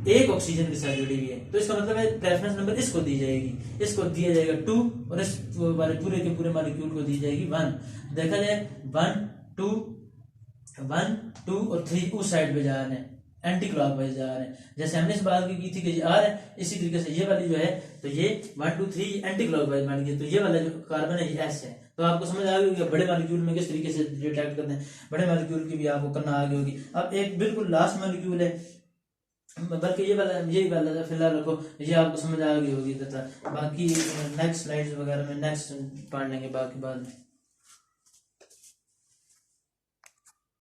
Speaker 1: 1 ऑक्सीजन के साथ जुड़ी हुई है, तो इसका मतलब है प्रेफरेंस नंबर इसको दी जाएगी, इसको दिया जाएगा 2 और इस वाले पूरे के पूरे मॉलिक्यूल को दी जाएगी 1। देखा जाए 1 2 और 3 उस साइड पे जा रहे हैं, एंटी क्लॉकवाइज जा रहे हैं, जैसे हमने इस बात की थी कि ये R है, इसी तरीके से ये वाली जो है तो ये 1 2 3 एंटी क्लॉकवाइज बन गई, तो ये वाला जो कार्बन है ये S है। तो आपको समझ आ गई होगी बड़े मॉलिक्यूल में किस तरीके से डिटेक्ट करते हैं, बड़े मॉलिक्यूल की भी आपको करना आ गई होगी। अब एक बिल्कुल लास्ट मॉलिक्यूल है, बल्कि ये वाला यही वाला फिलहाल रखो, ये आपको समझ आ गई होगी। बाकी नेक्स्ट स्लाइड्स वगैरह में नेक्स्ट पढ़ लेंगे बाकी बाद में।